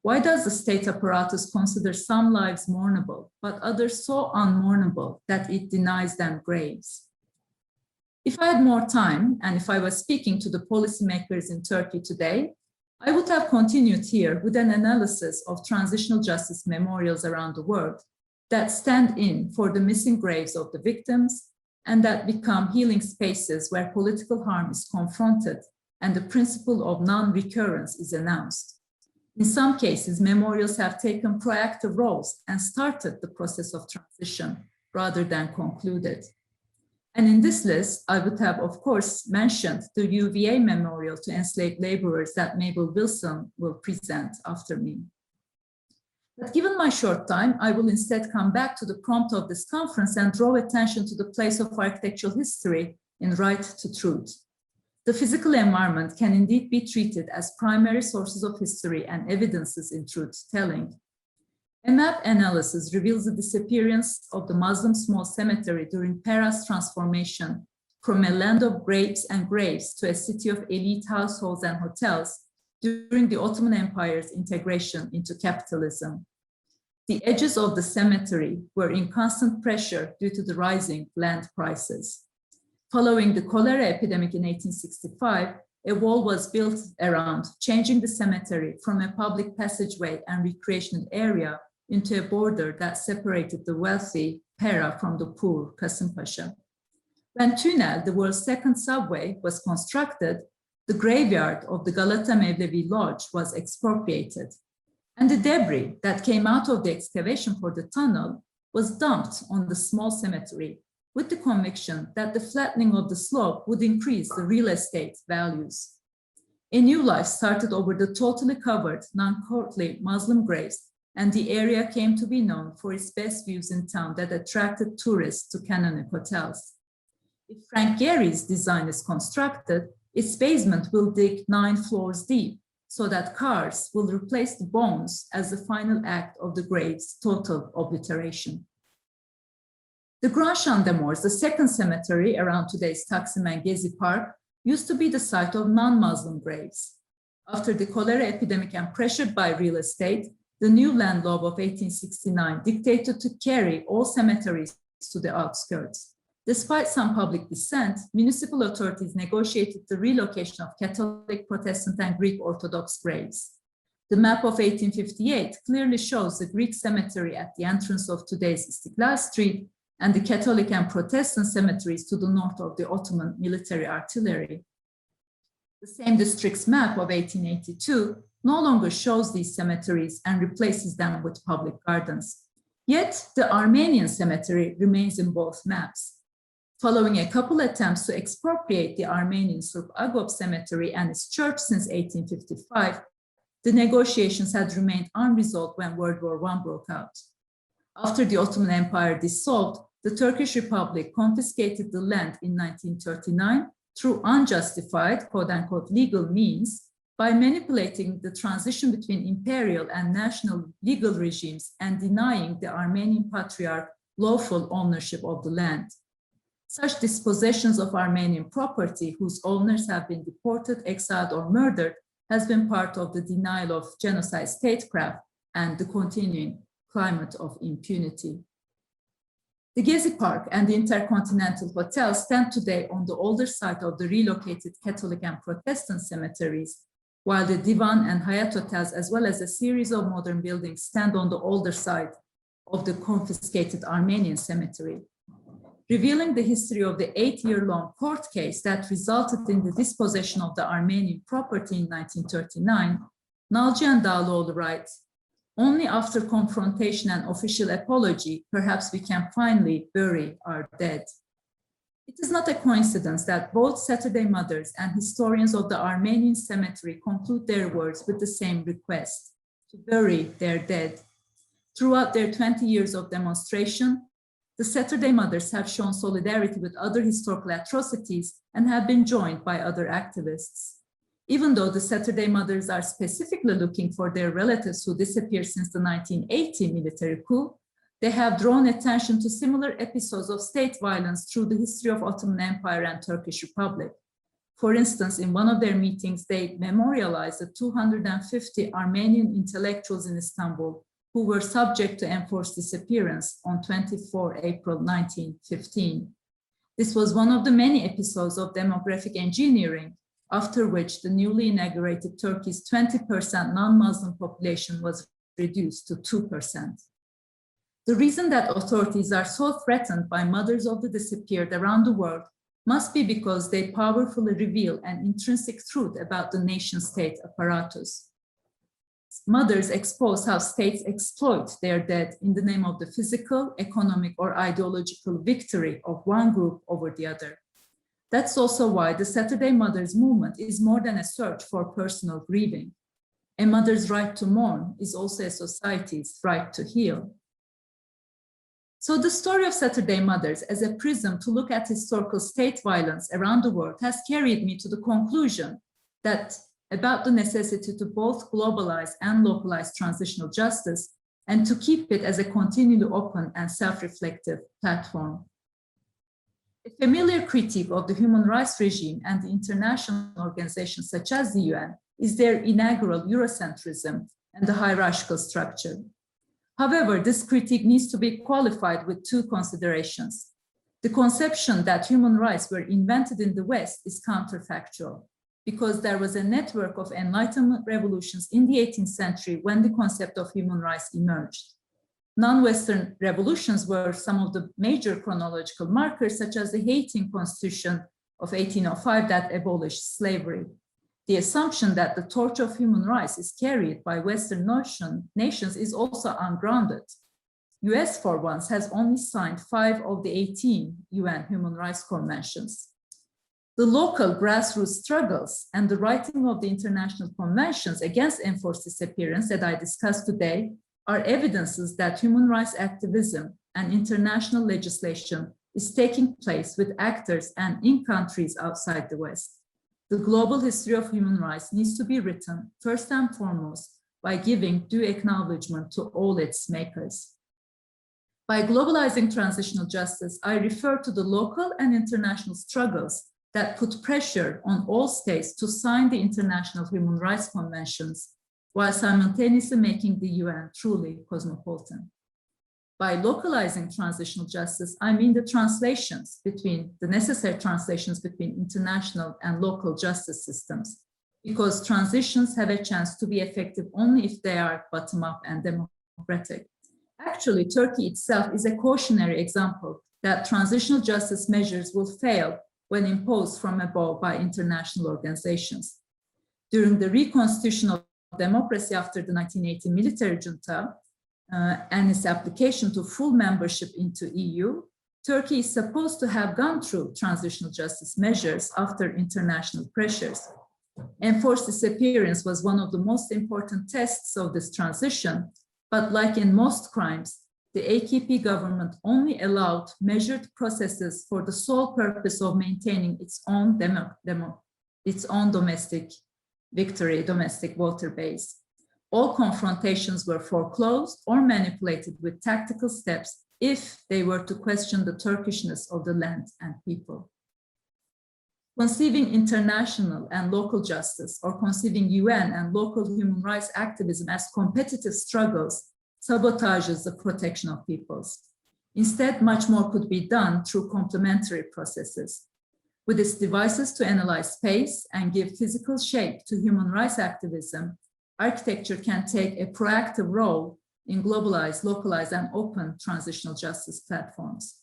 Why does the state apparatus consider some lives mournable, but others so unmournable that it denies them graves? If I had more time, and if I was speaking to the policymakers in Turkey today, I would have continued here with an analysis of transitional justice memorials around the world that stand in for the missing graves of the victims and that become healing spaces where political harm is confronted and the principle of non-recurrence is announced. In some cases, memorials have taken proactive roles and started the process of transition rather than concluded. And in this list, I would have, of course, mentioned the UVA memorial to enslaved laborers that Mabel Wilson will present after me. But given my short time, I will instead come back to the prompt of this conference and draw attention to the place of architectural history in Right to Truth. The physical environment can indeed be treated as primary sources of history and evidences in truth-telling. A map analysis reveals the disappearance of the Muslim small cemetery during Pera's transformation from a land of grapes and graves to a city of elite households and hotels during the Ottoman Empire's integration into capitalism. The edges of the cemetery were in constant pressure due to the rising land prices. Following the cholera epidemic in 1865, a wall was built around, changing the cemetery from a public passageway and recreational area into a border that separated the wealthy Pera from the poor Kasımpaşa. When Tünel, the world's second subway, was constructed, the graveyard of the Galata Mevlevi Lodge was expropriated, and the debris that came out of the excavation for the tunnel was dumped on the small cemetery with the conviction that the flattening of the slope would increase the real estate values. A new life started over the totally covered, non-courtly Muslim graves, and the area came to be known for its best views in town that attracted tourists to canonic hotels. If Frank Gehry's design is constructed, its basement will dig 9 floors deep, so that cars will replace the bones as the final act of the grave's total obliteration. The Grand Champ des Morts, the second cemetery around today's Taksim and Gezi Park, used to be the site of non-Muslim graves. After the cholera epidemic and pressured by real estate, the new land law of 1869 dictated to carry all cemeteries to the outskirts. Despite some public dissent, municipal authorities negotiated the relocation of Catholic, Protestant, and Greek Orthodox graves. The map of 1858 clearly shows the Greek cemetery at the entrance of today's Istiklal Street and the Catholic and Protestant cemeteries to the north of the Ottoman military artillery. The same district's map of 1882 no longer shows these cemeteries and replaces them with public gardens. Yet the Armenian cemetery remains in both maps. Following a couple attempts to expropriate the Armenian Surp Agop cemetery and its church since 1855, the negotiations had remained unresolved when World War I broke out. After the Ottoman Empire dissolved, the Turkish Republic confiscated the land in 1939 through unjustified, quote-unquote, legal means by manipulating the transition between imperial and national legal regimes and denying the Armenian Patriarch lawful ownership of the land. Such dispossessions of Armenian property whose owners have been deported, exiled, or murdered has been part of the denial of genocide statecraft and the continuing climate of impunity. The Gezi Park and the Intercontinental Hotel stand today on the older site of the relocated Catholic and Protestant cemeteries, while the Divan and Hayat hotels, as well as a series of modern buildings, stand on the older side of the confiscated Armenian cemetery. Revealing the history of the 8-year-long court case that resulted in the dispossession of the Armenian property in 1939, Nalcihan Dağlıoğlu writes, "Only after confrontation and official apology, perhaps we can finally bury our dead." It is not a coincidence that both Saturday Mothers and historians of the Armenian cemetery conclude their words with the same request, to bury their dead. Throughout their 20 years of demonstration, the Saturday Mothers have shown solidarity with other historical atrocities and have been joined by other activists. Even though the Saturday Mothers are specifically looking for their relatives who disappeared since the 1980 military coup, they have drawn attention to similar episodes of state violence through the history of Ottoman Empire and Turkish Republic. For instance, in one of their meetings, they memorialized the 250 Armenian intellectuals in Istanbul who were subject to enforced disappearance on 24 April 1915. This was one of the many episodes of demographic engineering, after which the newly inaugurated Turkey's 20% non-Muslim population was reduced to 2%. The reason that authorities are so threatened by mothers of the disappeared around the world must be because they powerfully reveal an intrinsic truth about the nation-state apparatus. Mothers expose how states exploit their dead in the name of the physical, economic, or ideological victory of one group over the other. That's also why the Saturday Mothers movement is more than a search for personal grieving. A mother's right to mourn is also a society's right to heal. So the story of Saturday Mothers as a prism to look at historical state violence around the world has carried me to the conclusion that about the necessity to both globalize and localize transitional justice and to keep it as a continually open and self-reflective platform. A familiar critique of the human rights regime and the international organizations such as the UN is their inaugural Eurocentrism and the hierarchical structure. However, this critique needs to be qualified with two considerations. The conception that human rights were invented in the West is counterfactual, because there was a network of Enlightenment revolutions in the 18th century when the concept of human rights emerged. Non-Western revolutions were some of the major chronological markers, such as the Haitian Constitution of 1805 that abolished slavery. The assumption that the torch of human rights is carried by Western nations is also ungrounded. US, for once, has only signed 5 of the 18 UN human rights conventions. The local grassroots struggles and the writing of the international conventions against enforced disappearance that I discussed today are evidences that human rights activism and international legislation is taking place with actors and in countries outside the West. The global history of human rights needs to be written first and foremost by giving due acknowledgement to all its makers. By globalizing transitional justice, I refer to the local and international struggles that put pressure on all states to sign the international human rights conventions while simultaneously making the UN truly cosmopolitan. By localizing transitional justice, I mean the necessary translations between international and local justice systems, because transitions have a chance to be effective only if they are bottom-up and democratic. Actually, Turkey itself is a cautionary example that transitional justice measures will fail when imposed from above by international organizations. During the reconstitution of democracy after the 1980 military junta and its application to full membership into EU, Turkey is supposed to have gone through transitional justice measures after international pressures. Enforced disappearance was one of the most important tests of this transition, but like in most crimes, the AKP government only allowed measured processes for the sole purpose of maintaining its own domestic victory, domestic voter base. All confrontations were foreclosed or manipulated with tactical steps if they were to question the Turkishness of the land and people. Conceiving international and local justice, or conceiving UN and local human rights activism as competitive struggles, sabotages the protection of peoples. Instead, much more could be done through complementary processes. With its devices to analyze space and give physical shape to human rights activism, architecture can take a proactive role in globalized, localized, and open transitional justice platforms.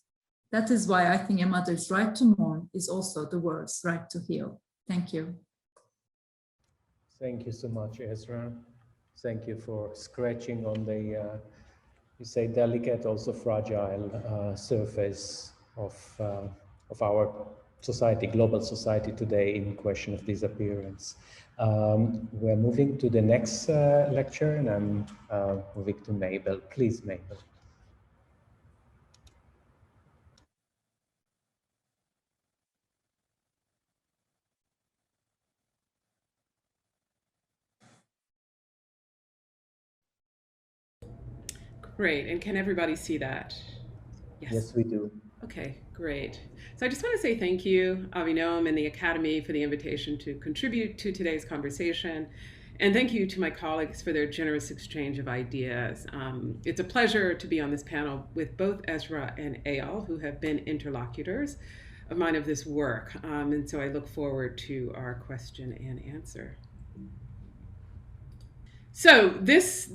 That is why I think a mother's right to mourn is also the world's right to heal. Thank you. Thank you so much, Ezra. Thank you for scratching on the, you say, delicate, also fragile surface of our society, global society today in question of disappearance. We're moving to the next lecture, and I'm moving to Mabel. Please, Mabel. Great, and can everybody see that? Yes, we do. Okay, great. So I just want to say thank you, Avinoam and the Academy, for the invitation to contribute to today's conversation. And thank you to my colleagues for their generous exchange of ideas. It's a pleasure to be on this panel with both Ezra and Eyal, who have been interlocutors of mine of this work. And so I look forward to our question and answer. So this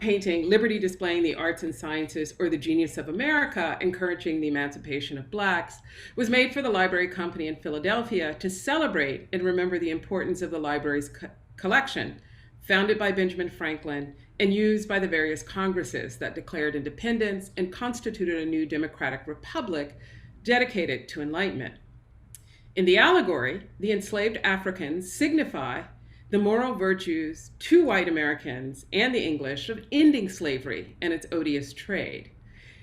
painting, Liberty Displaying the Arts and Sciences or the Genius of America, Encouraging the Emancipation of Blacks, was made for the Library Company in Philadelphia to celebrate and remember the importance of the library's collection, founded by Benjamin Franklin and used by the various Congresses that declared independence and constituted a new democratic republic dedicated to enlightenment. In the allegory, the enslaved Africans signify the moral virtues to white Americans and the English of ending slavery and its odious trade.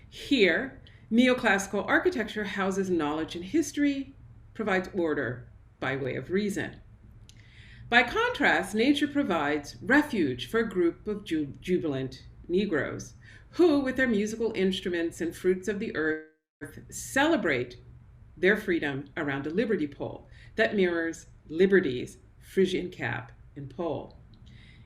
Here, neoclassical architecture houses knowledge and history, provides order by way of reason. By contrast, nature provides refuge for a group of jubilant Negroes who, with their musical instruments and fruits of the earth, celebrate their freedom around a liberty pole that mirrors liberty's Phrygian cap and pole.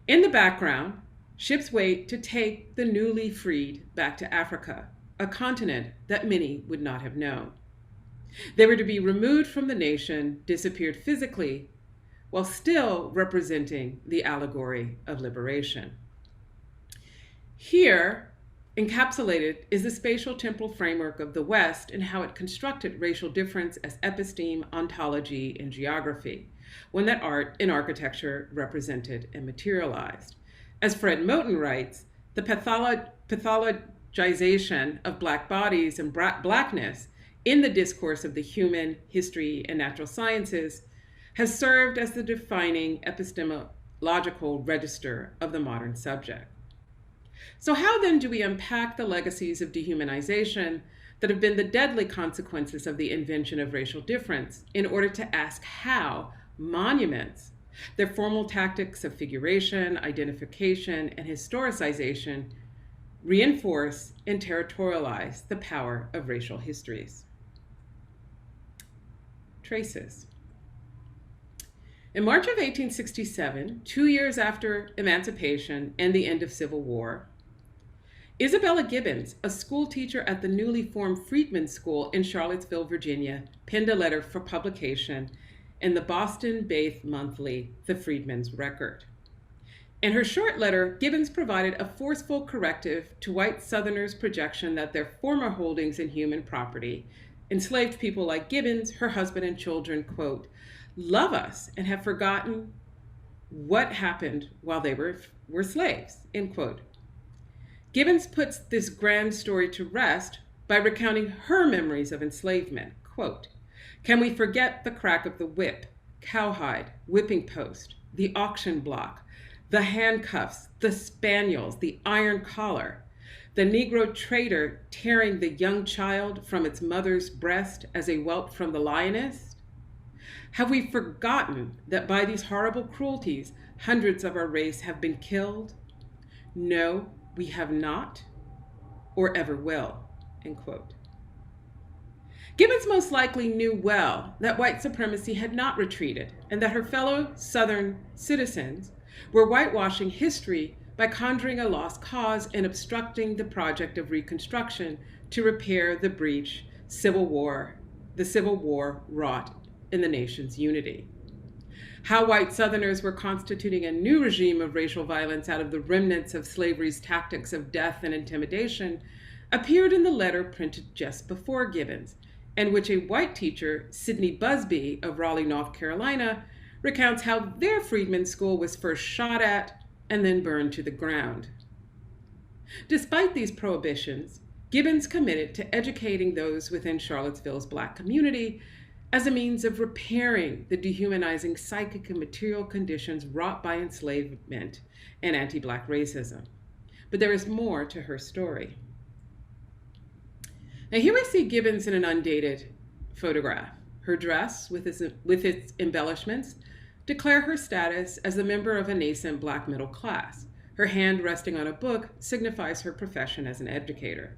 In the background, ships wait to take the newly freed back to Africa, a continent that many would not have known. They were to be removed from the nation, disappeared physically, while still representing the allegory of liberation. Here, encapsulated is the spatial temporal framework of the West and how it constructed racial difference as episteme, ontology, and geography, when that art and architecture represented and materialized. As Fred Moten writes, the pathologization of Black bodies and Blackness in the discourse of the human, history, and natural sciences has served as the defining epistemological register of the modern subject. So how then do we unpack the legacies of dehumanization that have been the deadly consequences of the invention of racial difference in order to ask how monuments, their formal tactics of figuration, identification, and historicization reinforce and territorialize the power of racial histories. Traces. In March of 1867, 2 years after emancipation and the end of Civil War, Isabella Gibbons, a school teacher at the newly formed Freedmen's School in Charlottesville, Virginia, penned a letter for publication in the Boston-based monthly, The Freedmen's Record. In her short letter, Gibbons provided a forceful corrective to white Southerners' projection that their former holdings in human property, enslaved people like Gibbons, her husband and children, quote, love us and have forgotten what happened while they were slaves, end quote. Gibbons puts this grand story to rest by recounting her memories of enslavement, quote, can we forget the crack of the whip, cowhide, whipping post, the auction block, the handcuffs, the spaniels, the iron collar, the Negro trader tearing the young child from its mother's breast as a whelp from the lioness? Have we forgotten that by these horrible cruelties, hundreds of our race have been killed? No, we have not, or ever will, end quote. Gibbons most likely knew well that white supremacy had not retreated and that her fellow Southern citizens were whitewashing history by conjuring a lost cause and obstructing the project of Reconstruction to repair the breach the Civil War wrought in the nation's unity. How white Southerners were constituting a new regime of racial violence out of the remnants of slavery's tactics of death and intimidation appeared in the letter printed just before Gibbons, and which a white teacher, Sidney Busby of Raleigh, North Carolina, recounts how their Freedmen's School was first shot at and then burned to the ground. Despite these prohibitions, Gibbons committed to educating those within Charlottesville's Black community as a means of repairing the dehumanizing psychic and material conditions wrought by enslavement and anti-Black racism. But there is more to her story. Now here we see Gibbons in an undated photograph. Her dress, with its embellishments, declare her status as a member of a nascent Black middle class. Her hand resting on a book signifies her profession as an educator.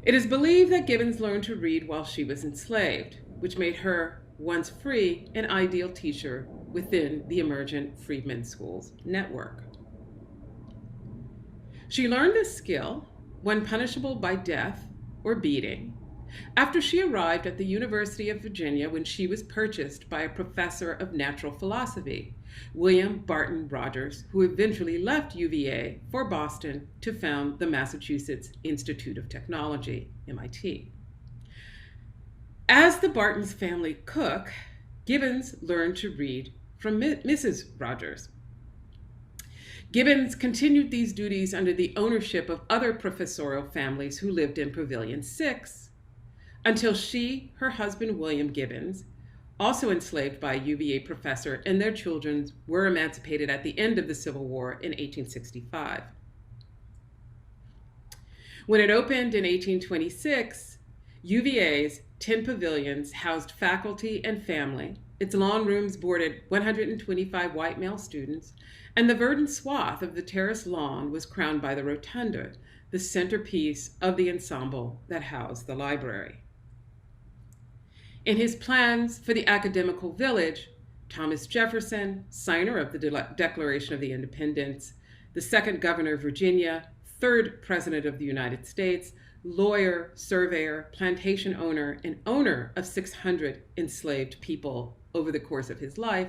It is believed that Gibbons learned to read while she was enslaved, which made her, once free, an ideal teacher within the emergent Freedmen's Schools network. She learned this skill, when punishable by death or beating, after she arrived at the University of Virginia when she was purchased by a professor of natural philosophy, William Barton Rogers, who eventually left UVA for Boston to found the Massachusetts Institute of Technology, MIT. As the Barton's family cook, Gibbons learned to read from Mrs. Rogers. Gibbons continued these duties under the ownership of other professorial families who lived in Pavilion 6, until she, her husband William Gibbons, also enslaved by a UVA professor, and their children were emancipated at the end of the Civil War in 1865. When it opened in 1826, UVA's 10 pavilions housed faculty and family. Its lawn rooms boarded 125 white male students, and the verdant swath of the terrace lawn was crowned by the rotunda, the centerpiece of the ensemble that housed the library. In his plans for the academical village, Thomas Jefferson, signer of the Declaration of the Independence, the second governor of Virginia, third president of the United States, lawyer, surveyor, plantation owner, and owner of 600 enslaved people over the course of his life,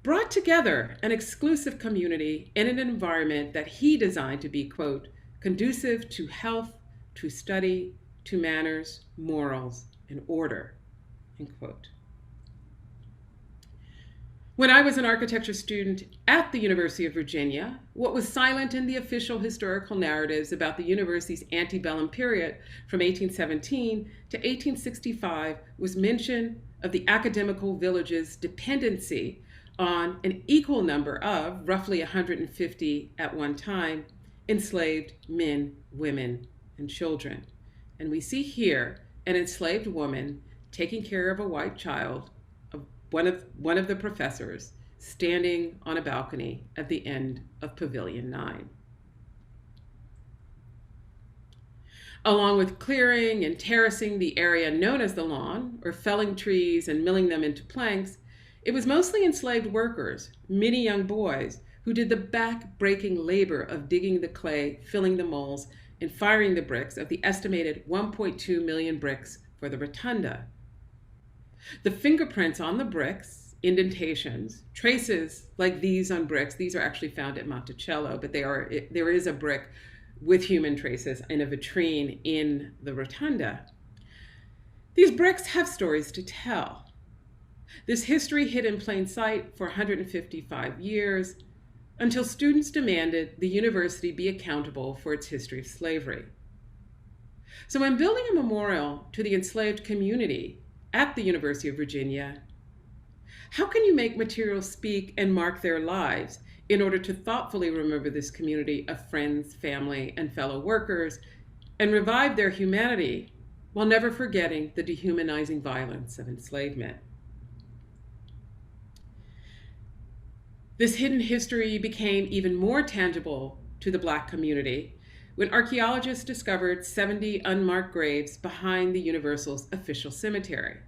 brought together an exclusive community in an environment that he designed to be, quote, conducive to health, to study, to manners, morals, and order, end quote. When I was an architecture student at the University of Virginia, what was silent in the official historical narratives about the university's antebellum period from 1817 to 1865 was mention of the academical village's dependency on an equal number of, roughly 150 at one time, enslaved men, women, and children. And we see here an enslaved woman taking care of a white child, one of the professors, standing on a balcony at the end of Pavilion 9. Along with clearing and terracing the area known as the lawn, or felling trees and milling them into planks, it was mostly enslaved workers, many young boys, who did the back-breaking labor of digging the clay, filling the molds, and firing the bricks of the estimated 1.2 million bricks for the rotunda. The fingerprints on the bricks, indentations, traces like these on bricks, these are actually found at Monticello, but there is a brick with human traces in a vitrine in the rotunda. These bricks have stories to tell. This history hid in plain sight for 155 years until students demanded the university be accountable for its history of slavery. So when building a memorial to the enslaved community at the University of Virginia, how can you make materials speak and mark their lives in order to thoughtfully remember this community of friends, family, and fellow workers, and revive their humanity while never forgetting the dehumanizing violence of enslavement? This hidden history became even more tangible to the Black community when archaeologists discovered 70 unmarked graves behind the Universal's official cemetery,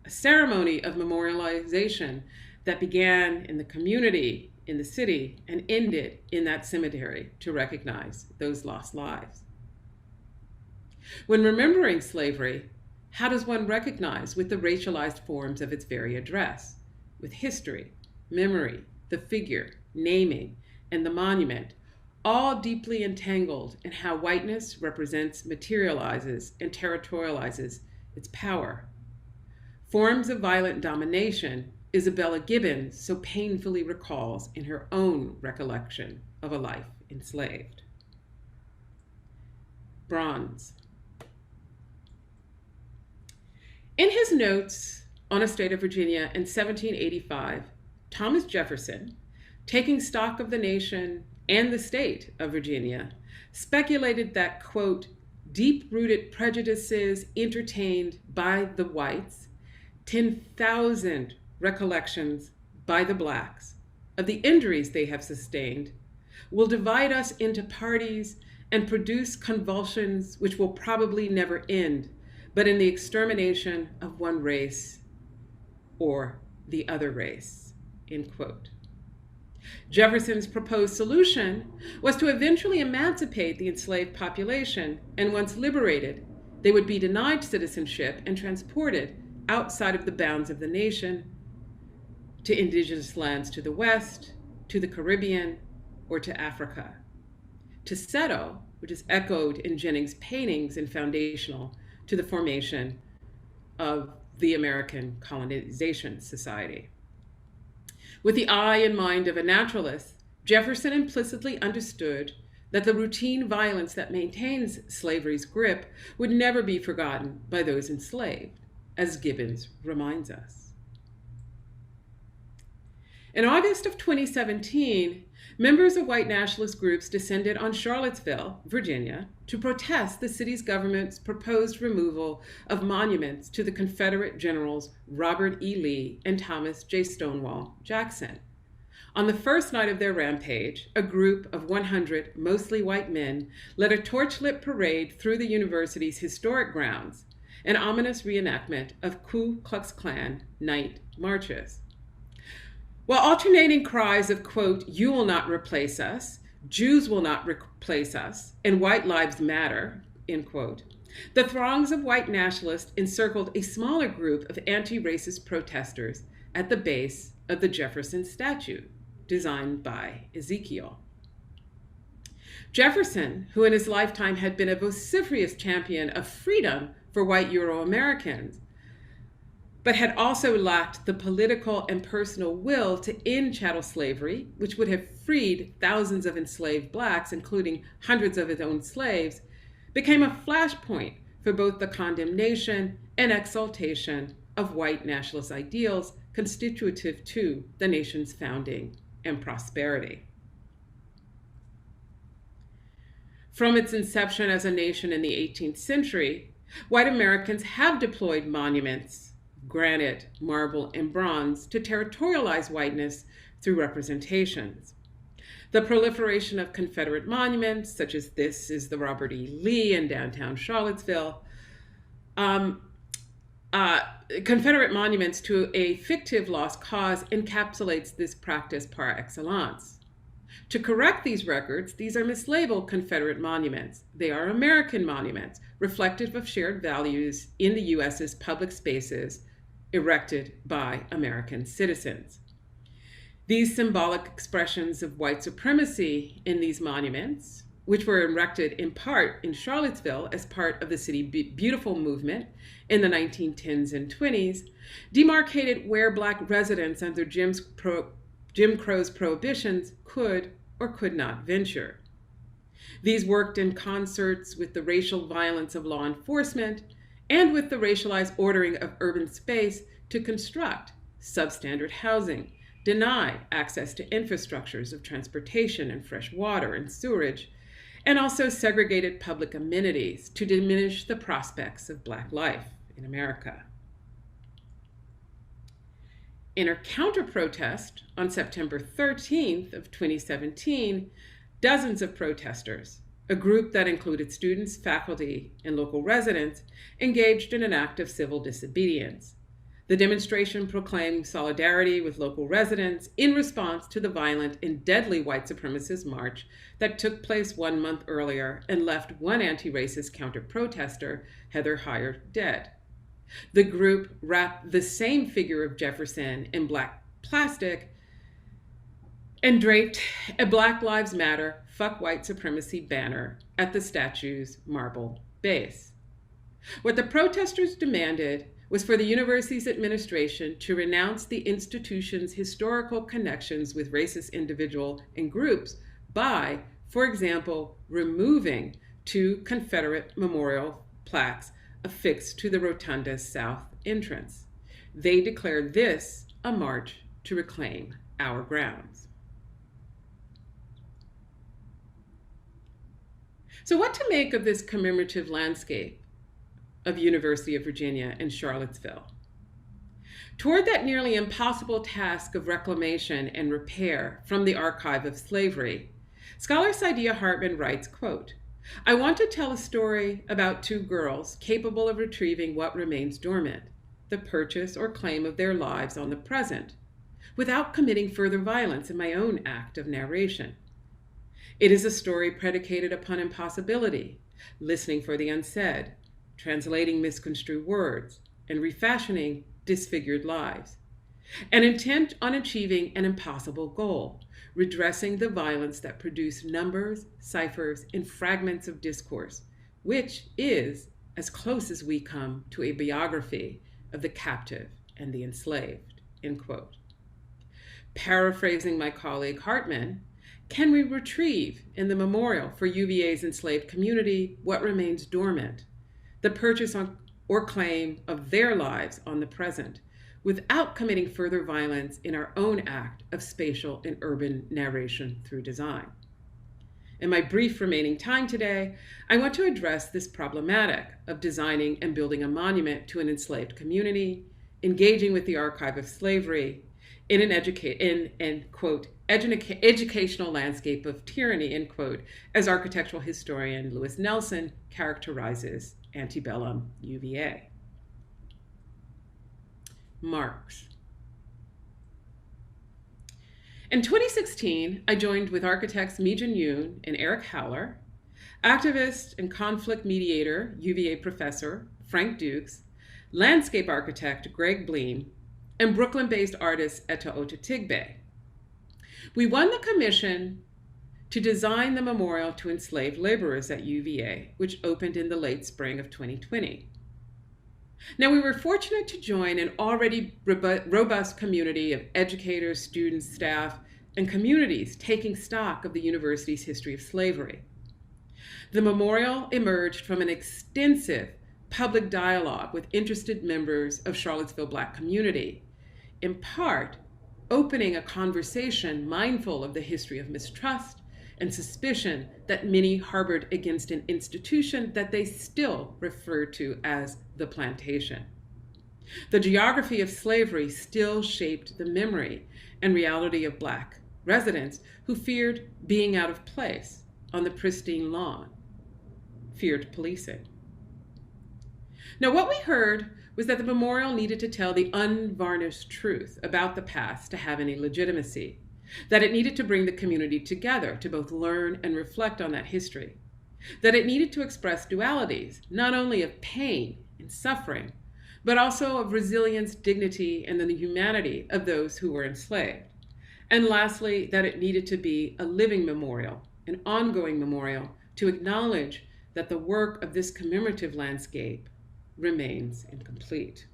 a ceremony of memorialization that began in the community, in the city, and ended in that cemetery to recognize those lost lives. When remembering slavery, how does one recognize with the racialized forms of its very address, with history, memory, the figure, naming, and the monument, all deeply entangled in how whiteness represents, materializes, and territorializes its power? Forms of violent domination Isabella Gibbons so painfully recalls in her own recollection of a life enslaved. Bronze. In his notes on a state of Virginia in 1785, Thomas Jefferson, taking stock of the nation and the state of Virginia, speculated that, quote, deep-rooted prejudices entertained by the whites, 10,000 recollections by the Blacks of the injuries they have sustained, will divide us into parties and produce convulsions which will probably never end, but in the extermination of one race or the other race, end quote. Jefferson's proposed solution was to eventually emancipate the enslaved population, and once liberated, they would be denied citizenship and transported outside of the bounds of the nation to indigenous lands to the west, to the Caribbean, or to Africa. To settle, which is echoed in Jennings' paintings and foundational to the formation of the American Colonization Society. With the eye and mind of a naturalist, Jefferson implicitly understood that the routine violence that maintains slavery's grip would never be forgotten by those enslaved, as Gibbons reminds us. In August of 2017, members of white nationalist groups descended on Charlottesville, Virginia, to protest the city's government's proposed removal of monuments to the Confederate generals Robert E. Lee and Thomas J. Stonewall Jackson. On the first night of their rampage, a group of 100 mostly white men led a torch-lit parade through the university's historic grounds, an ominous reenactment of Ku Klux Klan night marches. While alternating cries of, quote, you will not replace us, Jews will not replace us, and white lives matter, end quote, the throngs of white nationalists encircled a smaller group of anti-racist protesters at the base of the Jefferson statue, designed by Ezekiel. Jefferson, who in his lifetime had been a vociferous champion of freedom for white Euro-Americans, but had also lacked the political and personal will to end chattel slavery, which would have freed thousands of enslaved Blacks, including hundreds of his own slaves, became a flashpoint for both the condemnation and exaltation of white nationalist ideals constitutive to the nation's founding and prosperity. From its inception as a nation in the 18th century, white Americans have deployed monuments, granite, marble, and bronze to territorialize whiteness through representations. The proliferation of Confederate monuments, such as this is the Robert E. Lee in downtown Charlottesville, Confederate monuments to a fictive lost cause encapsulates this practice par excellence. To correct these records, these are mislabeled Confederate monuments. They are American monuments, reflective of shared values in the US's public spaces erected by American citizens. These symbolic expressions of white supremacy in these monuments, which were erected in part in Charlottesville as part of the City Beautiful movement in the 1910s and 20s, demarcated where Black residents under Jim Crow's prohibitions could or could not venture. These worked in concerts with the racial violence of law enforcement and with the racialized ordering of urban space to construct substandard housing, deny access to infrastructures of transportation and fresh water and sewerage, and also segregated public amenities to diminish the prospects of Black life in America. In a counter-protest on September 13th of 2017, dozens of protesters, a group that included students, faculty, and local residents, engaged in an act of civil disobedience. The demonstration proclaimed solidarity with local residents in response to the violent and deadly white supremacist march that took place 1 month earlier and left one anti-racist counter-protester, Heather Heyer, dead. The group wrapped the same figure of Jefferson in black plastic and draped a Black Lives Matter, Fuck White Supremacy banner at the statue's marble base. What the protesters demanded was for the university's administration to renounce the institution's historical connections with racist individuals and groups by, for example, removing 2 Confederate memorial plaques affixed to the rotunda's south entrance. They declared this a march to reclaim our grounds. So what to make of this commemorative landscape of University of Virginia and Charlottesville? Toward that nearly impossible task of reclamation and repair from the archive of slavery, scholar Saidiya Hartman writes, quote, "I want to tell a story about 2 girls capable of retrieving what remains dormant, the purchase or claim of their lives on the present, without committing further violence in my own act of narration. It is a story predicated upon impossibility, listening for the unsaid, translating misconstrued words, and refashioning disfigured lives. An intent on achieving an impossible goal, redressing the violence that produced numbers, ciphers, and fragments of discourse, which is as close as we come to a biography of the captive and the enslaved," end quote. Paraphrasing my colleague Hartman, can we retrieve in the memorial for UVA's enslaved community what remains dormant, the purchase or claim of their lives on the present, without committing further violence in our own act of spatial and urban narration through design? In my brief remaining time today, I want to address this problematic of designing and building a monument to an enslaved community, engaging with the archive of slavery in an educational landscape of tyranny, end quote, as architectural historian Lewis Nelson characterizes antebellum UVA. Marks. In 2016, I joined with architects Mi-Jin Yoon and Eric Howler, activist and conflict mediator, UVA professor Frank Dukes, landscape architect Greg Bleem, and Brooklyn-based artist Etta Otatigbe. We won the commission to design the memorial to enslaved laborers at UVA, which opened in the late spring of 2020. Now, we were fortunate to join an already robust community of educators, students, staff, and communities taking stock of the university's history of slavery. The memorial emerged from an extensive public dialogue with interested members of Charlottesville Black community, in part opening a conversation mindful of the history of mistrust and suspicion that many harbored against an institution that they still refer to as the plantation. The geography of slavery still shaped the memory and reality of Black residents who feared being out of place on the pristine lawn, feared policing. Now, what we heard was that the memorial needed to tell the unvarnished truth about the past to have any legitimacy, that it needed to bring the community together to both learn and reflect on that history, that it needed to express dualities, not only of pain and suffering, but also of resilience, dignity, and the humanity of those who were enslaved. And lastly, that it needed to be a living memorial, an ongoing memorial, to acknowledge that the work of this commemorative landscape remains incomplete.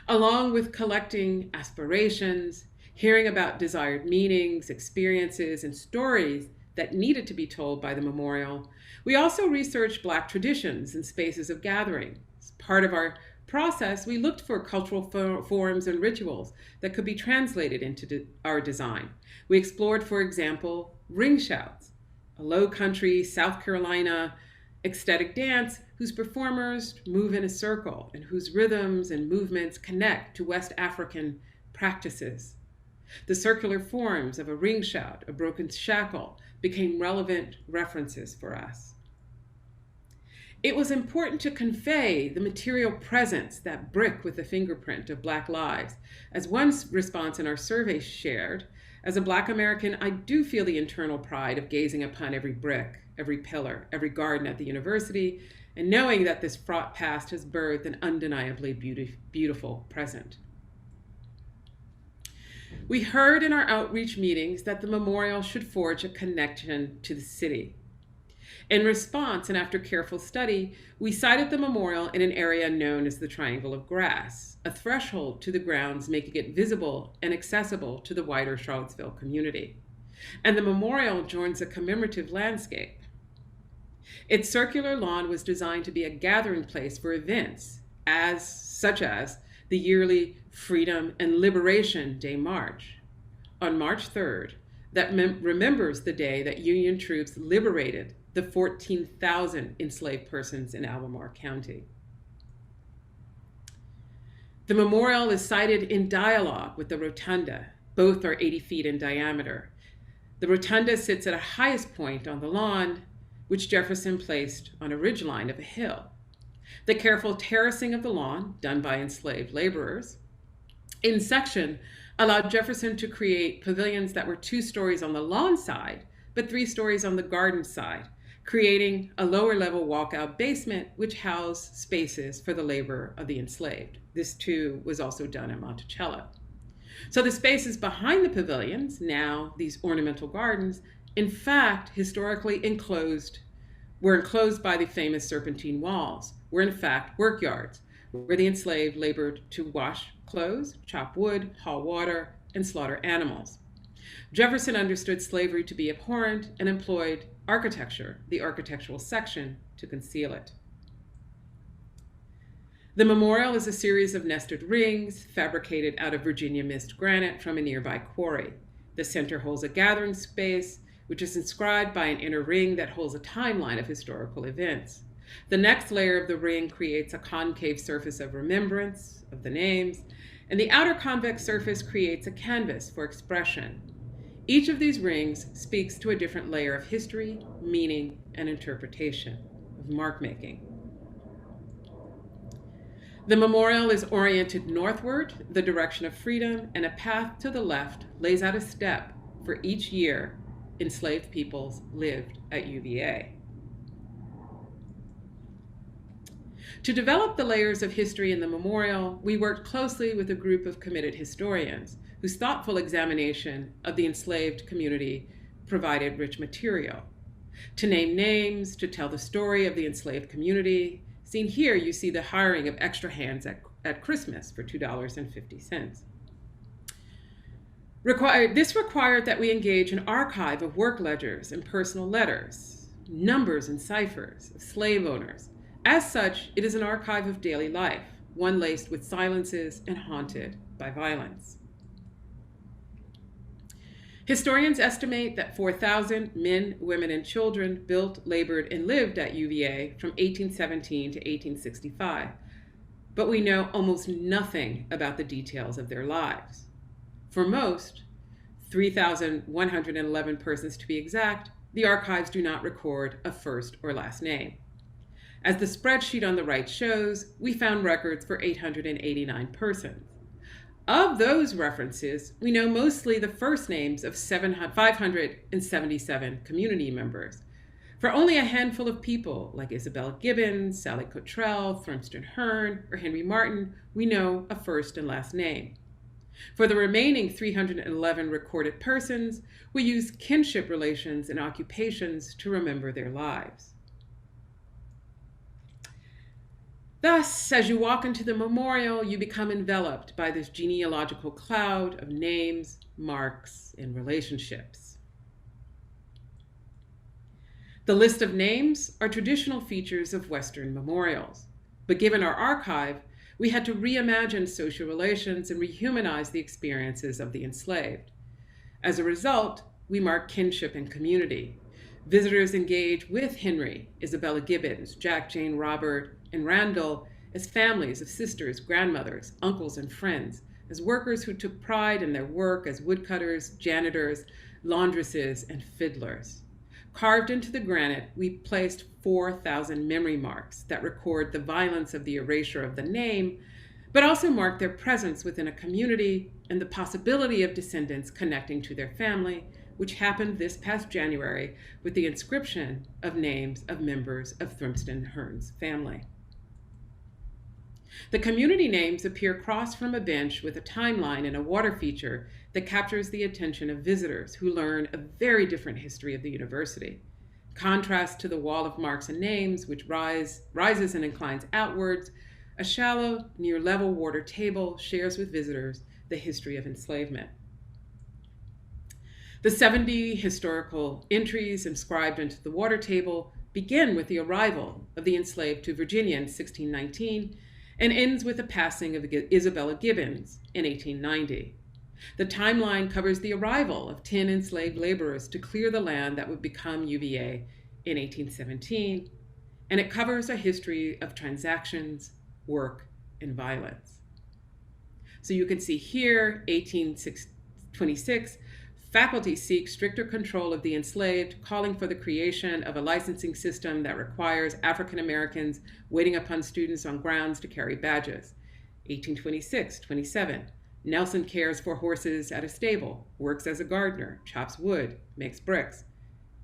Along with collecting aspirations, hearing about desired meanings, experiences, and stories that needed to be told by the memorial, we also researched Black traditions and spaces of gathering. As part of our process, we looked for cultural forms and rituals that could be translated into our design. We explored, for example, ring shouts, a low country South Carolina ecstatic dance whose performers move in a circle and whose rhythms and movements connect to West African practices. The circular forms of a ring shout, a broken shackle, became relevant references for us. It was important to convey the material presence, that brick with the fingerprint of Black lives. As one response in our survey shared, as a Black American, I do feel the internal pride of gazing upon every brick, every pillar, every garden at the university, and knowing that this fraught past has birthed an undeniably beautiful present. We heard in our outreach meetings that the memorial should forge a connection to the city. In response, and after careful study, we sited the memorial in an area known as the Triangle of Grass, a threshold to the grounds making it visible and accessible to the wider Charlottesville community. And the memorial joins a commemorative landscape. Its circular lawn was designed to be a gathering place for events, such as the yearly Freedom and Liberation Day March on March 3rd, that remembers the day that Union troops liberated the 14,000 enslaved persons in Albemarle County. The memorial is sited in dialogue with the rotunda. Both are 80 feet in diameter. The rotunda sits at a highest point on the lawn, which Jefferson placed on a ridgeline of a hill. The careful terracing of the lawn, done by enslaved laborers, in section allowed Jefferson to create pavilions that were 2 stories on the lawn side, but 3 stories on the garden side, creating a lower level walkout basement which housed spaces for the labor of the enslaved. This too was also done in Monticello. So the spaces behind the pavilions, now these ornamental gardens, in fact, historically were enclosed by the famous serpentine walls, were in fact workyards, where the enslaved labored to wash clothes, chop wood, haul water, and slaughter animals. Jefferson understood slavery to be abhorrent and employed architecture, the architectural section, to conceal it. The memorial is a series of nested rings fabricated out of Virginia mist granite from a nearby quarry. The center holds a gathering space, which is inscribed by an inner ring that holds a timeline of historical events. The next layer of the ring creates a concave surface of remembrance of the names, and the outer convex surface creates a canvas for expression. Each of these rings speaks to a different layer of history, meaning, and interpretation of mark-making. The memorial is oriented northward, the direction of freedom, and a path to the left lays out a step for each year enslaved peoples lived at UVA. To develop the layers of history in the memorial, we worked closely with a group of committed historians whose thoughtful examination of the enslaved community provided rich material. To name names, to tell the story of the enslaved community. Seen here, you see the hiring of extra hands at Christmas for $2.50. This required that we engage an archive of work ledgers and personal letters, numbers and ciphers of slave owners. As such, it is an archive of daily life, one laced with silences and haunted by violence. Historians estimate that 4,000 men, women, and children built, labored, and lived at UVA from 1817 to 1865, but we know almost nothing about the details of their lives. For most, 3,111 persons to be exact, the archives do not record a first or last name. As the spreadsheet on the right shows, we found records for 889 persons. Of those references, we know mostly the first names of 577 community members. For only a handful of people, like Isabella Gibbons, Sally Cottrell, Thurmston Hearn, or Henry Martin, we know a first and last name. For the remaining 311 recorded persons, we use kinship relations and occupations to remember their lives. Thus, as you walk into the memorial, you become enveloped by this genealogical cloud of names, marks, and relationships. The list of names are traditional features of Western memorials, but given our archive, we had to reimagine social relations and rehumanize the experiences of the enslaved. As a result, we mark kinship and community. Visitors engage with Henry, Isabella Gibbons, Jack, Jane, Robert, and Randall as families of sisters, grandmothers, uncles, and friends, as workers who took pride in their work as woodcutters, janitors, laundresses, and fiddlers. Carved into the granite, we placed 4,000 memory marks that record the violence of the erasure of the name, but also mark their presence within a community and the possibility of descendants connecting to their family, which happened this past January with the inscription of names of members of Thurmston Hearn's family. The community names appear across from a bench with a timeline and a water feature that captures the attention of visitors who learn a very different history of the university. Contrast to the wall of marks and names, which rises and inclines outwards, a shallow, near-level water table shares with visitors the history of enslavement. The 70 historical entries inscribed into the water table begin with the arrival of the enslaved to Virginia in 1619 and ends with the passing of Isabella Gibbons in 1890. The timeline covers the arrival of 10 enslaved laborers to clear the land that would become UVA in 1817, and it covers a history of transactions, work, and violence. So you can see here, 1826, faculty seek stricter control of the enslaved, calling for the creation of a licensing system that requires African Americans waiting upon students on grounds to carry badges. 1826-27, Nelson cares for horses at a stable, works as a gardener, chops wood, makes bricks.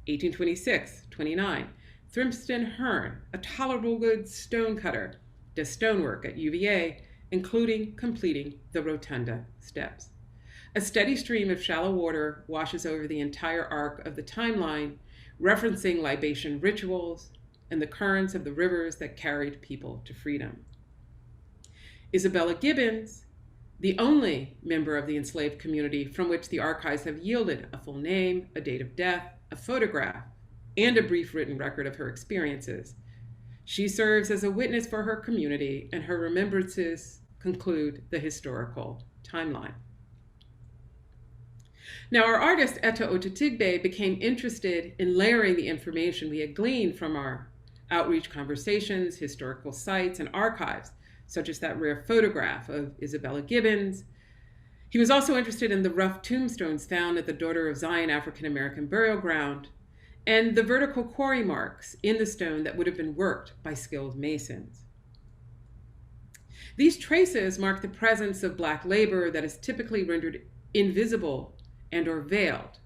1826-29, Thurmston Hearn, a tolerable good stone cutter, does stonework at UVA, including completing the rotunda steps. A steady stream of shallow water washes over the entire arc of the timeline, referencing libation rituals and the currents of the rivers that carried people to freedom. Isabella Gibbons, the only member of the enslaved community from which the archives have yielded a full name, a date of death, a photograph, and a brief written record of her experiences. She serves as a witness for her community, and her remembrances conclude the historical timeline. Now, our artist Etta Otatigbe became interested in layering the information we had gleaned from our outreach conversations, historical sites, and archives, such as that rare photograph of Isabella Gibbons. He was also interested in the rough tombstones found at the Daughter of Zion African American burial ground and the vertical quarry marks in the stone that would have been worked by skilled masons. These traces mark the presence of Black labor that is typically rendered invisible and or veiled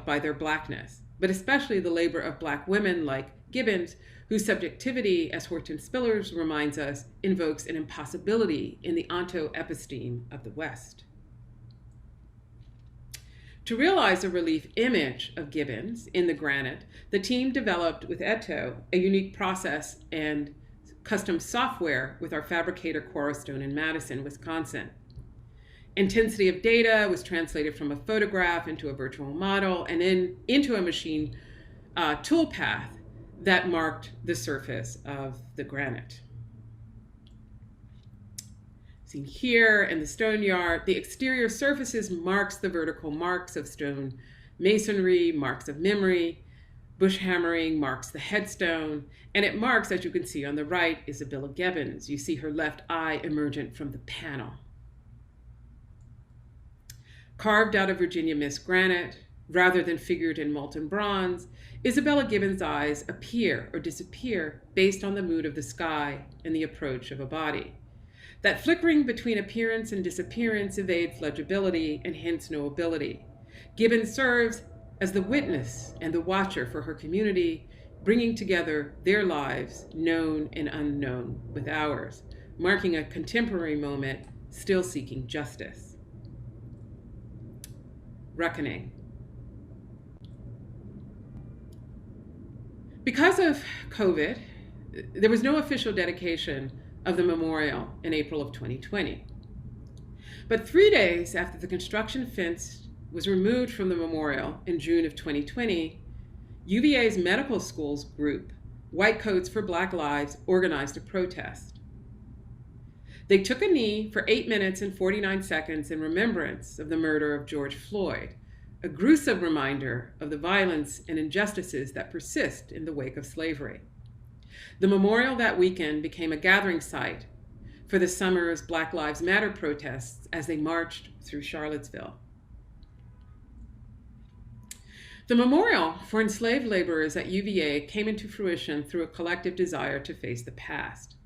by their Blackness, but especially the labor of Black women like Gibbons, whose subjectivity, as Horton Spillers reminds us, invokes an impossibility in the onto-episteme of the West. To realize a relief image of Gibbons in the granite, the team developed with Eto a unique process and custom software with our fabricator Quarrostone in Madison, Wisconsin. Intensity of data was translated from a photograph into a virtual model and then into a machine toolpath that marked the surface of the granite. Seen here in the stone yard, the exterior surfaces marks the vertical marks of stone masonry, marks of memory, bush hammering marks the headstone, and it marks, as you can see on the right, Isabella Gibbons. You see her left eye emergent from the panel. Carved out of Virginia mist granite, rather than figured in molten bronze, Isabella Gibbons' eyes appear or disappear based on the mood of the sky and the approach of a body. That flickering between appearance and disappearance evades legibility and hence knowability. Gibbons serves as the witness and the watcher for her community, bringing together their lives, known and unknown, with ours, marking a contemporary moment still seeking justice. Reckoning. Because of COVID, there was no official dedication of the memorial in April of 2020. But 3 days after the construction fence was removed from the memorial in June of 2020, UVA's medical schools group, White Coats for Black Lives, organized a protest. They took a knee for 8 minutes and 49 seconds in remembrance of the murder of George Floyd, a gruesome reminder of the violence and injustices that persist in the wake of slavery. The memorial that weekend became a gathering site for the summer's Black Lives Matter protests as they marched through Charlottesville. The memorial for enslaved laborers at UVA came into fruition through a collective desire to face the past.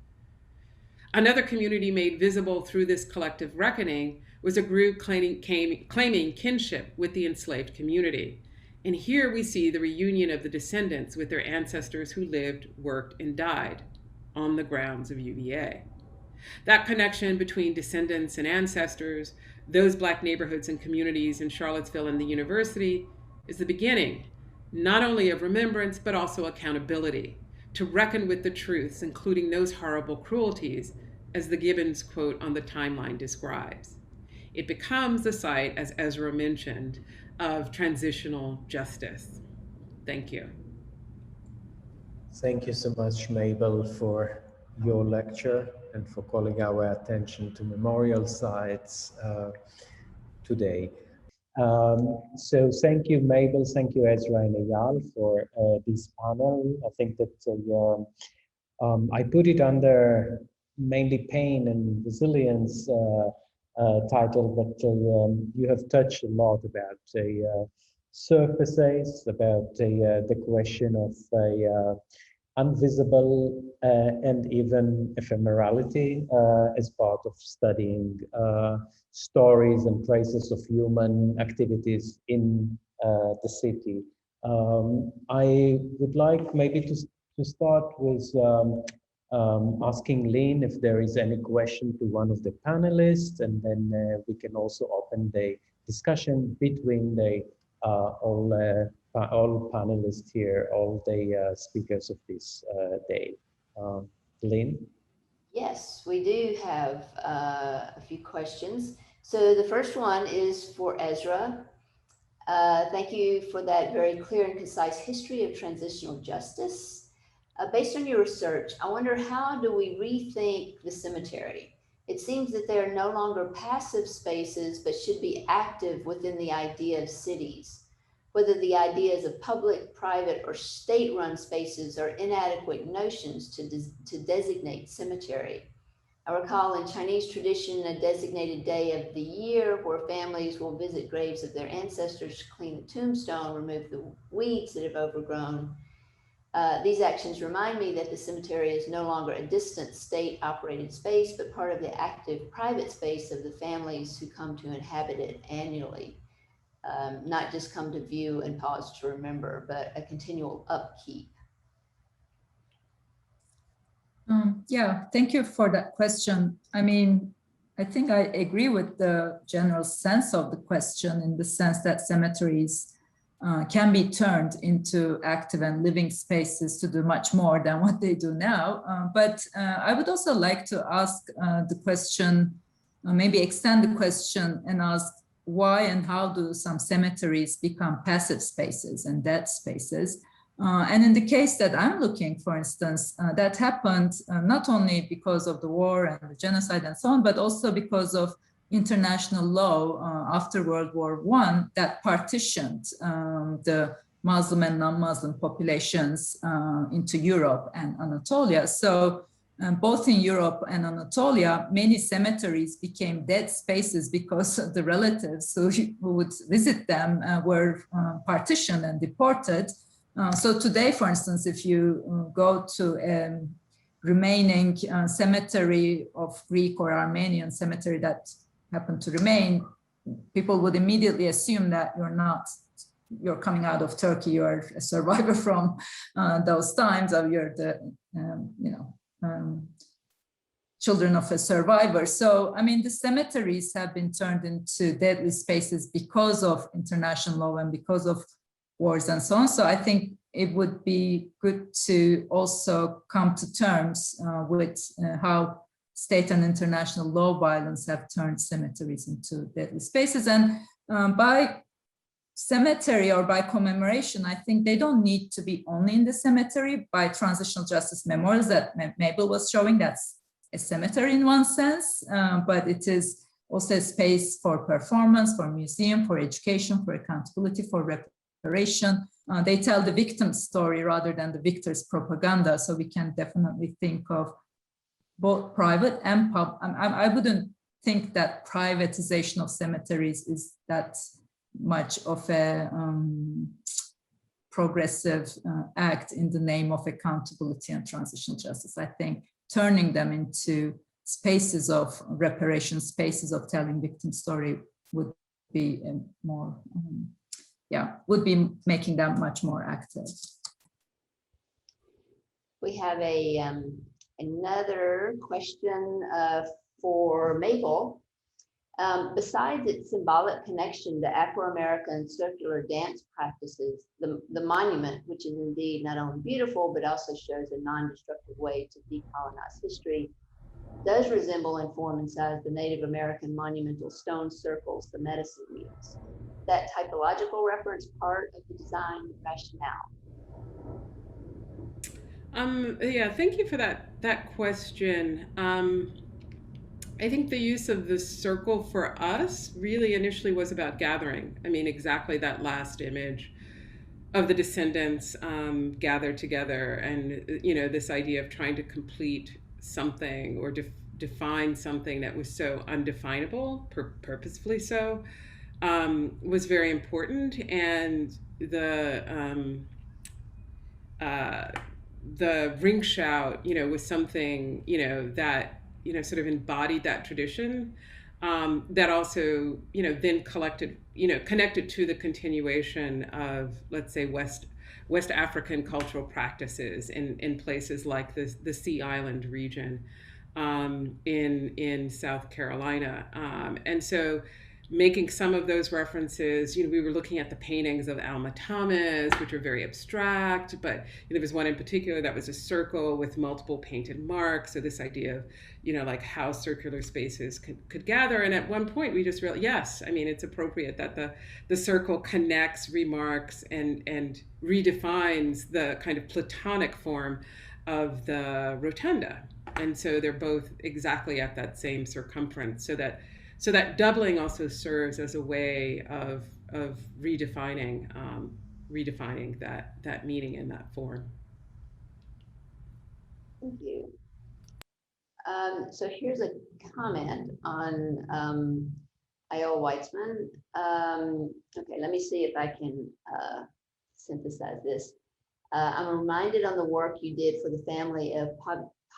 Another community made visible through this collective reckoning was a group claiming kinship with the enslaved community. And here we see the reunion of the descendants with their ancestors who lived, worked, and died on the grounds of UVA. That connection between descendants and ancestors, those Black neighborhoods and communities in Charlottesville and the university, is the beginning, not only of remembrance, but also accountability, to reckon with the truths, including those horrible cruelties, as the Gibbons quote on the timeline describes. It becomes the site, as Ezra mentioned, of transitional justice. Thank you. Thank you so much, Mabel, for your lecture and for calling our attention to memorial sites today. So thank you, Mabel. Thank you, Ezra and Eyal, for this panel. I think that I put it under mainly pain and resilience title, but you have touched a lot about surfaces, about the question of invisible and even ephemerality as part of studying stories and traces of human activities in the city. I would like maybe to start with asking Lynn if there is any question to one of the panelists, and then we can also open the discussion between the all panelists here, all the speakers of this day. Lynn? Yes, we do have a few questions. So the first one is for Ezra. Thank you for that very clear and concise history of transitional justice. Based on your research, I wonder, how do we rethink the cemetery? It seems that they are no longer passive spaces, but should be active within the idea of cities. Whether the ideas of public, private, or state-run spaces are inadequate notions to designate cemetery. I recall in Chinese tradition a designated day of the year where families will visit graves of their ancestors, clean the tombstone, remove the weeds that have overgrown. These actions remind me that the cemetery is no longer a distant state-operated space, but part of the active private space of the families who come to inhabit it annually. Not just come to view and pause to remember, but a continual upkeep. Yeah, thank you for that question. I mean, I think I agree with the general sense of the question, in the sense that cemeteries can be turned into active and living spaces to do much more than what they do now. But I would also like to ask the question, maybe extend the question and ask, why and how do some cemeteries become passive spaces and dead spaces? And in the case that I'm looking, for instance, that happened not only because of the war and the genocide and so on, but also because of international law after World War I that partitioned the Muslim and non-Muslim populations into Europe and Anatolia. So both in Europe and Anatolia, many cemeteries became dead spaces because the relatives who would visit them were partitioned and deported. So today, for instance, if you go to a remaining cemetery of Greek or Armenian cemetery that happened to remain, people would immediately assume that you're coming out of Turkey, you're a survivor from those times, or you're the, children of a survivor. So, I mean, the cemeteries have been turned into deadly spaces because of international law and because of wars and so on. So I think it would be good to also come to terms with how state and international law violence have turned cemeteries into deadly spaces. And by cemetery or by commemoration, I think they don't need to be only in the cemetery. By transitional justice memorials that Mabel was showing, that's a cemetery in one sense, but it is also a space for performance, for museum, for education, for accountability, for reparation. They tell the victim's story rather than the victor's propaganda. So we can definitely think of both private and public. I wouldn't think that privatization of cemeteries is that much of a progressive act in the name of accountability and transitional justice. I think turning them into spaces of reparation, spaces of telling victim story would be more, would be making them much more active. We have another question for Mabel. Besides its symbolic connection to Afro-American circular dance practices, the monument, which is indeed not only beautiful, but also shows a non-destructive way to decolonize history, does resemble in form and size the Native American monumental stone circles, the medicine wheels. That typological reference part of the design rationale. Yeah, thank you for that question. I think the use of the circle for us really initially was about gathering. I mean, exactly that last image of the descendants gathered together, and this idea of trying to complete something or define something that was so undefinable, purposefully so, was very important. And the ring shout, was something, that sort of embodied that tradition, that also, then connected to the continuation of, let's say, West African cultural practices in places like the Sea Island region in South Carolina. And so making some of those references, we were looking at the paintings of Alma Thomas, which are very abstract, but there was one in particular that was a circle with multiple painted marks. So this idea of, like how circular spaces could gather. And at one point we just realized, yes, I mean, it's appropriate that the circle connects, remarks, and redefines the kind of Platonic form of the rotunda. And so they're both exactly at that same circumference, so that doubling also serves as a way of redefining that meaning in that form. Thank you. So here's a comment on I.O. Weitzman. Okay, let me see if I can synthesize this. I'm reminded on the work you did for the family of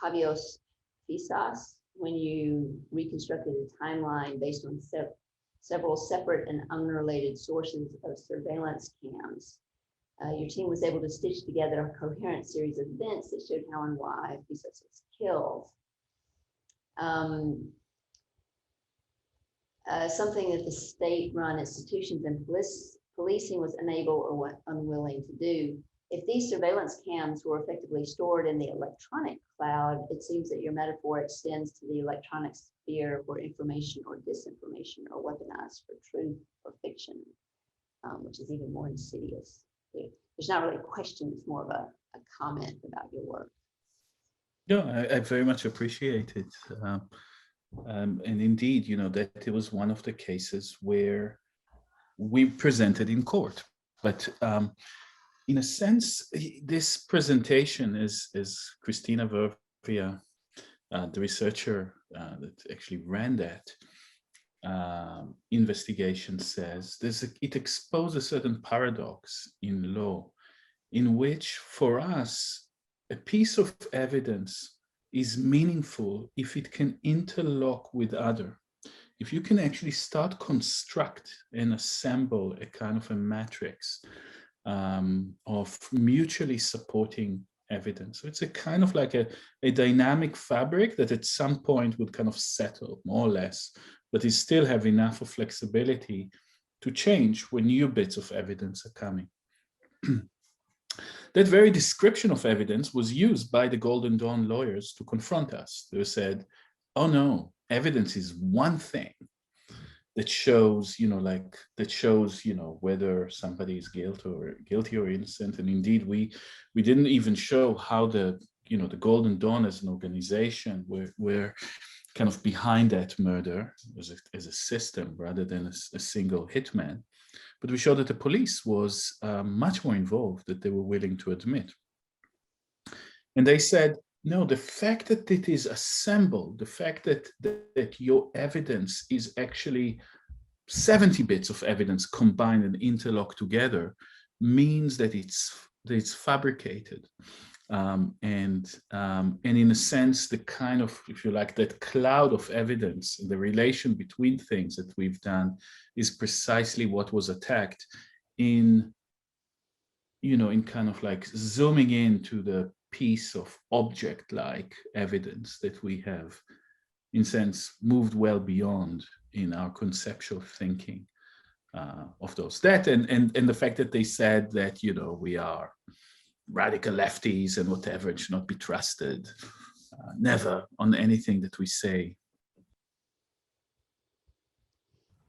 Pavios Fisas, when you reconstructed a timeline based on several separate and unrelated sources of surveillance cams. Your team was able to stitch together a coherent series of events that showed how and why Fisas was killed. Something that the state-run institutions and policing was unable or unwilling to do. If these surveillance cams were effectively stored in the electronic cloud, it seems that your metaphor extends to the electronic sphere where information or disinformation are weaponized for truth or fiction, which is even more insidious. There's not really a question, it's more of a comment about your work. Yeah, I very much appreciate it. And indeed, that it was one of the cases where we presented in court. But in a sense, this presentation is Christina Vervia the researcher that actually ran that investigation says it exposes a certain paradox in law, in which for us, a piece of evidence is meaningful if it can interlock with other. If you can actually start construct and assemble a kind of a matrix of mutually supporting evidence. So it's a kind of like a dynamic fabric that at some point would kind of settle more or less, but it still have enough of flexibility to change when new bits of evidence are coming. That very description of evidence was used by the Golden Dawn lawyers to confront us. They said, oh no, evidence is one thing that shows, whether somebody is guilty or innocent. And indeed, we didn't even show how the Golden Dawn as an organization were kind of behind that murder as a system rather than a single hitman. But we showed that the police was much more involved than they were willing to admit. And they said, no, the fact that it is assembled, the fact that your evidence is actually 70 bits of evidence combined and interlocked together means that it's fabricated. And in a sense, the kind of, if you like, that cloud of evidence, the relation between things that we've done is precisely what was attacked in kind of like zooming into the piece of object-like evidence that we have, in sense, moved well beyond in our conceptual thinking of those. That and the fact that they said that, we are radical lefties and whatever, it should not be trusted, never on anything that we say.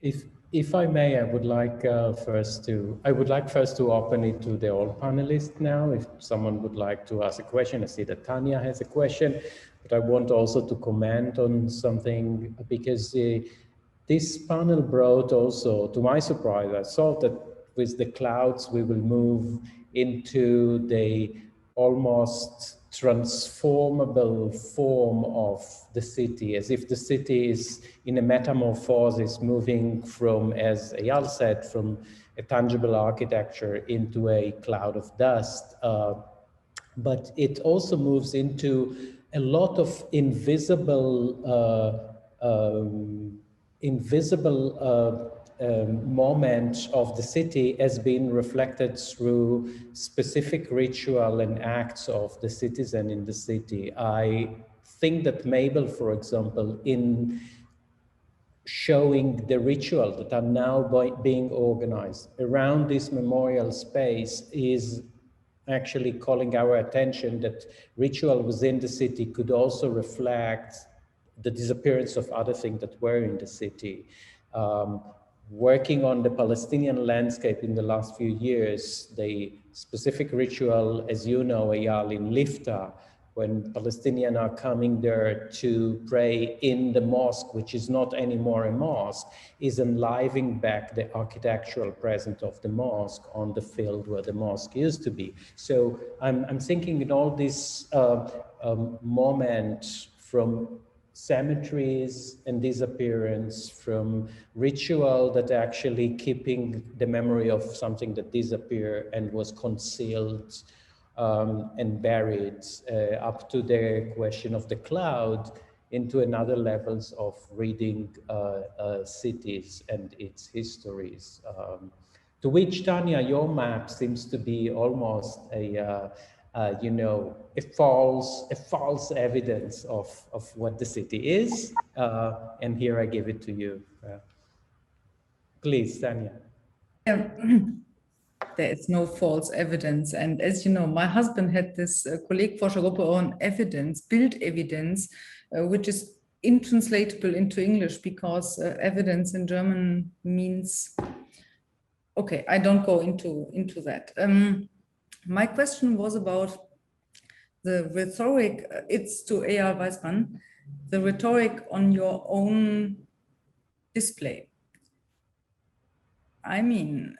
If I may, I would like first to open it to the all panelists now. If someone would like to ask a question, I see that Tanya has a question, but I want also to comment on something, because this panel brought also, to my surprise, I thought that with the clouds we will move into the almost transformable form of the city, as if the city is in a metamorphosis, moving from, as Eyal said, from a tangible architecture into a cloud of dust. But it also moves into a lot of invisible moment of the city as being reflected through specific ritual and acts of the citizen in the city. I think that Mabel, for example, in showing the ritual that are now being organized around this memorial space, is actually calling our attention that ritual within the city could also reflect the disappearance of other things that were in the city. Working on the Palestinian landscape in the last few years, the specific ritual, as you know, Eyal, in Lifta, when Palestinians are coming there to pray in the mosque, which is not anymore a mosque, is enlivening back the architectural presence of the mosque on the field where the mosque used to be. So I'm thinking in all this moment, from cemeteries and disappearance, from ritual that actually keeping the memory of something that disappeared and was concealed and buried, up to the question of the cloud, into another levels of reading cities and its histories. To which, Tanya, your map seems to be almost a false evidence of what the city is. And here I give it to you. Please, Tanya. There is no false evidence. And as you know, my husband had this Kollegforschergruppe on evidence, build evidence, which is intranslatable into English, because evidence in German means, okay, I don't go into that. My question was about the rhetoric, it's to Eyal Weizmann, the rhetoric on your own display. I mean,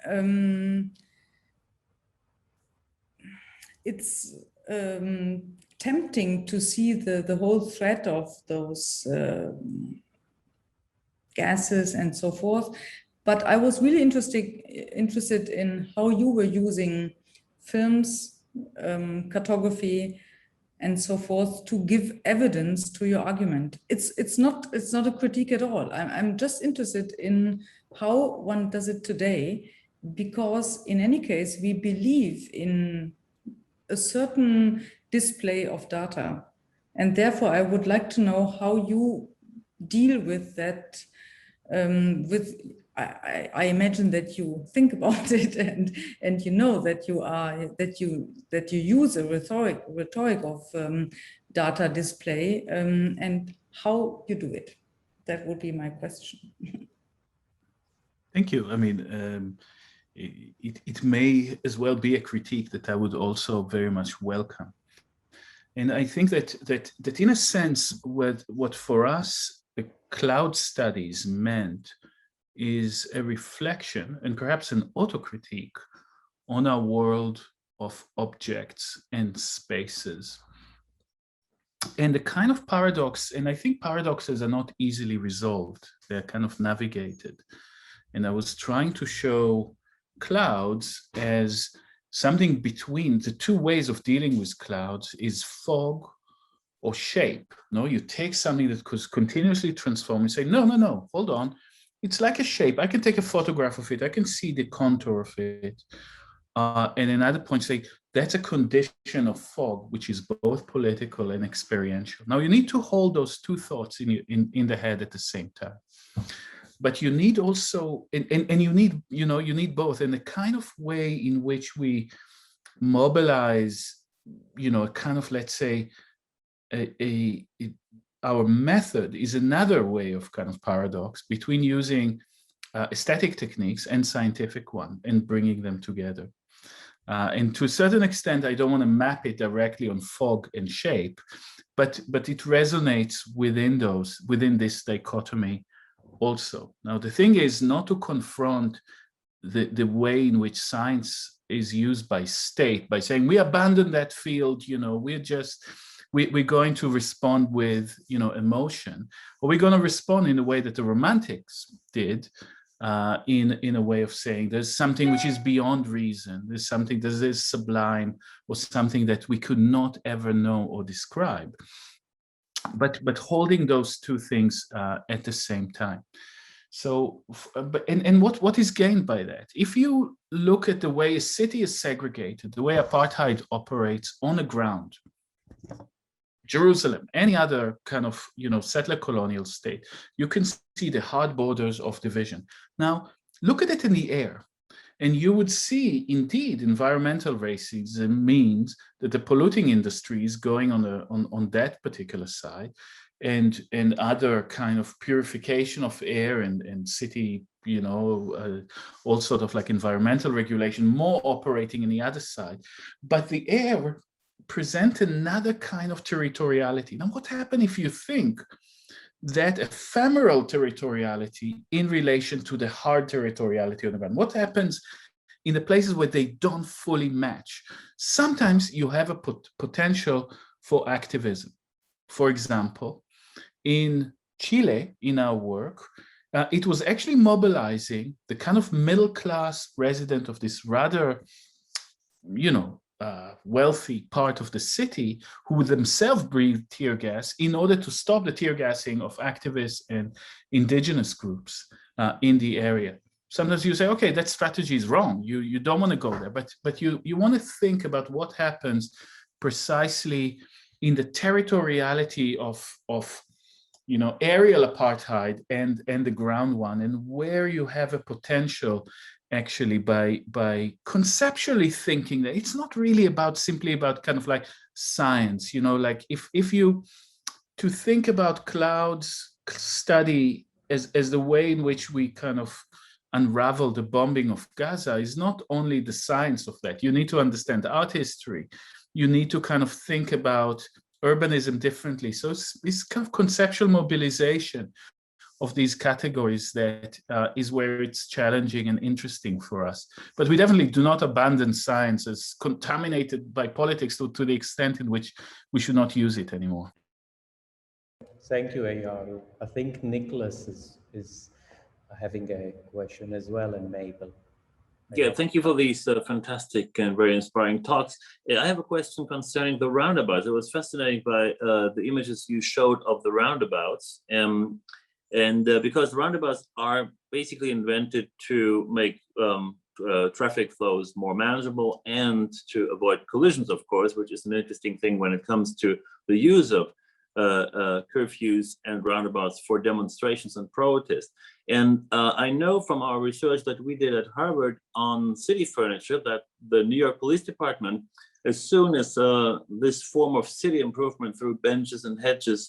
it's tempting to see the whole threat of those gases and so forth. But I was really interested in how you were using films, cartography, and so forth to give evidence to your argument. It's not a critique at all. I'm just interested in how one does it today, because in any case, we believe in a certain display of data. And therefore, I would like to know how you deal with that. I imagine that you think about it, and you know that you use a rhetoric of data display, and how you do it. That would be my question. Thank you. I mean, it may as well be a critique that I would also very much welcome. And I think that in a sense, what for us the cloud studies meant is a reflection and perhaps an autocritique on our world of objects and spaces. And the kind of paradox, and I think paradoxes are not easily resolved, they're kind of navigated. And I was trying to show clouds as something between the two ways of dealing with clouds is fog or shape. No, you take something that could continuously transform and say, no, hold on. It's like a shape. I can take a photograph of it. I can see the contour of it. And another point say, that's a condition of fog, which is both political and experiential. Now you need to hold those two thoughts in the head at the same time. But you need also, and you need both. And the kind of way in which we mobilize, a kind of, let's say, our method is another way of kind of paradox between using aesthetic techniques and scientific one and bringing them together. And to a certain extent, I don't want to map it directly on fog and shape, but it resonates within this dichotomy also. Now, the thing is not to confront the way in which science is used by state, by saying we abandon that field, we're going to respond with, emotion, or we're going to respond in the way that the Romantics did, in a way of saying there's something which is beyond reason, there's something that is sublime, or something that we could not ever know or describe. But holding those two things at the same time. So, what is gained by that? If you look at the way a city is segregated, the way apartheid operates on the ground, Jerusalem, any other kind of, settler colonial state, you can see the hard borders of division. Now, look at it in the air, and you would see, indeed, environmental racism means that the polluting industry is going on that particular side, and other kind of purification of air and city, all sort of like environmental regulation, more operating in the other side. But the air present another kind of territoriality. Now, what happens if you think that ephemeral territoriality in relation to the hard territoriality on the ground? What happens in the places where they don't fully match? Sometimes you have a potential for activism. For example, in Chile, in our work, it was actually mobilizing the kind of middle-class resident of this rather, wealthy part of the city, who themselves breathed tear gas in order to stop the tear gassing of activists and indigenous groups in the area. Sometimes you say, okay, that strategy is wrong. You don't want to go there, but you want to think about what happens precisely in the territoriality of aerial apartheid and the ground one, and where you have a potential actually by conceptually thinking that it's not really simply about kind of like science, like if you to think about clouds study as the way in which we kind of unravel the bombing of Gaza is not only the science of that. You need to understand art history. You need to kind of think about urbanism differently. So it's this kind of conceptual mobilization of these categories that is where it's challenging and interesting for us. But we definitely do not abandon science as contaminated by politics to the extent in which we should not use it anymore. Thank you, Eyal. I think Nicholas is having a question as well, and Mabel. Yeah, thank you for these fantastic and very inspiring talks. I have a question concerning the roundabouts. I was fascinated by the images you showed of the roundabouts. Because roundabouts are basically invented to make traffic flows more manageable and to avoid collisions, of course, which is an interesting thing when it comes to the use of curfews and roundabouts for demonstrations and protests. And I know from our research that we did at Harvard on city furniture that the New York Police Department, as soon as this form of city improvement through benches and hedges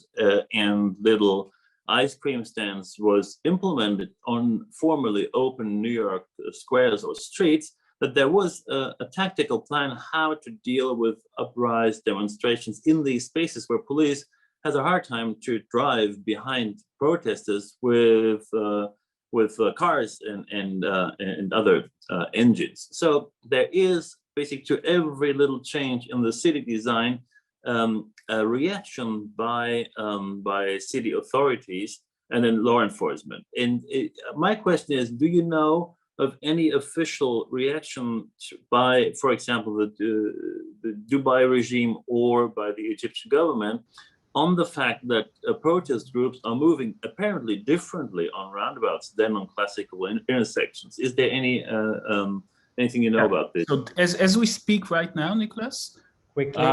and little ice cream stands was implemented on formerly open New York squares or streets, that there was a tactical plan how to deal with uprise demonstrations in these spaces where police has a hard time to drive behind protesters with cars and other engines. So there is basically to every little change in the city design a reaction by city authorities and then law enforcement. And my question is, do you know of any official reaction by, for example, the Dubai regime or by the Egyptian government on the fact that protest groups are moving apparently differently on roundabouts than on classical intersections? Is there any anything you know about this? So as we speak right now, Nicholas, Quickly.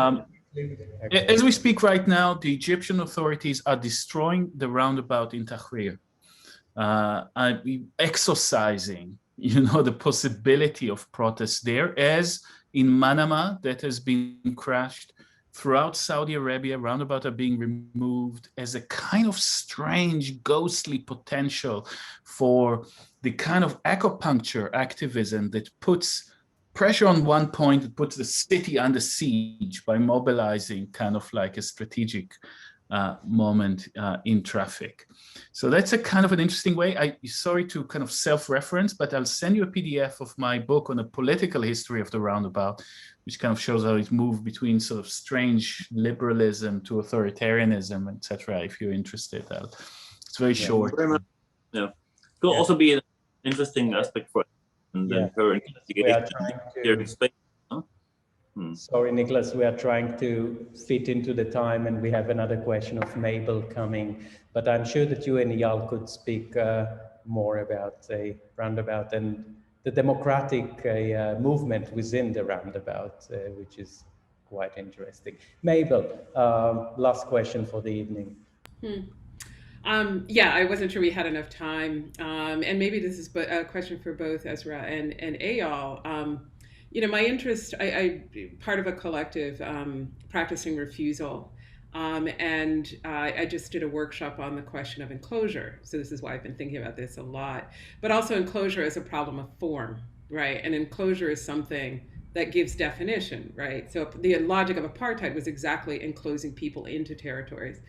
as we speak right now, the Egyptian authorities are destroying the roundabout in Tahrir, exorcising, the possibility of protests there, as in Manama that has been crashed. Throughout Saudi Arabia, roundabouts are being removed as a kind of strange, ghostly potential for the kind of acupuncture activism that puts pressure on one point, that puts the city under siege by mobilizing kind of like a strategic moment in traffic. So that's a kind of an interesting way. Sorry to kind of self-reference, but I'll send you a PDF of my book on the political history of the roundabout, which kind of shows how it moved between sort of strange liberalism to authoritarianism, etc. If you're interested, it's very short. Very much. Yeah, could also be an interesting aspect for her investigation here in space. Sorry, Nicholas, we are trying to fit into the time, and we have another question of Mabel coming, but I'm sure that you and Eyal could speak more about a roundabout and the democratic movement within the roundabout, which is quite interesting. Mabel, last question for the evening. Yeah, I wasn't sure we had enough time, and maybe this is a question for both Ezra and Eyal. My interest, I part of a collective practicing refusal, and I just did a workshop on the question of enclosure. So this is why I've been thinking about this a lot, but also enclosure as a problem of form, right? And enclosure is something that gives definition, right? So the logic of apartheid was exactly enclosing people into territories,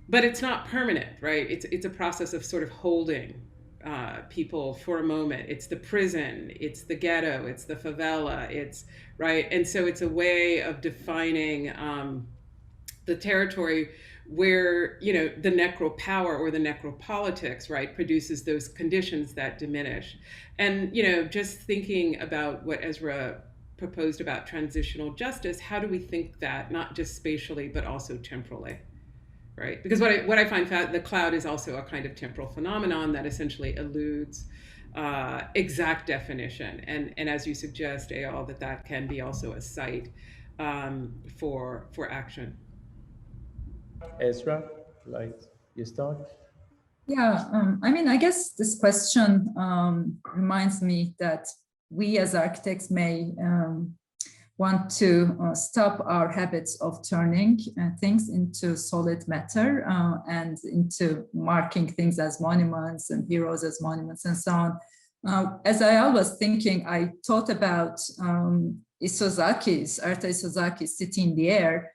but it's not permanent, right? It's a process of sort of holding people for a moment. It's the prison, it's the ghetto, it's the favela, it's right. And so it's a way of defining the territory where, the necropower or the necropolitics, right, produces those conditions that diminish. And, just thinking about what Ezra proposed about transitional justice, how do we think that not just spatially, but also temporally? Right, because what I find the cloud is also a kind of temporal phenomenon that essentially eludes exact definition, and as you suggest, Eyal, that can be also a site for action. Ezra, you start? Yeah, I guess this question reminds me that we as architects may want to stop our habits of turning things into solid matter and into marking things as monuments and heroes as monuments and so on. As I was thinking, I thought about Arta Isozaki's City in the Air,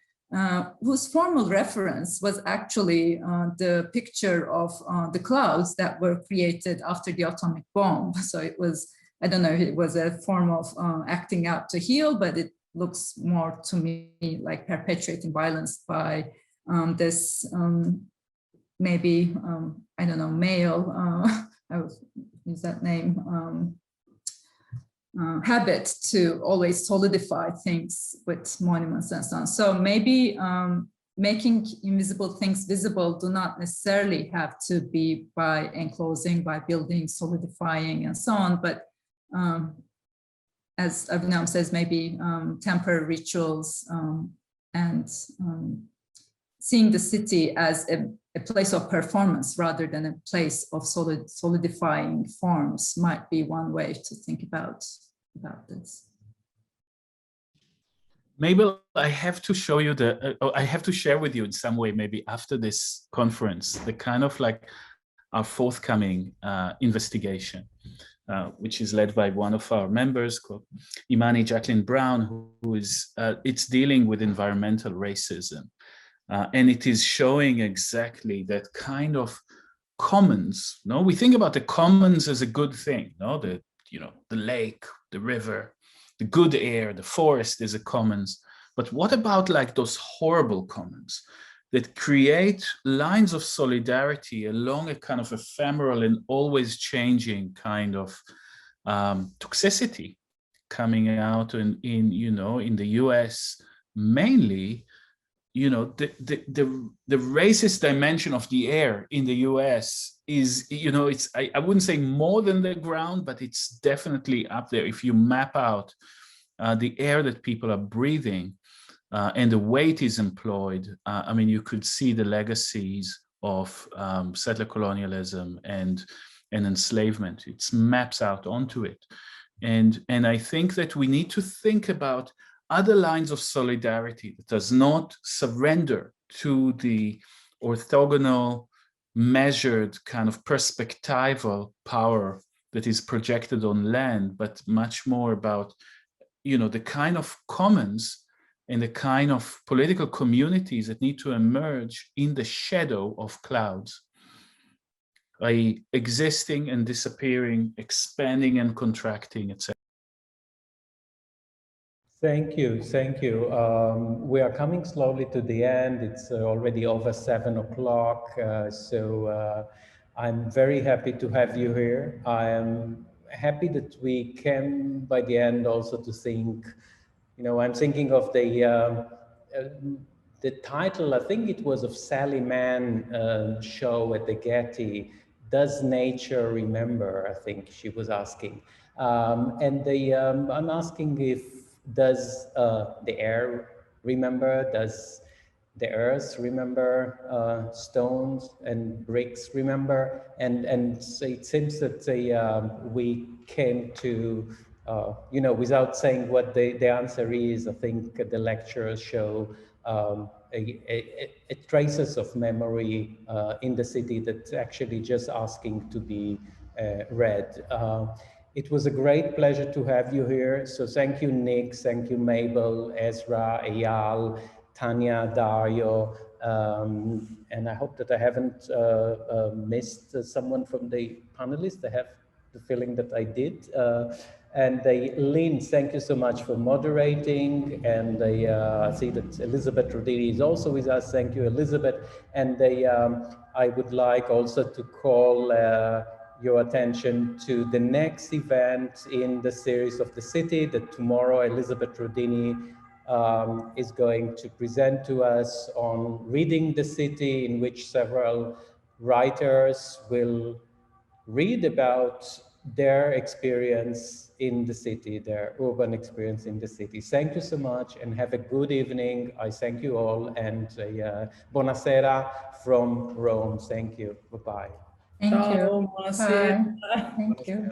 whose formal reference was actually the picture of the clouds that were created after the atomic bomb. So it was, I don't know if it was a form of acting out to heal, but it looks more to me like perpetuating violence by this maybe, I don't know, male, I will use that name, habit to always solidify things with monuments and so on. So maybe making invisible things visible do not necessarily have to be by enclosing, by building, solidifying and so on, but as Avnam says, maybe temporary rituals and seeing the city as a place of performance rather than a place of solidifying forms might be one way to think about this. Mabel, I have to show you I have to share with you in some way, maybe after this conference, the kind of like our forthcoming investigation, which is led by one of our members called Imani Jacqueline Brown, who is, it's dealing with environmental racism. And it is showing exactly that kind of commons. No, we think about the commons as a good thing. No, the lake, the river, the good air, the forest is a commons. But what about like those horrible commons that create lines of solidarity along a kind of ephemeral and always changing kind of toxicity coming out in the US mainly. The racist dimension of the air in the US is, it's, I wouldn't say more than the ground, but it's definitely up there. If you map out the air that people are breathing and the way it is employed, I mean, you could see the legacies of settler colonialism and enslavement. It maps out onto it. And I think that we need to think about other lines of solidarity that does not surrender to the orthogonal, measured kind of perspectival power that is projected on land, but much more about, the kind of commons and the kind of political communities that need to emerge in the shadow of clouds, i.e. existing and disappearing, expanding and contracting, etc. Thank you. We are coming slowly to the end. It's already over 7 o'clock. So I'm very happy to have you here. I am happy that we came by the end also to think, I'm thinking of the title, I think it was of Sally Mann show at the Getty, Does Nature Remember? I think she was asking. And I'm asking if, does the air remember? Does the earth remember? Stones and bricks remember? And so it seems that we came to, without saying what the answer is, I think the lectures show a traces of memory in the city that's actually just asking to be read. It was a great pleasure to have you here. So thank you, Nick. Thank you, Mabel, Ezra, Eyal, Tanya, Dario. And I hope that I haven't missed someone from the panelists. I have the feeling that I did. And Lynn, thank you so much for moderating. And I see that Elizabeth Rodini is also with us. Thank you, Elizabeth. And I would like also to call your attention to the next event in the series of the city that tomorrow Elizabeth Rodini is going to present to us on reading the city, in which several writers will read about their experience in the city, their urban experience in the city. Thank you so much and have a good evening. I thank you all and buonasera from Rome. Thank you. Bye-bye. Thank you. Ciao, buonasera. Bye. Thank you.